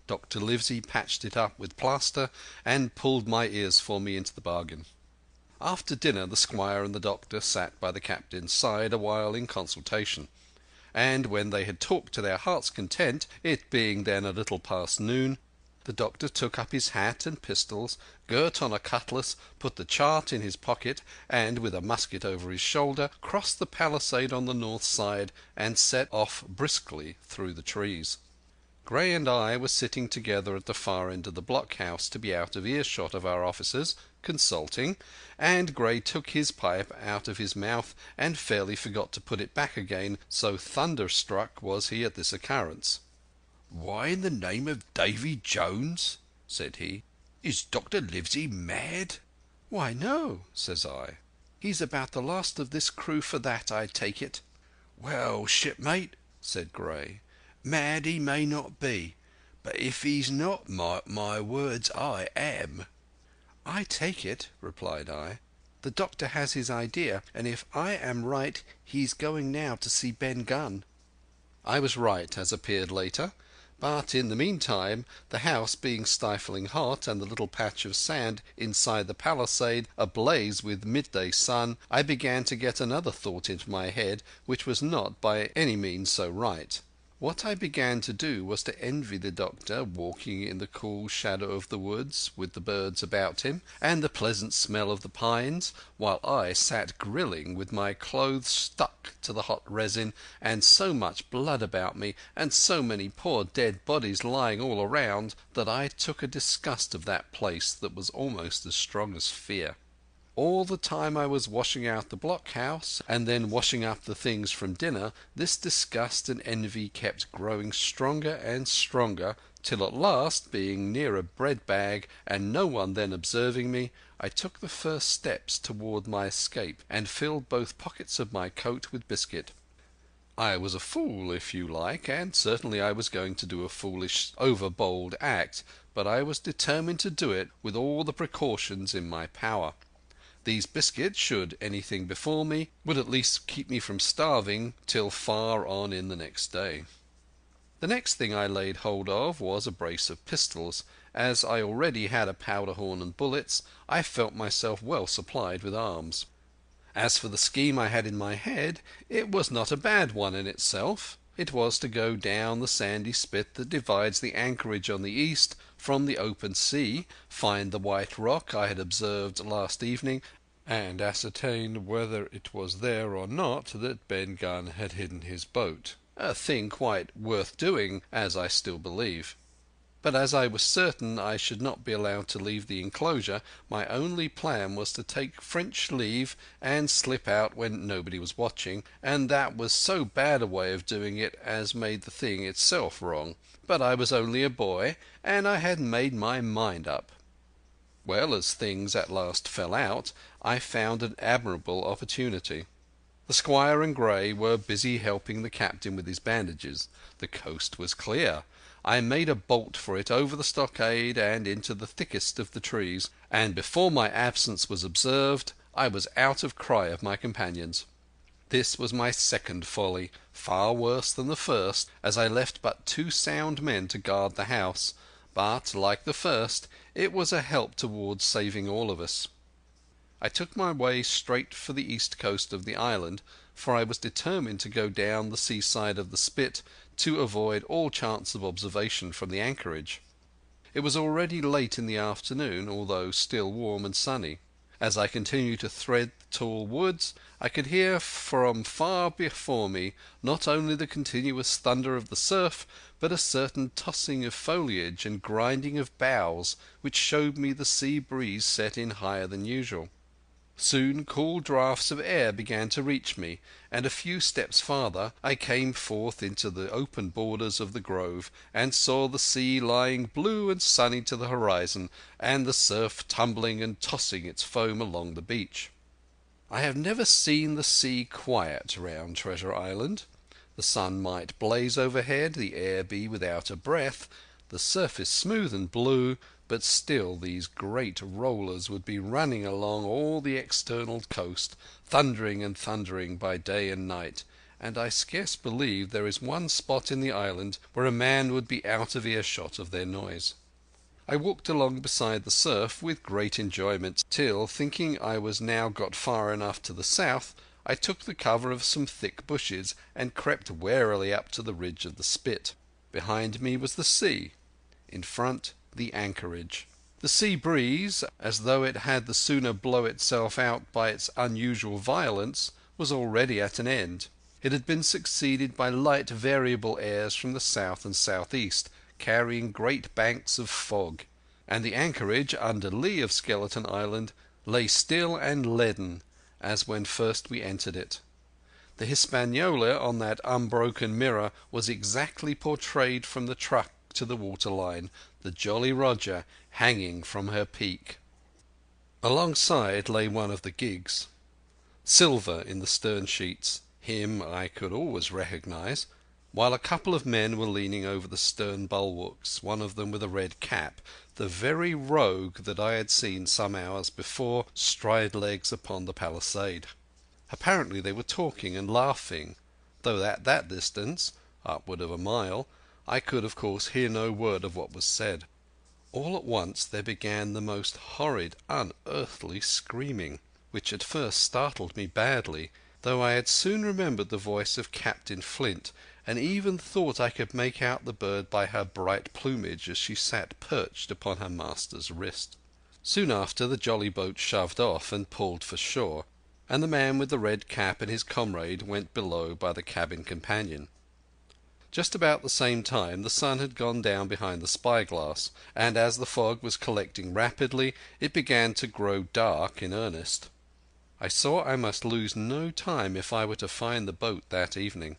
Dr. Livesey patched it up with plaster and pulled my ears for me into the bargain. After dinner the squire and the doctor sat by the captain's side a while in consultation, and when they had talked to their hearts' content, it being then a little past noon, the doctor took up his hat and pistols, girt on a cutlass, put the chart in his pocket, and, with a musket over his shoulder, crossed the palisade on the north side and set off briskly through the trees. Gray and I were sitting together at the far end of the blockhouse to be out of earshot of our officers, consulting, and Gray took his pipe out of his mouth and fairly forgot to put it back again, so thunderstruck was he at this occurrence. "Why in the name of Davy Jones," said he, "is Dr. Livesey mad?" "Why, no," says I. "He's about the last of this crew for that, I take it." "Well, shipmate," said Gray, "mad he may not be, but if he's not, mark my words, I am." "I take it," replied I, "the doctor has his idea, and if I am right he's going now to see Ben Gunn." I was right, as appeared later, but in the meantime, the house being stifling hot and the little patch of sand inside the palisade ablaze with midday sun, I began to get another thought into my head which was not by any means so right. What I began to do was to envy the doctor walking in the cool shadow of the woods with the birds about him and the pleasant smell of the pines, while I sat grilling with my clothes stuck to the hot resin and so much blood about me and so many poor dead bodies lying all around that I took a disgust of that place that was almost as strong as fear. All the time I was washing out the blockhouse and then washing up the things from dinner, this disgust and envy kept growing stronger and stronger, till at last, being near a bread bag and no one then observing me, I took the first steps toward my escape and filled both pockets of my coat with biscuit. I was a fool, if you like, and certainly I was going to do a foolish, over-bold act, but I was determined to do it with all the precautions in my power. These biscuits, should anything befall me, would at least keep me from starving till far on in the next day. The next thing I laid hold of was a brace of pistols. As I already had a powder horn and bullets, I felt myself well supplied with arms. As for the scheme I had in my head, it was not a bad one in itself. It was to go down the sandy spit that divides the anchorage on the east from the open sea, find the white rock I had observed last evening, and ascertain whether it was there or not that Ben Gunn had hidden his boat. A thing quite worth doing, as I still believe. But as I was certain I should not be allowed to leave the enclosure, my only plan was to take French leave and slip out when nobody was watching, and that was so bad a way of doing it as made the thing itself wrong. But I was only a boy, and I had made my mind up. Well, as things at last fell out, I found an admirable opportunity. The squire and Gray were busy helping the captain with his bandages. The coast was clear. I made a bolt for it over the stockade and into the thickest of the trees, and before my absence was observed I was out of cry of my companions. This was my second folly, far worse than the first, as I left but 2 sound men to guard the house, but, like the first, it was a help towards saving all of us. I took my way straight for the east coast of the island, for I was determined to go down the seaside of the spit to avoid all chance of observation from the anchorage. It was already late in the afternoon, although still warm and sunny. As I continued to thread the tall woods, I could hear from far before me not only the continuous thunder of the surf, but a certain tossing of foliage and grinding of boughs which showed me the sea breeze set in higher than usual. Soon cool draughts of air began to reach me, and a few steps farther I came forth into the open borders of the grove, and saw the sea lying blue and sunny to the horizon, and the surf tumbling and tossing its foam along the beach. I have never seen the sea quiet round Treasure Island. The sun might blaze overhead, the air be without a breath, the surface smooth and blue, but still these great rollers would be running along all the external coast, thundering and thundering by day and night, and I scarce believe there is one spot in the island where a man would be out of earshot of their noise. I walked along beside the surf with great enjoyment, till, thinking I was now got far enough to the south, I took the cover of some thick bushes and crept warily up to the ridge of the spit. Behind me was the sea, in front the anchorage. The sea breeze, as though it had the sooner blow itself out by its unusual violence, was already at an end. It had been succeeded by light variable airs from the south and southeast, carrying great banks of fog, and the anchorage under lee of Skeleton Island lay still and leaden as when first we entered it. The Hispaniola on that unbroken mirror was exactly portrayed from the truck to the waterline, the Jolly Roger hanging from her peak. Alongside lay one of the gigs. Silver in the stern sheets, him I could always recognize, while a couple of men were leaning over the stern bulwarks, one of them with a red cap, the very rogue that I had seen some hours before stride legs upon the palisade. Apparently they were talking and laughing, though at that distance, upward of a mile, I could of course hear no word of what was said. All at once there began the most horrid, unearthly screaming, which at first startled me badly, though I had soon remembered the voice of Captain Flint, and even thought I could make out the bird by her bright plumage as she sat perched upon her master's wrist. Soon after the jolly boat shoved off and pulled for shore, and the man with the red cap and his comrade went below by the cabin companion. Just about the same time the sun had gone down behind the spyglass, and as the fog was collecting rapidly it began to grow dark in earnest. I saw I must lose no time if I were to find the boat that evening.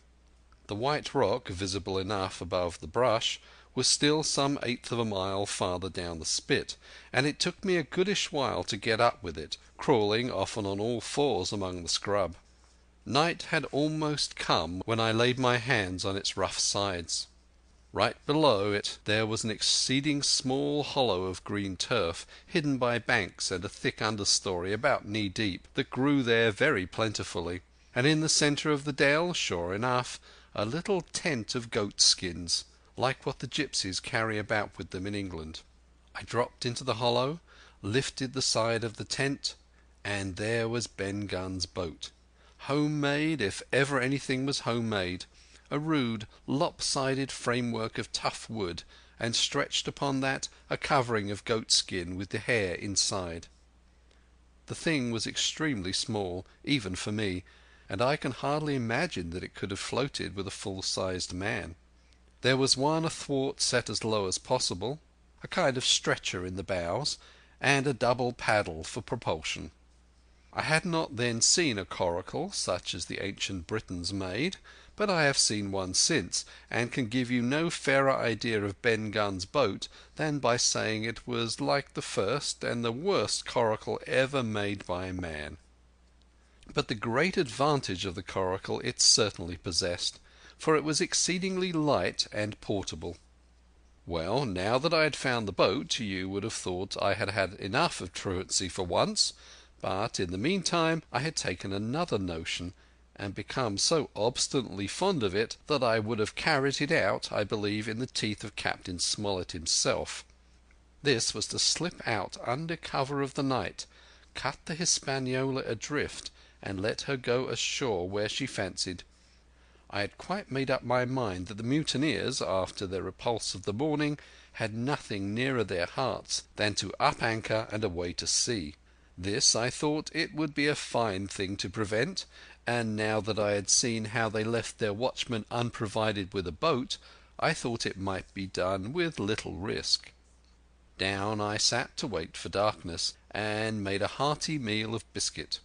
The white rock, visible enough above the brush, was still some eighth of a mile farther down the spit, and it took me a goodish while to get up with it, crawling often on all fours among the scrub. Night had almost come when I laid my hands on its rough sides. Right below it there was an exceeding small hollow of green turf, hidden by banks and a thick understory about knee-deep, that grew there very plentifully, and in the centre of the dell, sure enough, a little tent of goat skins, like what the gipsies carry about with them in England. I dropped into the hollow, lifted the side of the tent, and there was Ben Gunn's boat. Homemade, if ever anything was homemade, a rude, lopsided framework of tough wood, and stretched upon that a covering of goat skin with the hair inside. The thing was extremely small, even for me, and I can hardly imagine that it could have floated with a full-sized man. There was one athwart set as low as possible, a kind of stretcher in the bows, and a double paddle for propulsion. I had not then seen a coracle such as the ancient Britons made, but I have seen one since, and can give you no fairer idea of Ben Gunn's boat than by saying it was like the first and the worst coracle ever made by man. But the great advantage of the coracle it certainly possessed, for it was exceedingly light and portable. Well, now that I had found the boat, you would have thought I had had enough of truancy for once, but in the meantime I had taken another notion, and become so obstinately fond of it that I would have carried it out, I believe, in the teeth of Captain Smollett himself. This was to slip out under cover of the night, cut the Hispaniola adrift, and let her go ashore where she fancied. I had quite made up my mind that the mutineers, after their repulse of the morning, had nothing nearer their hearts than to up anchor and away to sea. This I thought it would be a fine thing to prevent, and now that I had seen how they left their watchmen unprovided with a boat, I thought it might be done with little risk. Down I sat to wait for darkness, and made a hearty meal of biscuit.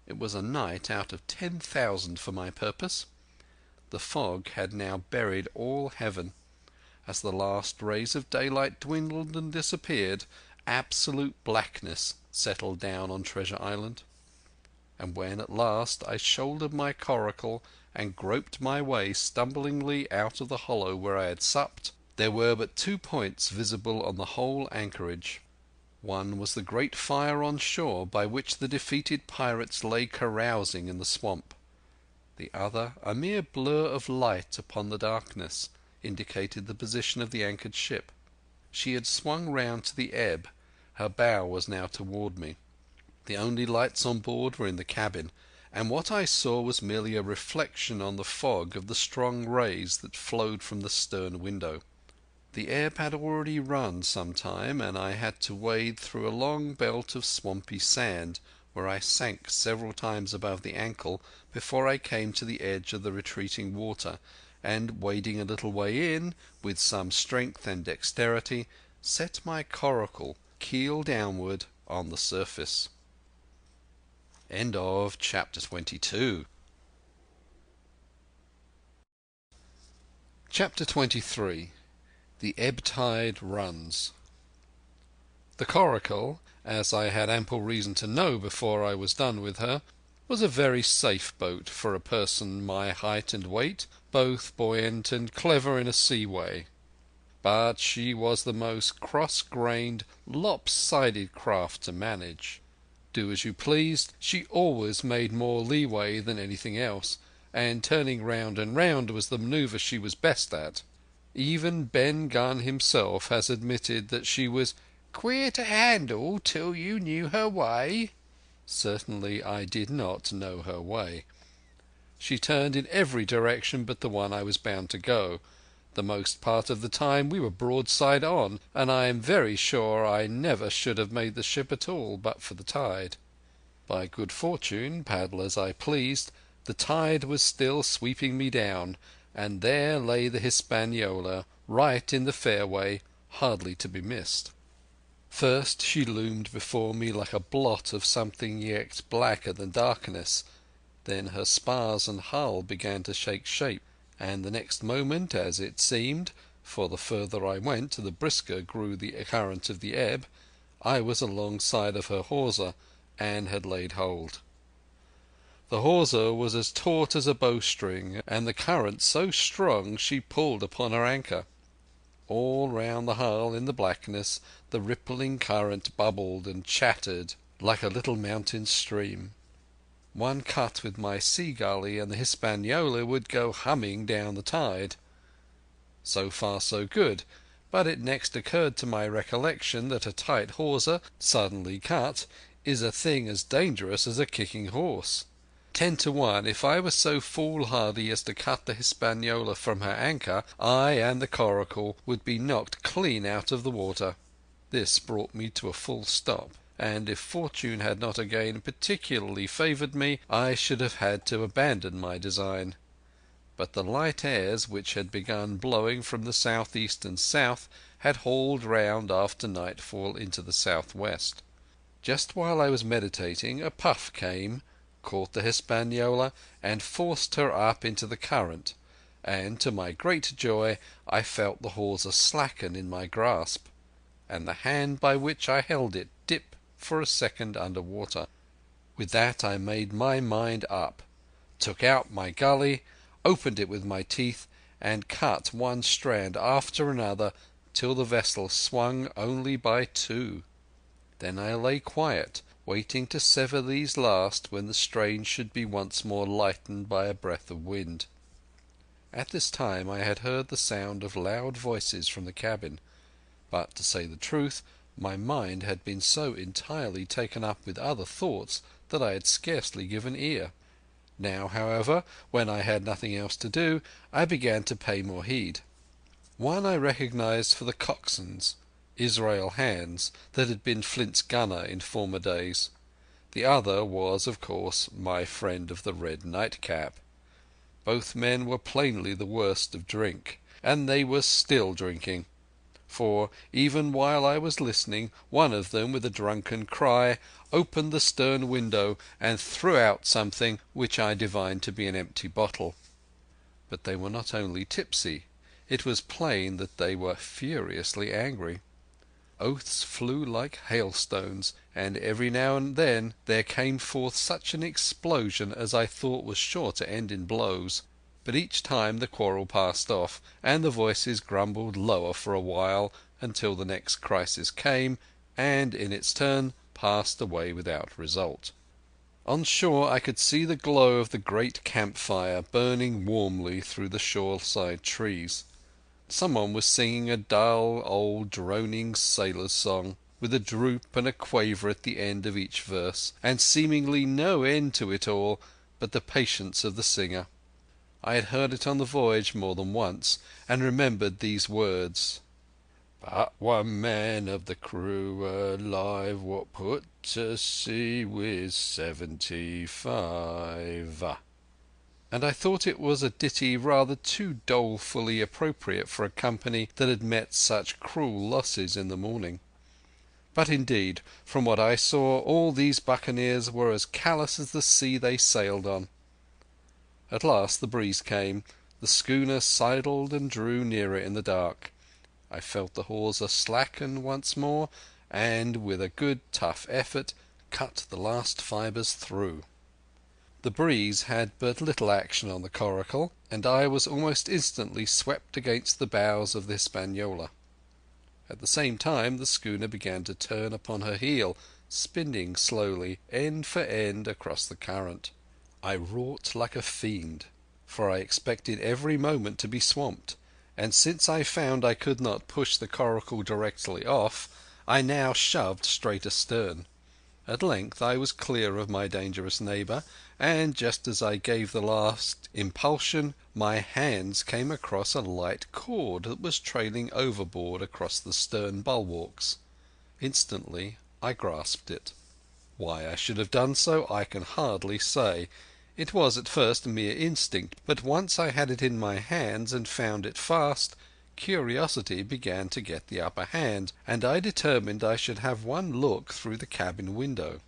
It was a night out of 10,000 for my purpose. The fog had now buried all heaven. As the last rays of daylight dwindled and disappeared, absolute blackness settled down on Treasure Island. And when at last I shouldered my coracle and groped my way stumblingly out of the hollow where I had supped, there were but 2 points visible on the whole anchorage. One was the great fire on shore by which the defeated pirates lay carousing in the swamp. The other, a mere blur of light upon the darkness, indicated the position of the anchored ship. She had swung round to the ebb. Her bow was now toward me. The only lights on board were in the cabin, and what I saw was merely a reflection on the fog of the strong rays that flowed from the stern window. The ebb had already run some time, and I had to wade through a long belt of swampy sand, where I sank several times above the ankle before I came to the edge of the retreating water, and wading a little way in, with some strength and dexterity, set my coracle keel downward on the surface. End of chapter 22. Chapter 23. The Ebb Tide Runs. The coracle, as I had ample reason to know before I was done with her, was a very safe boat for a person my height and weight, both buoyant and clever in a sea way. But she was the most cross-grained, lopsided craft to manage. Do as you pleased, she always made more leeway than anything else, and turning round and round was the manoeuvre she was best at. Even Ben Gunn himself has admitted that she was "queer to handle till you knew her way." Certainly I did not know her way. She turned in every direction but the one I was bound to go. The most part of the time we were broadside on, and I am very sure I never should have made the ship at all but for the tide. By good fortune, paddle as I pleased, the tide was still sweeping me down, and there lay the Hispaniola, right in the fairway, hardly to be missed. First she loomed before me like a blot of something yet blacker than darkness. Then her spars and hull began to take shape, and the next moment, as it seemed, for the further I went the brisker grew the current of the ebb, I was alongside of her hawser and had laid hold. The hawser was as taut as a bowstring, and the current so strong she pulled upon her anchor. All round the hull in the blackness the rippling current bubbled and chattered like a little mountain stream. One cut with my sea gully and the Hispaniola would go humming down the tide. So far so good, but it next occurred to my recollection that a tight hawser, suddenly cut, is a thing as dangerous as a kicking horse. 10 to 1, if I was so foolhardy as to cut the Hispaniola from her anchor, I and the coracle would be knocked clean out of the water. This brought me to a full stop, and if fortune had not again particularly favoured me, I should have had to abandon my design. But the light airs which had begun blowing from the southeast and south had hauled round after nightfall into the southwest. Just while I was meditating a puff came, caught the Hispaniola and forced her up into the current, and to my great joy I felt the hawser slacken in my grasp, and the hand by which I held it dip for a second under water. With that I made my mind up, took out my gully, opened it with my teeth, and cut one strand after another till the vessel swung only by 2. Then I lay quiet, waiting to sever these last when the strain should be once more lightened by a breath of wind. At this time I had heard the sound of loud voices from the cabin, but to say the truth, my mind had been so entirely taken up with other thoughts that I had scarcely given ear. Now, however, when I had nothing else to do, I began to pay more heed. One I recognized for the coxswain's. Israel hands that had been Flint's gunner in former days. The other was, of course, my friend of the red nightcap. Both men were plainly the worst of drink, and they were still drinking, for, even while I was listening, one of them, with a drunken cry, opened the stern window and threw out something which I divined to be an empty bottle. But they were not only tipsy, it was plain that they were furiously angry. Oaths flew like hailstones, and every now and then there came forth such an explosion as I thought was sure to end in blows. But each time the quarrel passed off, and the voices grumbled lower for a while until the next crisis came, and in its turn passed away without result. On shore I could see the glow of the great campfire burning warmly through the shoreside trees. Someone was singing a dull, old, droning sailor's song, with a droop and a quaver at the end of each verse, and seemingly no end to it all but the patience of the singer. I had heard it on the voyage more than once, and remembered these words: "But one man of the crew alive what put to sea with 75. And I thought it was a ditty rather too dolefully appropriate for a company that had met such cruel losses in the morning. But indeed, from what I saw, all these buccaneers were as callous as the sea they sailed on. At last the breeze came, the schooner sidled and drew nearer in the dark. I felt the hawser slacken once more, and with a good tough effort cut the last fibres through. The breeze had but little action on the coracle, and I was almost instantly swept against the bows of the Hispaniola. At the same time the schooner began to turn upon her heel, spinning slowly, end for end, across the current. I wrought like a fiend, for I expected every moment to be swamped, and since I found I could not push the coracle directly off, I now shoved straight astern. At length I was clear of my dangerous neighbour, and just as I gave the last impulsion my hands came across a light cord that was trailing overboard across the stern bulwarks. Instantly I grasped it. Why I should have done so I can hardly say. It was at first mere instinct, but once I had it in my hands and found it fast, curiosity began to get the upper hand, and I determined I should have one look through the cabin window.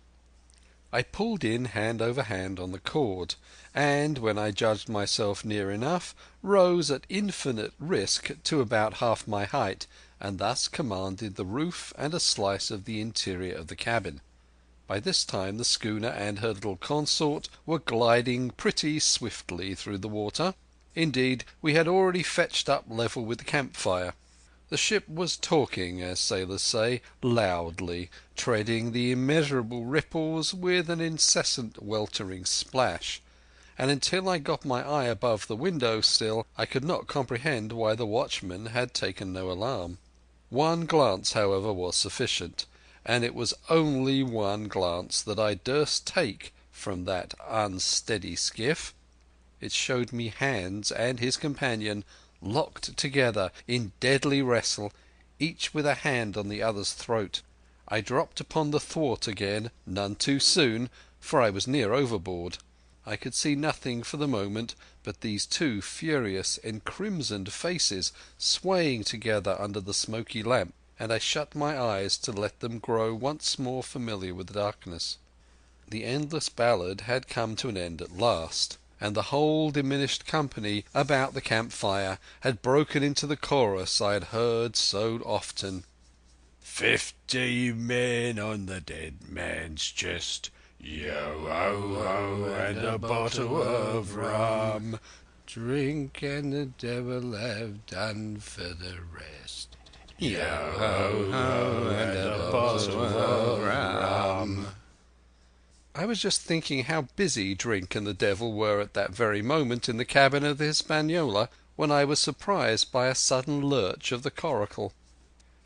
I pulled in hand over hand on the cord, and, when I judged myself near enough, rose at infinite risk to about half my height, and thus commanded the roof and a slice of the interior of the cabin. By this time the schooner and her little consort were gliding pretty swiftly through the water. Indeed, we had already fetched up level with the campfire. The ship was talking, as sailors say, loudly, treading the immeasurable ripples with an incessant weltering splash, and until I got my eye above the window sill I could not comprehend why the watchman had taken no alarm. One glance, however, was sufficient, and it was only one glance that I durst take from that unsteady skiff. It showed me Hans and his companion locked together in deadly wrestle, each with a hand on the other's throat. I dropped upon the thwart again, none too soon, for I was near overboard. I could see nothing for the moment but these two furious, encrimsoned faces swaying together under the smoky lamp, and I shut my eyes to let them grow once more familiar with the darkness. The endless ballad had come to an end at last, and the whole diminished company about the campfire had broken into the chorus I had heard so often. 50 men on the dead man's chest, yo-ho-ho, and a bottle of rum. Drink and the devil have done for the rest. Yo-ho-ho, and a bottle of rum. I was just thinking how busy drink and the devil were at that very moment in the cabin of the Hispaniola when I was surprised by a sudden lurch of the coracle.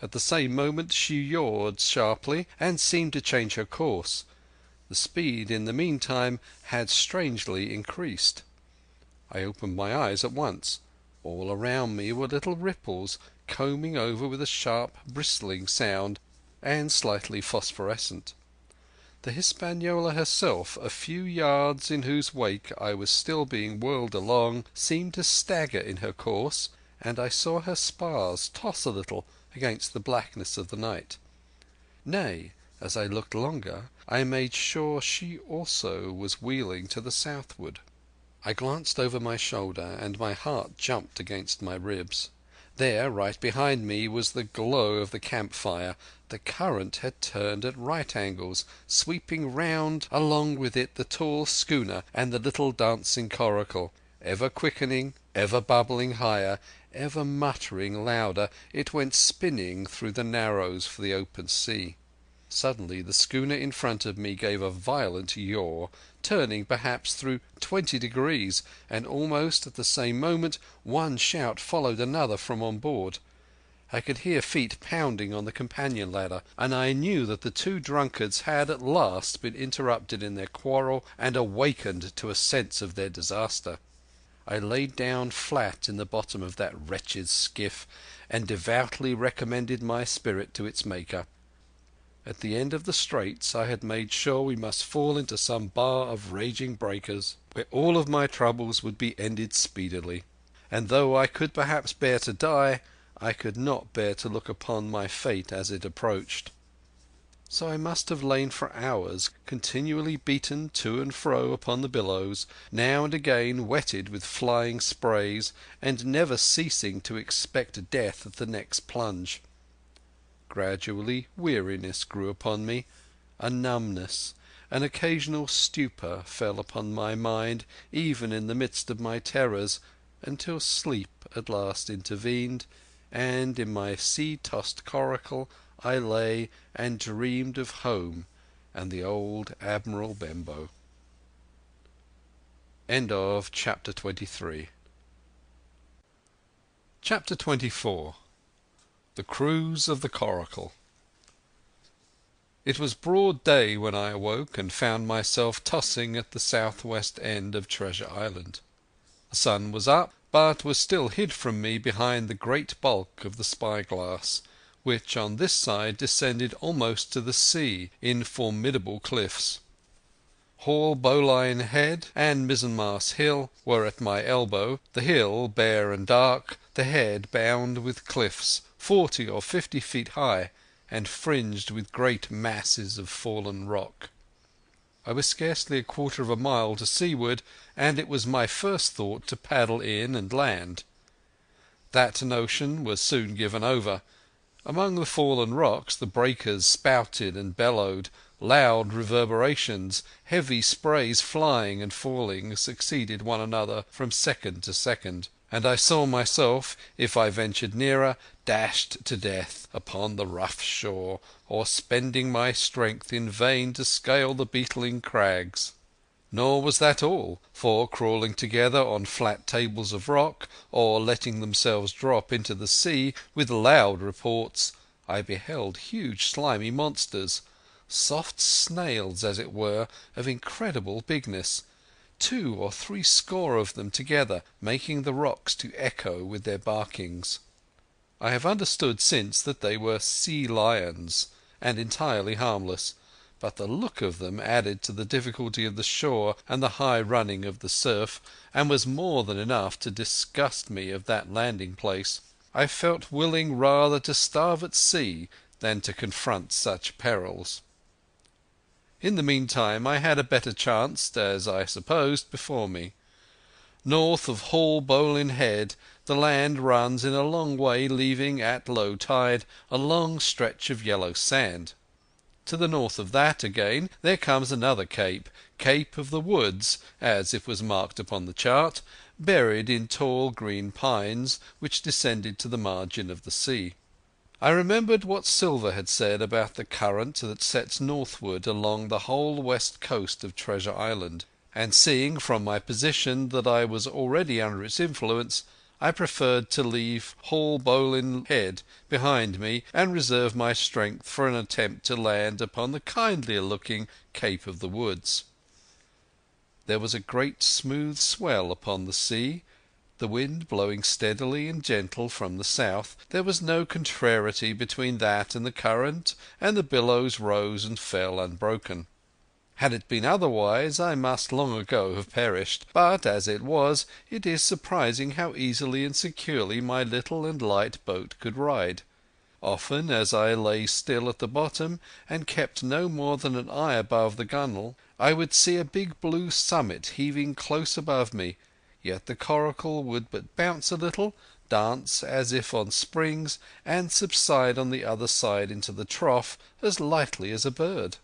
At the same moment she yawed sharply and seemed to change her course. The speed in the meantime had strangely increased. I opened my eyes at once. All around me were little ripples, combing over with a sharp bristling sound and slightly phosphorescent. The Hispaniola herself, a few yards in whose wake I was still being whirled along, seemed to stagger in her course, and I saw her spars toss a little against the blackness of the night. Nay, as I looked longer, I made sure she also was wheeling to the southward. I glanced over my shoulder, and my heart jumped against my ribs. There, right behind me, was the glow of the campfire. The current had turned at right angles, sweeping round along with it the tall schooner and the little dancing coracle. Ever quickening, ever bubbling higher, ever muttering louder, it went spinning through the narrows for the open sea. Suddenly the schooner in front of me gave a violent yaw, turning perhaps through 20 degrees, and almost at the same moment one shout followed another from on board. I could hear feet pounding on the companion ladder, and I knew that the two drunkards had at last been interrupted in their quarrel and awakened to a sense of their disaster. I laid down flat in the bottom of that wretched skiff and devoutly recommended my spirit to its Maker. At the end of the straits I had made sure we must fall into some bar of raging breakers, where all of my troubles would be ended speedily. And though I could perhaps bear to die, I could not bear to look upon my fate as it approached. So I must have lain for hours, continually beaten to and fro upon the billows, now and again wetted with flying sprays, and never ceasing to expect death at the next plunge. Gradually weariness grew upon me, a numbness, an occasional stupor fell upon my mind even in the midst of my terrors, until sleep at last intervened, and in my sea-tossed coracle I lay and dreamed of home and the old Admiral Benbow. End of Chapter 23. Chapter 24. The Cruise of the Coracle. It was broad day when I awoke and found myself tossing at the southwest end of Treasure Island. The sun was up, but was still hid from me behind the great bulk of the spyglass, which on this side descended almost to the sea in formidable cliffs. Hall Bowline Head and Mizzenmast Hill were at my elbow, the hill bare and dark, the head bound with cliffs 40 or 50 feet high and fringed with great masses of fallen rock. I was scarcely a quarter of a mile to seaward, and it was my first thought to paddle in and land. That notion was soon given over. Among the fallen rocks the breakers spouted and bellowed, loud reverberations, heavy sprays flying and falling succeeded one another from second to second, and I saw myself, if I ventured nearer, dashed to death upon the rough shore, or spending my strength in vain to scale the beetling crags. Nor was that all, for crawling together on flat tables of rock, or letting themselves drop into the sea with loud reports, I beheld huge slimy monsters, soft snails as it were, of incredible bigness, 2 or 3 score of them together, making the rocks to echo with their barkings. I have understood since that they were sea lions, and entirely harmless, but the look of them added to the difficulty of the shore and the high running of the surf, and was more than enough to disgust me of that landing place. I felt willing rather to starve at sea than to confront such perils. In the meantime I had a better chance, as I supposed, before me. North of Hall Bowline Head the land runs in a long way, leaving at low tide a long stretch of yellow sand. To the north of that again there comes another cape, Cape of the Woods, as it was marked upon the chart, buried in tall green pines which descended to the margin of the sea. I remembered what Silver had said about the current that sets northward along the whole west coast of Treasure Island, and seeing from my position that I was already under its influence, I preferred to leave Hall Bowline Head behind me and reserve my strength for an attempt to land upon the kindlier looking Cape of the Woods. There was a great smooth swell upon the sea, The wind blowing steadily and gentle from the south, there was no contrariety between that and the current, and the billows rose and fell unbroken. Had it been otherwise, I must long ago have perished, but as it was, it is surprising how easily and securely my little and light boat could ride. Often, as I lay still at the bottom and kept no more than an eye above the gunwale, I would see a big blue summit heaving close above me, yet the coracle would but bounce a little, dance as if on springs, and subside on the other side into the trough as lightly as a bird.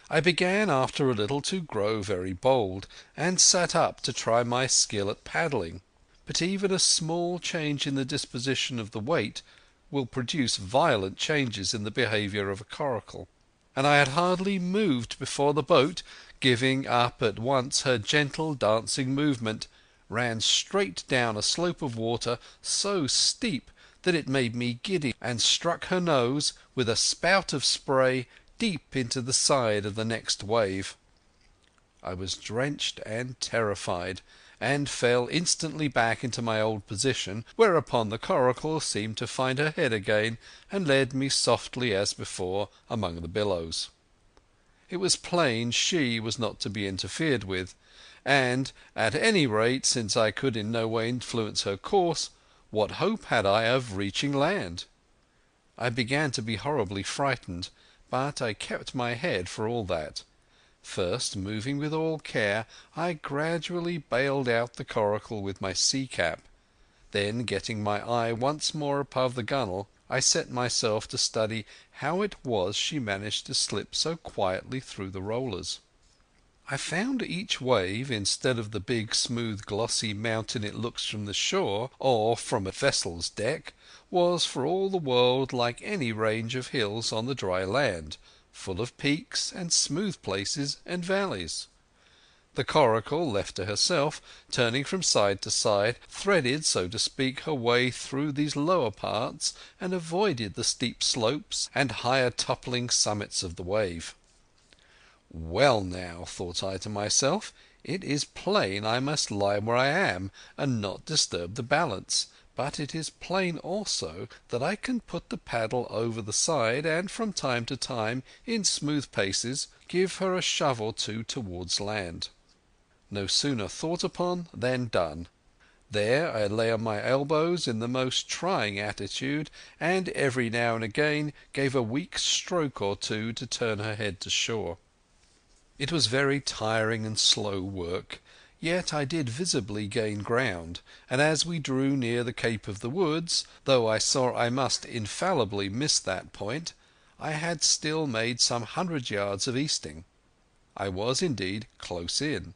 I began after a little to grow very bold, and sat up to try my skill at paddling. But even a small change in the disposition of the weight will produce violent changes in the behaviour of a coracle, and I had hardly moved before the boat, giving up at once her gentle dancing movement, ran straight down a slope of water so steep that it made me giddy, and struck her nose, with a spout of spray, deep into the side of the next wave. I was drenched and terrified, and fell instantly back into my old position, whereupon the coracle seemed to find her head again and led me softly as before among the billows. It was plain she was not to be interfered with, and, at any rate, since I could in no way influence her course, what hope had I of reaching land? I began to be horribly frightened, but I kept my head for all that. First, moving with all care, I gradually bailed out the coracle with my sea-cap. Then, getting my eye once more above the gunwale, I set myself to study how it was she managed to slip so quietly through the rollers. I found each wave, instead of the big smooth glossy mountain it looks from the shore or from a vessel's deck, was for all the world like any range of hills on the dry land, full of peaks and smooth places and valleys. The coracle, left to herself, turning from side to side, threaded, so to speak, her way through these lower parts and avoided the steep slopes and higher toppling summits of the wave. Well now, thought I to myself, it is plain I must lie where I am and not disturb the balance, but it is plain also that I can put the paddle over the side and from time to time, in smooth paces, give her a shove or two towards land. No sooner thought upon than done. There I lay on my elbows in the most trying attitude, and every now and again gave a weak stroke or two to turn her head to shore. It was very tiring and slow work, yet I did visibly gain ground, and as we drew near the Cape of the Woods, though I saw I must infallibly miss that point, I had still made some 100 yards of easting. I was indeed close in.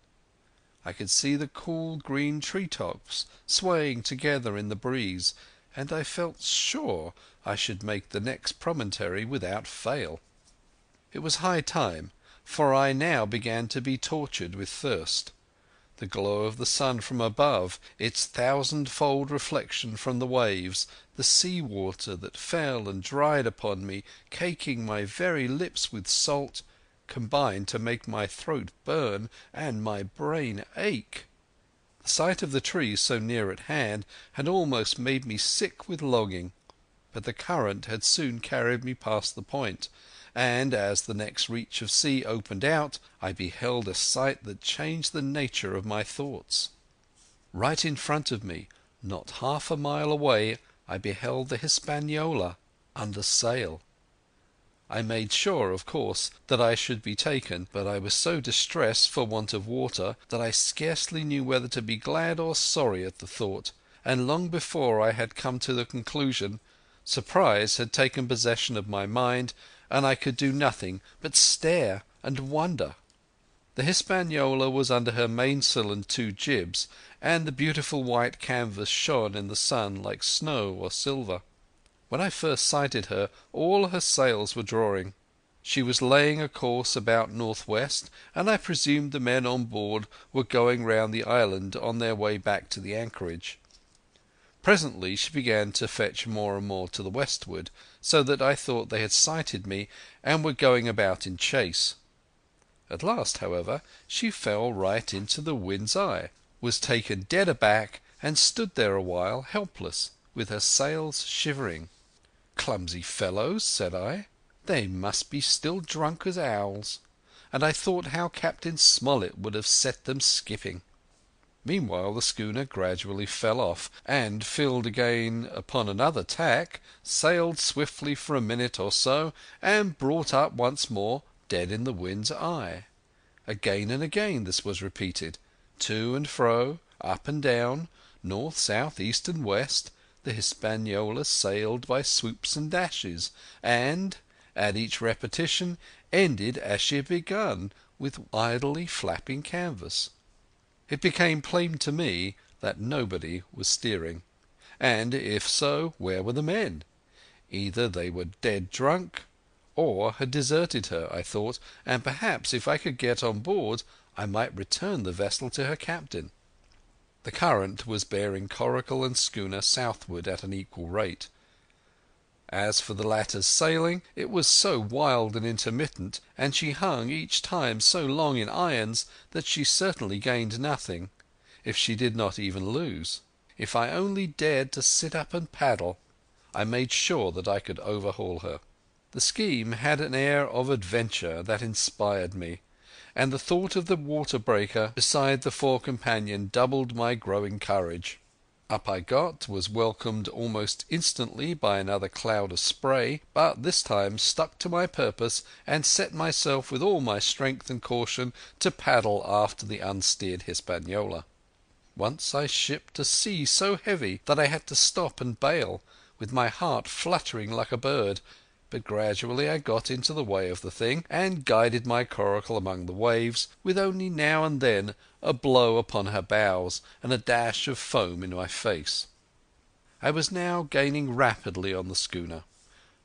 I could see the cool green tree-tops swaying together in the breeze, and I felt sure I should make the next promontory without fail. It was high time, for I now began to be tortured with thirst. The glow of the sun from above, its thousand-fold reflection from the waves, the sea-water that fell and dried upon me, caking my very lips with salt, combined to make my throat burn and my brain ache. The sight of the trees so near at hand had almost made me sick with longing, but the current had soon carried me past the point, and as the next reach of sea opened out, I beheld a sight that changed the nature of my thoughts. Right in front of me, not half a mile away, I beheld the Hispaniola under sail. I made sure, of course, that I should be taken, but I was so distressed for want of water that I scarcely knew whether to be glad or sorry at the thought, and long before I had come to the conclusion, surprise had taken possession of my mind, and I could do nothing but stare and wonder. The Hispaniola was under her mainsail and 2 jibs, and the beautiful white canvas shone in the sun like snow or silver. When I first sighted her, all her sails were drawing. She was laying a course about northwest, and I presumed the men on board were going round the island on their way back to the anchorage. Presently she began to fetch more and more to the westward, so that I thought they had sighted me and were going about in chase. At last, however, she fell right into the wind's eye, was taken dead aback, and stood there a while helpless, with her sails shivering. "Clumsy fellows," said I. "They must be still drunk as owls." And I thought how Captain Smollett would have set them skipping. Meanwhile the schooner gradually fell off, and filled again upon another tack, sailed swiftly for a minute or so, and brought up once more dead in the wind's eye. Again and again this was repeated. To and fro, up and down, north, south, east and west, the Hispaniola sailed by swoops and dashes, and at each repetition ended as she had begun, with idly flapping canvas. It became plain to me that nobody was steering, and if so, where were the men? Either they were dead drunk or had deserted her, I thought, and perhaps if I could get on board I might return the vessel to her captain. The current was bearing coracle and schooner southward at an equal rate. As for the latter's sailing, it was so wild and intermittent, and she hung each time so long in irons, that she certainly gained nothing, if she did not even lose. If I only dared to sit up and paddle, I made sure that I could overhaul her. The scheme had an air of adventure that inspired me, and the thought of the water breaker beside the fore companion doubled my growing courage. Up I got, was welcomed almost instantly by another cloud of spray, but this time stuck to my purpose and set myself with all my strength and caution to paddle after the unsteered Hispaniola. Once I shipped a sea so heavy that I had to stop and bail, with my heart fluttering like a bird, but gradually I got into the way of the thing, and guided my coracle among the waves, with only now and then a blow upon her bows and a dash of foam in my face. I was now gaining rapidly on the schooner.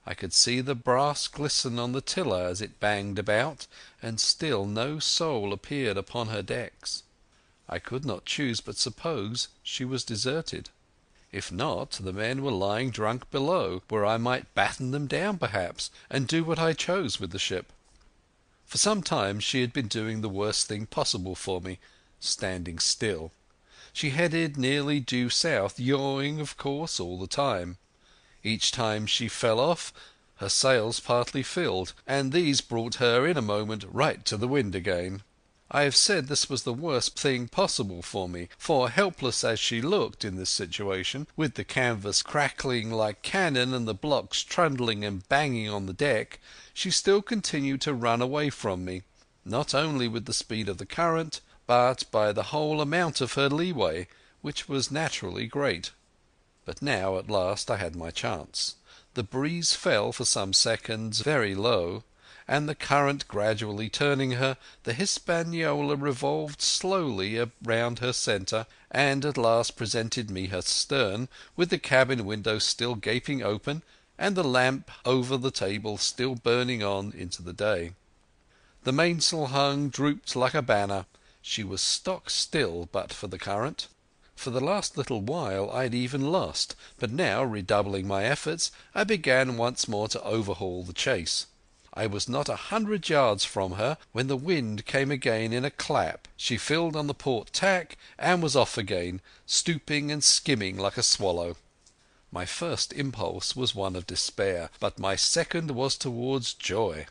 I could see the brass glisten on the tiller as it banged about, and still no soul appeared upon her decks. I could not choose but suppose she was deserted. If not, the men were lying drunk below, where I might batten them down perhaps, and do what I chose with the ship. For some time she had been doing the worst thing possible for me, standing still. She headed nearly due south, yawing of course all the time. Each time she fell off, her sails partly filled, and these brought her in a moment right to the wind again. I have said this was the worst thing possible for me, for helpless as she looked in this situation, with the canvas crackling like cannon and the blocks trundling and banging on the deck, she still continued to run away from me, not only with the speed of the current, but by the whole amount of her leeway, which was naturally great. But now at last I had my chance. The breeze fell for some seconds very low, and the current gradually turning her, the Hispaniola revolved slowly round her centre, and at last presented me her stern, with the cabin window still gaping open, and the lamp over the table still burning on into the day. The mainsail hung drooped like a banner. She was stock still but for the current. For the last little while I had even lost, but now, redoubling my efforts, I began once more to overhaul the chase. I was not 100 yards from her when the wind came again in a clap. She filled on the port tack and was off again, stooping and skimming like a swallow. My first impulse was one of despair, but my second was towards joy.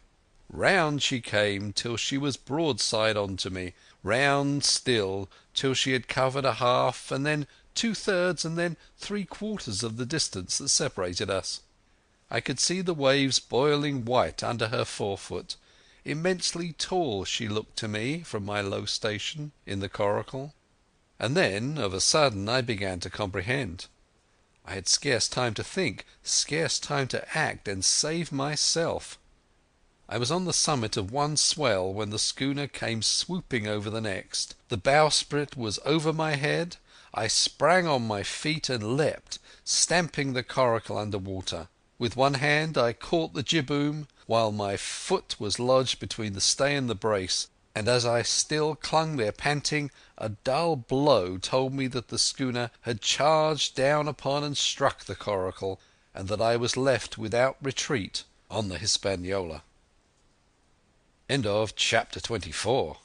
Round she came till she was broadside on to me, round still till she had covered a half, and then 2/3, and then 3/4 of the distance that separated us. I could see the waves boiling white under her forefoot. Immensely tall she looked to me from my low station in the coracle. And then of a sudden I began to comprehend. I had scarce time to think, scarce time to act and save myself. I was on the summit of one swell when the schooner came swooping over the next. The bowsprit was over my head. I sprang on my feet and leapt, stamping the coracle under water. With one hand I caught the jibboom, while my foot was lodged between the stay and the brace, and as I still clung there panting, a dull blow told me that the schooner had charged down upon and struck the coracle, and that I was left without retreat on the Hispaniola. Chapter 24